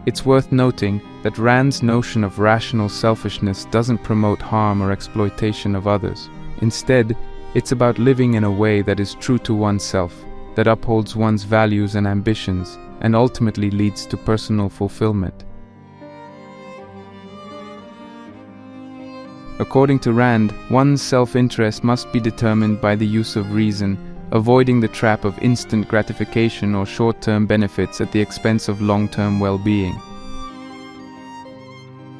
It's worth noting that Rand's notion of rational selfishness doesn't promote harm or exploitation of others. Instead, it's about living in a way that is true to oneself, that upholds one's values and ambitions, and ultimately leads to personal fulfillment. According to Rand, one's self-interest must be determined by the use of reason, avoiding the trap of instant gratification or short-term benefits at the expense of long-term well-being.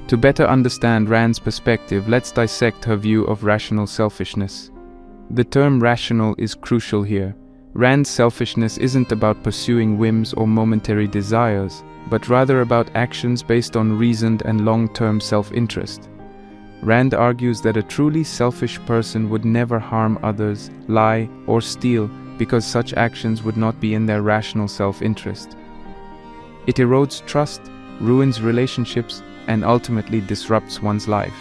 To better understand Rand's perspective, let's dissect her view of rational selfishness. The term rational is crucial here. Rand's selfishness isn't about pursuing whims or momentary desires, but rather about actions based on reasoned and long-term self-interest. Rand argues that a truly selfish person would never harm others, lie, or steal because such actions would not be in their rational self-interest. It erodes trust, ruins relationships, and ultimately disrupts one's life.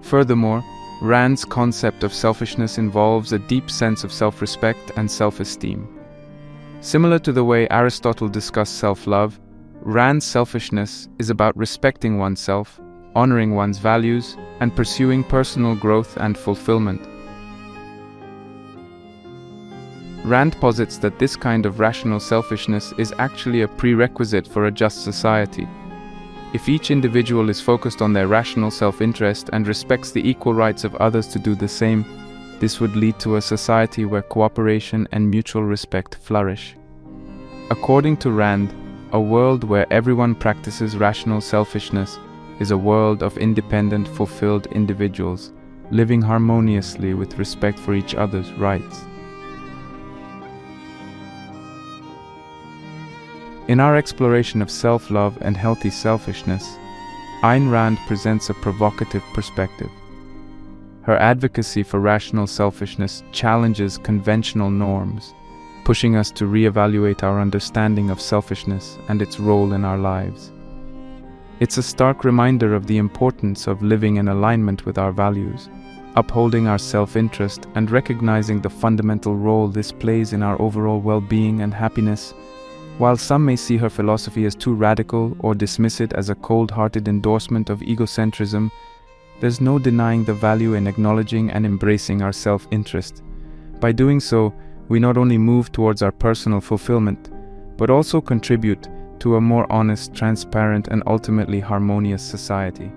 Furthermore, Rand's concept of selfishness involves a deep sense of self-respect and self-esteem. Similar to the way Aristotle discussed self-love, Rand's selfishness is about respecting oneself, honoring one's values, and pursuing personal growth and fulfillment. Rand posits that this kind of rational selfishness is actually a prerequisite for a just society. If each individual is focused on their rational self-interest and respects the equal rights of others to do the same, this would lead to a society where cooperation and mutual respect flourish. According to Rand, a world where everyone practices rational selfishness is a world of independent, fulfilled individuals, living harmoniously with respect for each other's rights. In our exploration of self-love and healthy selfishness, Ayn Rand presents a provocative perspective. Her advocacy for rational selfishness challenges conventional norms, pushing us to reevaluate our understanding of selfishness and its role in our lives. It's a stark reminder of the importance of living in alignment with our values, upholding our self-interest, and recognizing the fundamental role this plays in our overall well-being and happiness. While some may see her philosophy as too radical or dismiss it as a cold-hearted endorsement of egocentrism, there's no denying the value in acknowledging and embracing our self-interest. By doing so, we not only move towards our personal fulfillment, but also contribute to a more honest, transparent, and ultimately harmonious society.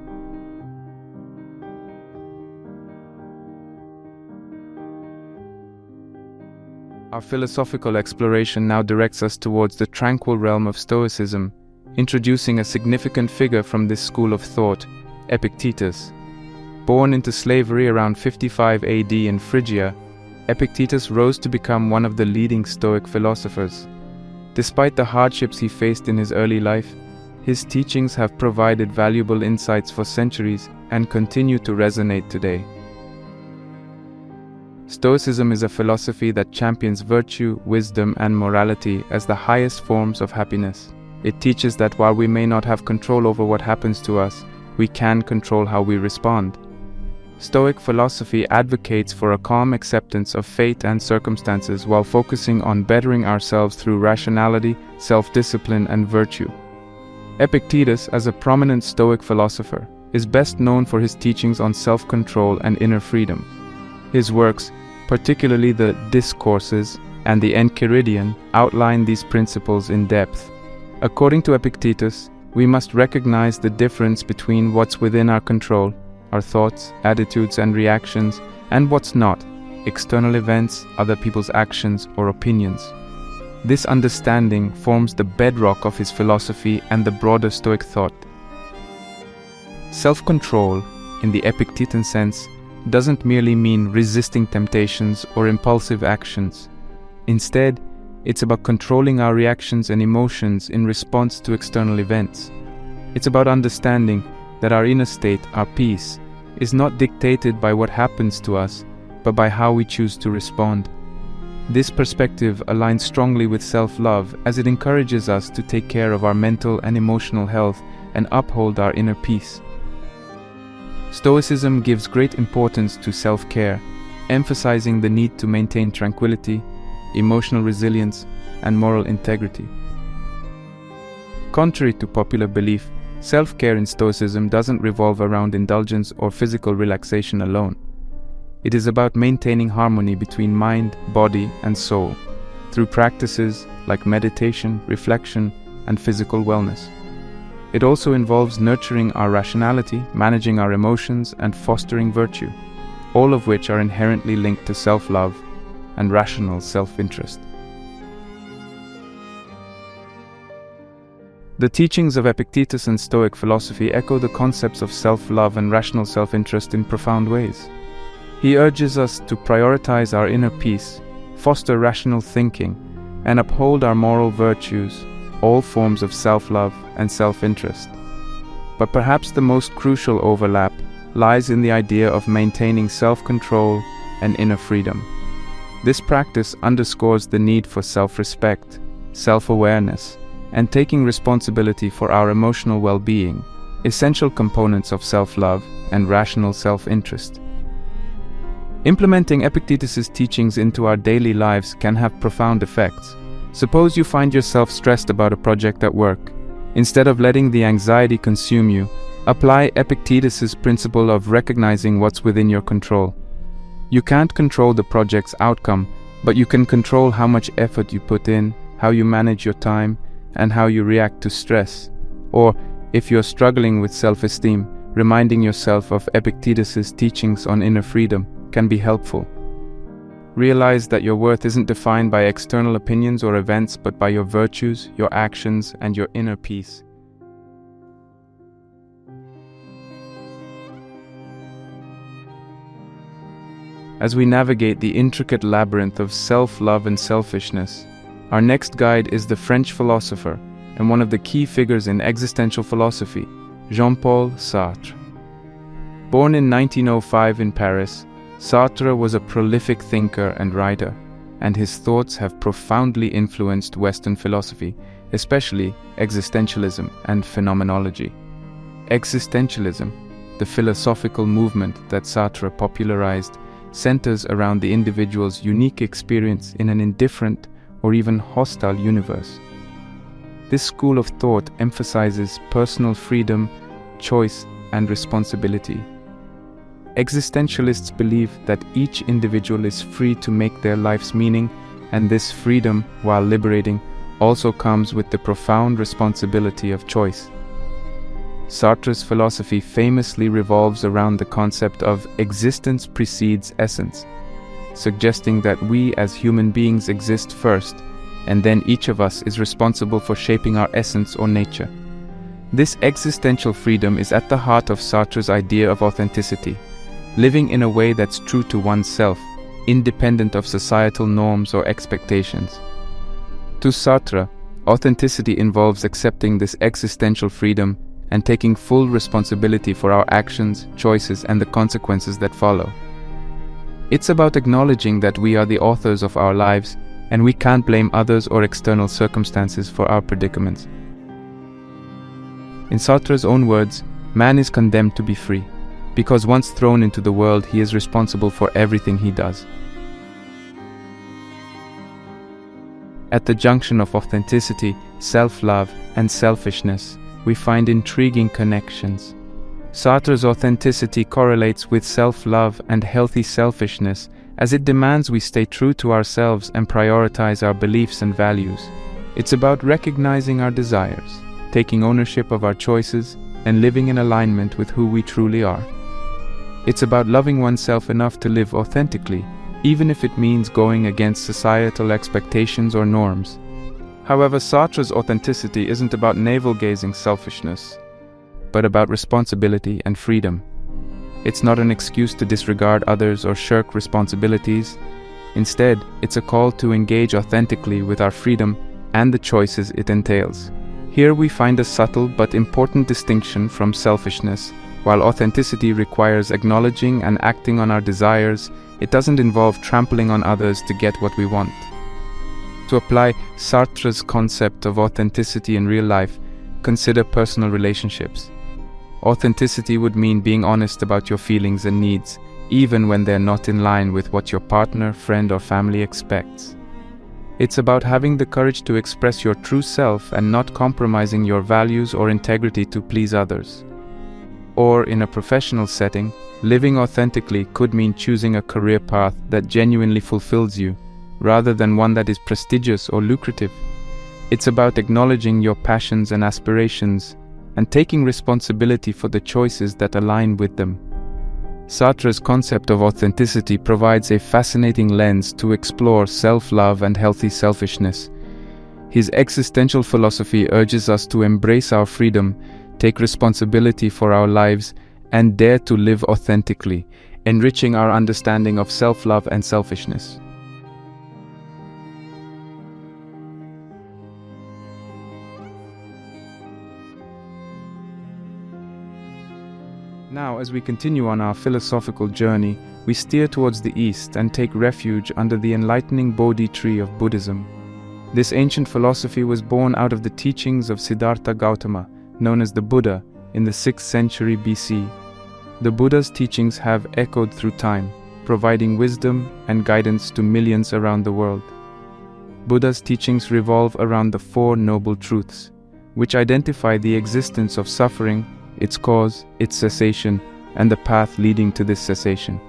Our philosophical exploration now directs us towards the tranquil realm of Stoicism, introducing a significant figure from this school of thought, Epictetus. Born into slavery around 55 AD in Phrygia, Epictetus rose to become one of the leading Stoic philosophers. Despite the hardships he faced in his early life, his teachings have provided valuable insights for centuries and continue to resonate today. Stoicism is a philosophy that champions virtue, wisdom, and morality as the highest forms of happiness. It teaches that while we may not have control over what happens to us, we can control how we respond. Stoic philosophy advocates for a calm acceptance of fate and circumstances while focusing on bettering ourselves through rationality, self-discipline, and virtue. Epictetus, as a prominent Stoic philosopher, is best known for his teachings on self-control and inner freedom. His works, particularly the Discourses and the Enchiridion, outline these principles in depth. According to Epictetus, we must recognize the difference between what's within our control, our thoughts, attitudes, and reactions, and what's not, external events, other people's actions, or opinions. This understanding forms the bedrock of his philosophy and the broader Stoic thought. Self-control, in the Epictetan sense, doesn't merely mean resisting temptations or impulsive actions. Instead, it's about controlling our reactions and emotions in response to external events. It's about understanding that our inner state, our peace, is not dictated by what happens to us, but by how we choose to respond. This perspective aligns strongly with self-love as it encourages us to take care of our mental and emotional health and uphold our inner peace. Stoicism gives great importance to self-care, emphasizing the need to maintain tranquility, emotional resilience, and moral integrity. Contrary to popular belief, self-care in Stoicism doesn't revolve around indulgence or physical relaxation alone. It is about maintaining harmony between mind, body, and soul, through practices like meditation, reflection, and physical wellness. It also involves nurturing our rationality, managing our emotions, and fostering virtue, all of which are inherently linked to self-love and rational self-interest. The teachings of Epictetus and Stoic philosophy echo the concepts of self-love and rational self-interest in profound ways. He urges us to prioritize our inner peace, foster rational thinking, and uphold our moral virtues, all forms of self-love and self-interest. But perhaps the most crucial overlap lies in the idea of maintaining self-control and inner freedom. This practice underscores the need for self-respect, self-awareness, and taking responsibility for our emotional well-being, essential components of self-love and rational self-interest. Implementing Epictetus's teachings into our daily lives can have profound effects. Suppose you find yourself stressed about a project at work. Instead of letting the anxiety consume you, apply Epictetus's principle of recognizing what's within your control. You can't control the project's outcome, but you can control how much effort you put in, how you manage your time, and how you react to stress. Or, if you're struggling with self-esteem, reminding yourself of Epictetus's teachings on inner freedom can be helpful. Realize that your worth isn't defined by external opinions or events, but by your virtues, your actions, and your inner peace. As we navigate the intricate labyrinth of self-love and selfishness, our next guide is the French philosopher and one of the key figures in existential philosophy, Jean-Paul Sartre. Born in 1905 in Paris, Sartre was a prolific thinker and writer, and his thoughts have profoundly influenced Western philosophy, especially existentialism and phenomenology. Existentialism, the philosophical movement that Sartre popularized, centers around the individual's unique experience in an indifferent or even hostile universe. This school of thought emphasizes personal freedom, choice, and responsibility. Existentialists believe that each individual is free to make their life's meaning, and this freedom, while liberating, also comes with the profound responsibility of choice. Sartre's philosophy famously revolves around the concept of existence precedes essence, suggesting that we as human beings exist first, and then each of us is responsible for shaping our essence or nature. This existential freedom is at the heart of Sartre's idea of authenticity, living in a way that's true to oneself, independent of societal norms or expectations. To Sartre, authenticity involves accepting this existential freedom and taking full responsibility for our actions, choices, and the consequences that follow. It's about acknowledging that we are the authors of our lives, and we can't blame others or external circumstances for our predicaments. In Sartre's own words, man is condemned to be free, because once thrown into the world, he is responsible for everything he does. At the junction of authenticity, self-love, and selfishness, we find intriguing connections. Sartre's authenticity correlates with self-love and healthy selfishness, as it demands we stay true to ourselves and prioritize our beliefs and values. It's about recognizing our desires, taking ownership of our choices, and living in alignment with who we truly are. It's about loving oneself enough to live authentically, even if it means going against societal expectations or norms. However, Sartre's authenticity isn't about navel-gazing selfishness, but about responsibility and freedom. It's not an excuse to disregard others or shirk responsibilities. Instead, it's a call to engage authentically with our freedom and the choices it entails. Here we find a subtle but important distinction from selfishness. While authenticity requires acknowledging and acting on our desires, it doesn't involve trampling on others to get what we want. To apply Sartre's concept of authenticity in real life, consider personal relationships. Authenticity would mean being honest about your feelings and needs, even when they're not in line with what your partner, friend, or family expects. It's about having the courage to express your true self and not compromising your values or integrity to please others. Or, in a professional setting, living authentically could mean choosing a career path that genuinely fulfills you, rather than one that is prestigious or lucrative. It's about acknowledging your passions and aspirations, and taking responsibility for the choices that align with them. Sartre's concept of authenticity provides a fascinating lens to explore self-love and healthy selfishness. His existential philosophy urges us to embrace our freedom, take responsibility for our lives, and dare to live authentically, enriching our understanding of self-love and selfishness. Now, as we continue on our philosophical journey, we steer towards the east and take refuge under the enlightening Bodhi tree of Buddhism. This ancient philosophy was born out of the teachings of Siddhartha Gautama, known as the Buddha, in the 6th century BC. The Buddha's teachings have echoed through time, providing wisdom and guidance to millions around the world. Buddha's teachings revolve around the Four Noble Truths, which identify the existence of suffering, its cause, its cessation, and the path leading to this cessation.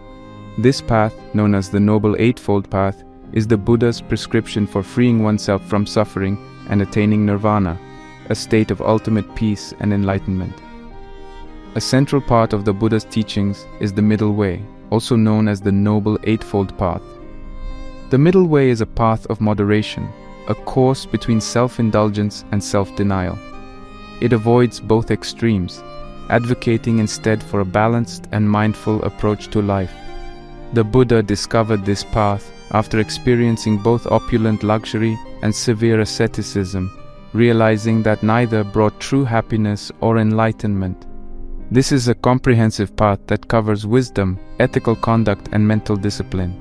This path, known as the Noble Eightfold Path, is the Buddha's prescription for freeing oneself from suffering and attaining nirvana, a state of ultimate peace and enlightenment. A central part of the Buddha's teachings is the middle way, also known as the Noble Eightfold Path. The middle way is a path of moderation, a course between self-indulgence and self-denial. It avoids both extremes, advocating instead for a balanced and mindful approach to life. The Buddha discovered this path after experiencing both opulent luxury and severe asceticism, realizing that neither brought true happiness or enlightenment. This is a comprehensive path that covers wisdom, ethical conduct, and mental discipline.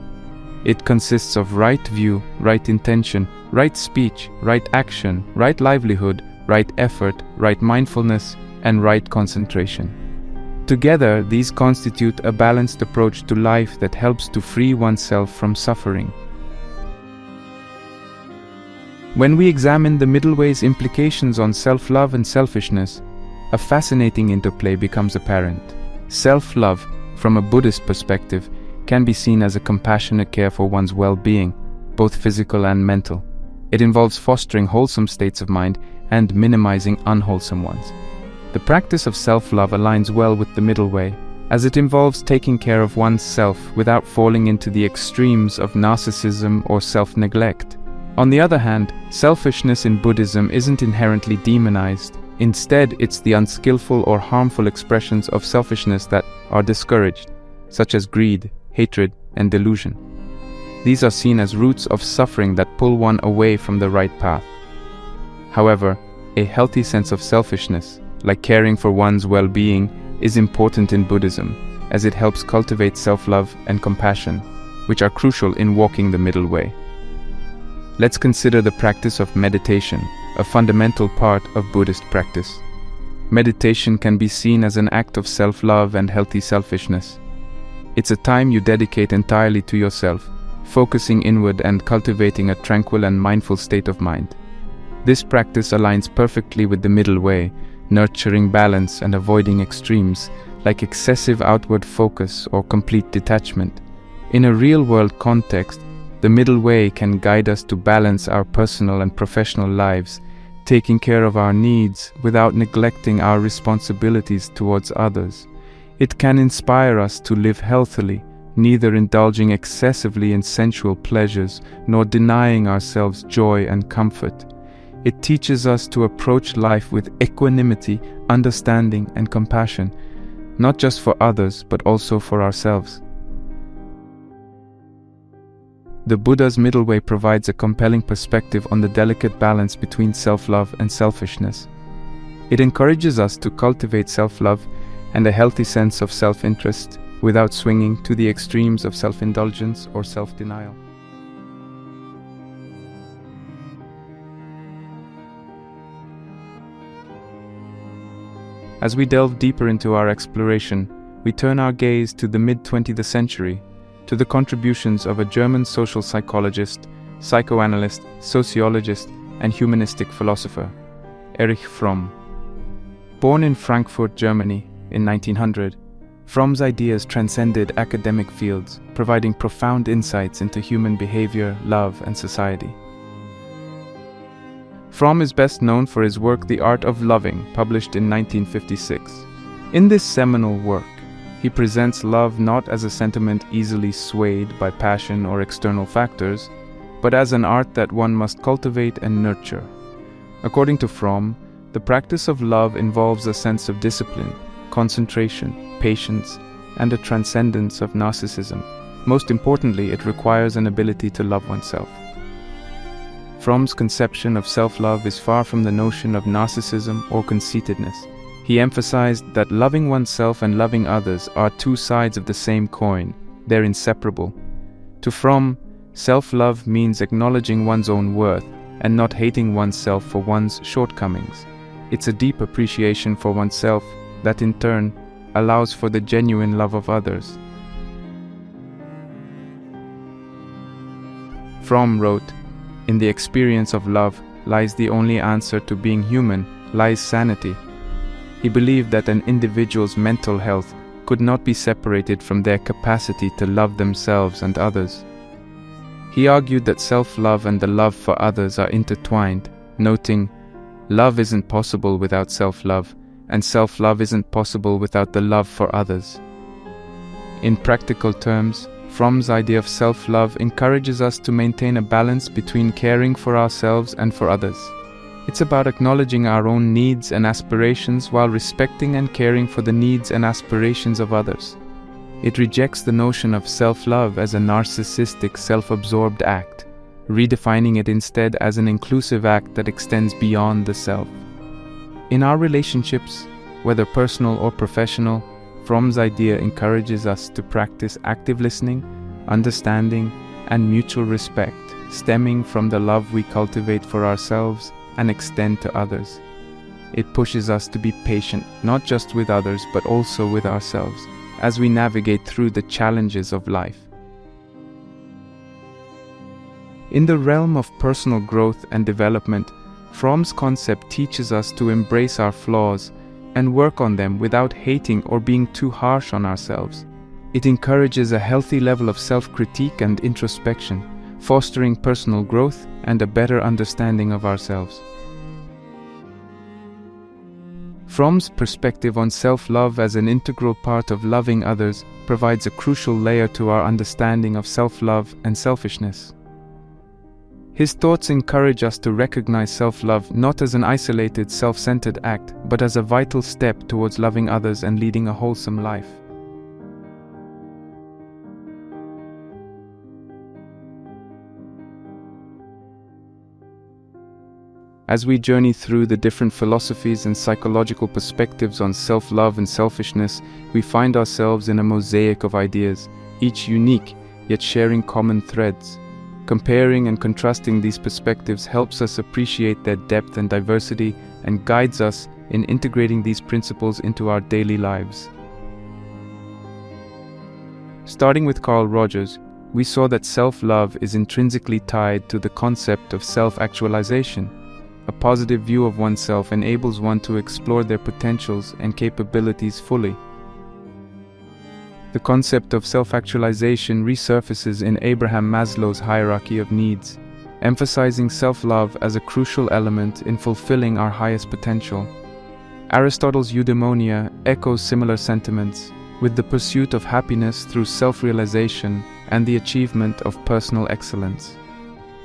It consists of right view, right intention, right speech, right action, right livelihood, right effort, right mindfulness, and right concentration. Together, these constitute a balanced approach to life that helps to free oneself from suffering. When we examine the middle way's implications on self-love and selfishness, a fascinating interplay becomes apparent. Self-love, from a Buddhist perspective, can be seen as a compassionate care for one's well-being, both physical and mental. It involves fostering wholesome states of mind and minimizing unwholesome ones. The practice of self-love aligns well with the middle way, as it involves taking care of one's self without falling into the extremes of narcissism or self-neglect. On the other hand, selfishness in Buddhism isn't inherently demonized. Instead, it's the unskillful or harmful expressions of selfishness that are discouraged, such as greed, hatred, and delusion. These are seen as roots of suffering that pull one away from the right path. However, a healthy sense of selfishness, like caring for one's well-being, is important in Buddhism, as it helps cultivate self-love and compassion, which are crucial in walking the middle way. Let's consider the practice of meditation, a fundamental part of Buddhist practice. Meditation can be seen as an act of self-love and healthy selfishness. It's a time you dedicate entirely to yourself, focusing inward and cultivating a tranquil and mindful state of mind. This practice aligns perfectly with the middle way, nurturing balance and avoiding extremes, like excessive outward focus or complete detachment. In a real-world context, the middle way can guide us to balance our personal and professional lives, taking care of our needs without neglecting our responsibilities towards others. It can inspire us to live healthily, neither indulging excessively in sensual pleasures nor denying ourselves joy and comfort. It teaches us to approach life with equanimity, understanding, and compassion, not just for others, but also for ourselves. The Buddha's middle way provides a compelling perspective on the delicate balance between self-love and selfishness. It encourages us to cultivate self-love and a healthy sense of self-interest without swinging to the extremes of self-indulgence or self-denial. As we delve deeper into our exploration, we turn our gaze to the mid-20th century, to the contributions of a German social psychologist, psychoanalyst, sociologist, and humanistic philosopher, Erich Fromm. Born in Frankfurt, Germany, in 1900, Fromm's ideas transcended academic fields, providing profound insights into human behavior, love, and society. Fromm is best known for his work The Art of Loving, published in 1956. In this seminal work, He presents love not as a sentiment easily swayed by passion or external factors, but as an art that one must cultivate and nurture. According to Fromm, the practice of love involves a sense of discipline, concentration, patience, and a transcendence of narcissism. Most importantly, it requires an ability to love oneself. Fromm's conception of self-love is far from the notion of narcissism or conceitedness. He emphasized that loving oneself and loving others are two sides of the same coin. They're inseparable. To Fromm, self-love means acknowledging one's own worth and not hating oneself for one's shortcomings. It's a deep appreciation for oneself that in turn allows for the genuine love of others. Fromm wrote, "In the experience of love lies the only answer to being human, lies sanity." He believed that an individual's mental health could not be separated from their capacity to love themselves and others. He argued that self-love and the love for others are intertwined, noting, "Love isn't possible without self-love, and self-love isn't possible without the love for others." In practical terms, Fromm's idea of self-love encourages us to maintain a balance between caring for ourselves and for others. It's about acknowledging our own needs and aspirations while respecting and caring for the needs and aspirations of others. It rejects the notion of self-love as a narcissistic, self-absorbed act, redefining it instead as an inclusive act that extends beyond the self. In our relationships, whether personal or professional, Fromm's idea encourages us to practice active listening, understanding, and mutual respect, stemming from the love we cultivate for ourselves and extend to others. It pushes us to be patient, not just with others, but also with ourselves, as we navigate through the challenges of life. In the realm of personal growth and development, Fromm's concept teaches us to embrace our flaws and work on them without hating or being too harsh on ourselves. It encourages a healthy level of self-critique and introspection, fostering personal growth and a better understanding of ourselves. Fromm's perspective on self-love as an integral part of loving others provides a crucial layer to our understanding of self-love and selfishness. His thoughts encourage us to recognize self-love not as an isolated, self-centered act, but as a vital step towards loving others and leading a wholesome life. As we journey through the different philosophies and psychological perspectives on self-love and selfishness, we find ourselves in a mosaic of ideas, each unique, yet sharing common threads. Comparing and contrasting these perspectives helps us appreciate their depth and diversity and guides us in integrating these principles into our daily lives. Starting with Carl Rogers, we saw that self-love is intrinsically tied to the concept of self-actualization. A positive view of oneself enables one to explore their potentials and capabilities fully. The concept of self-actualization resurfaces in Abraham Maslow's hierarchy of needs, emphasizing self-love as a crucial element in fulfilling our highest potential. Aristotle's eudaimonia echoes similar sentiments, with the pursuit of happiness through self-realization and the achievement of personal excellence.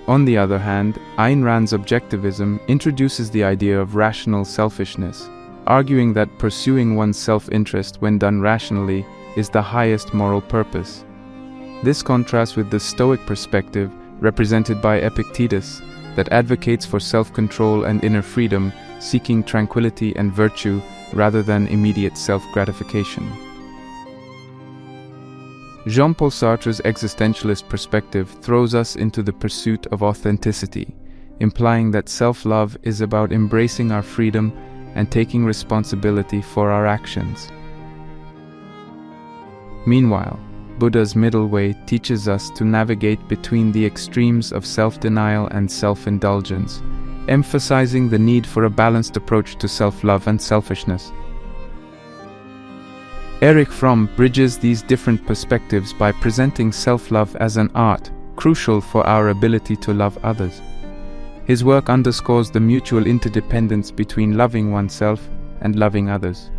On the other hand, Ayn Rand's objectivism introduces the idea of rational selfishness, arguing that pursuing one's self-interest when done rationally is the highest moral purpose. This contrasts with the Stoic perspective, represented by Epictetus, that advocates for self-control and inner freedom, seeking tranquility and virtue rather than immediate self-gratification. Jean-Paul Sartre's existentialist perspective throws us into the pursuit of authenticity, implying that self-love is about embracing our freedom and taking responsibility for our actions. Meanwhile, Buddha's middle way teaches us to navigate between the extremes of self-denial and self-indulgence, emphasizing the need for a balanced approach to self-love and selfishness. Erich Fromm bridges these different perspectives by presenting self-love as an art, crucial for our ability to love others. His work underscores the mutual interdependence between loving oneself and loving others.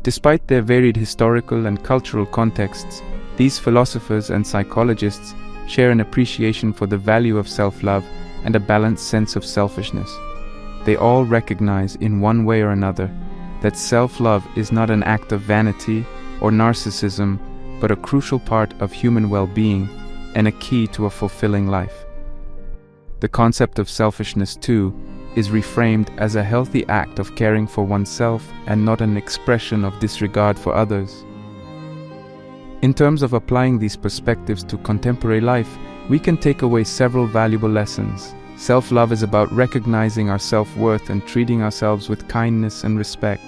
Despite their varied historical and cultural contexts, these philosophers and psychologists share an appreciation for the value of self-love and a balanced sense of selfishness. They all recognize, in one way or another, that self-love is not an act of vanity or narcissism, but a crucial part of human well-being and a key to a fulfilling life. The concept of selfishness, too, is reframed as a healthy act of caring for oneself and not an expression of disregard for others. In terms of applying these perspectives to contemporary life, we can take away several valuable lessons. Self-love is about recognizing our self-worth and treating ourselves with kindness and respect.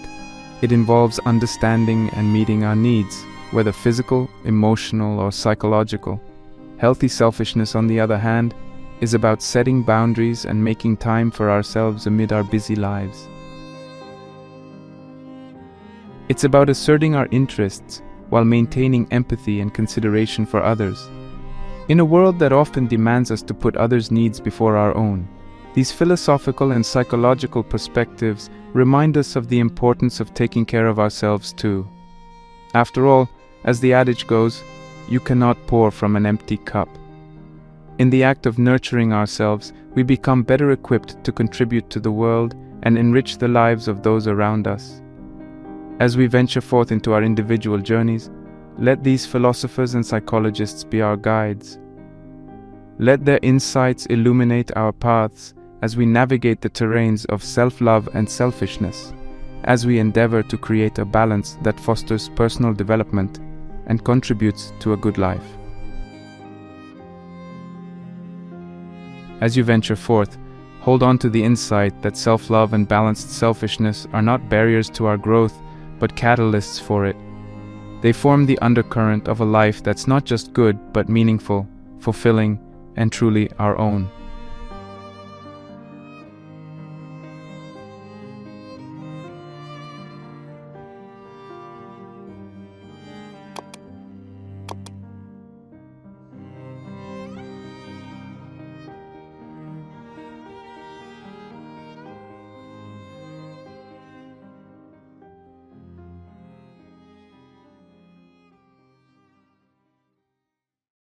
It involves understanding and meeting our needs, whether physical, emotional, or psychological. Healthy selfishness, on the other hand, is about setting boundaries and making time for ourselves amid our busy lives. It's about asserting our interests while maintaining empathy and consideration for others. In a world that often demands us to put others' needs before our own, these philosophical and psychological perspectives remind us of the importance of taking care of ourselves too. After all, as the adage goes, you cannot pour from an empty cup. In the act of nurturing ourselves, we become better equipped to contribute to the world and enrich the lives of those around us. As we venture forth into our individual journeys, let these philosophers and psychologists be our guides. Let their insights illuminate our paths as we navigate the terrains of self-love and selfishness, as we endeavor to create a balance that fosters personal development and contributes to a good life. As you venture forth, hold on to the insight that self-love and balanced selfishness are not barriers to our growth, but catalysts for it. They form the undercurrent of a life that's not just good, but meaningful, fulfilling, and truly our own.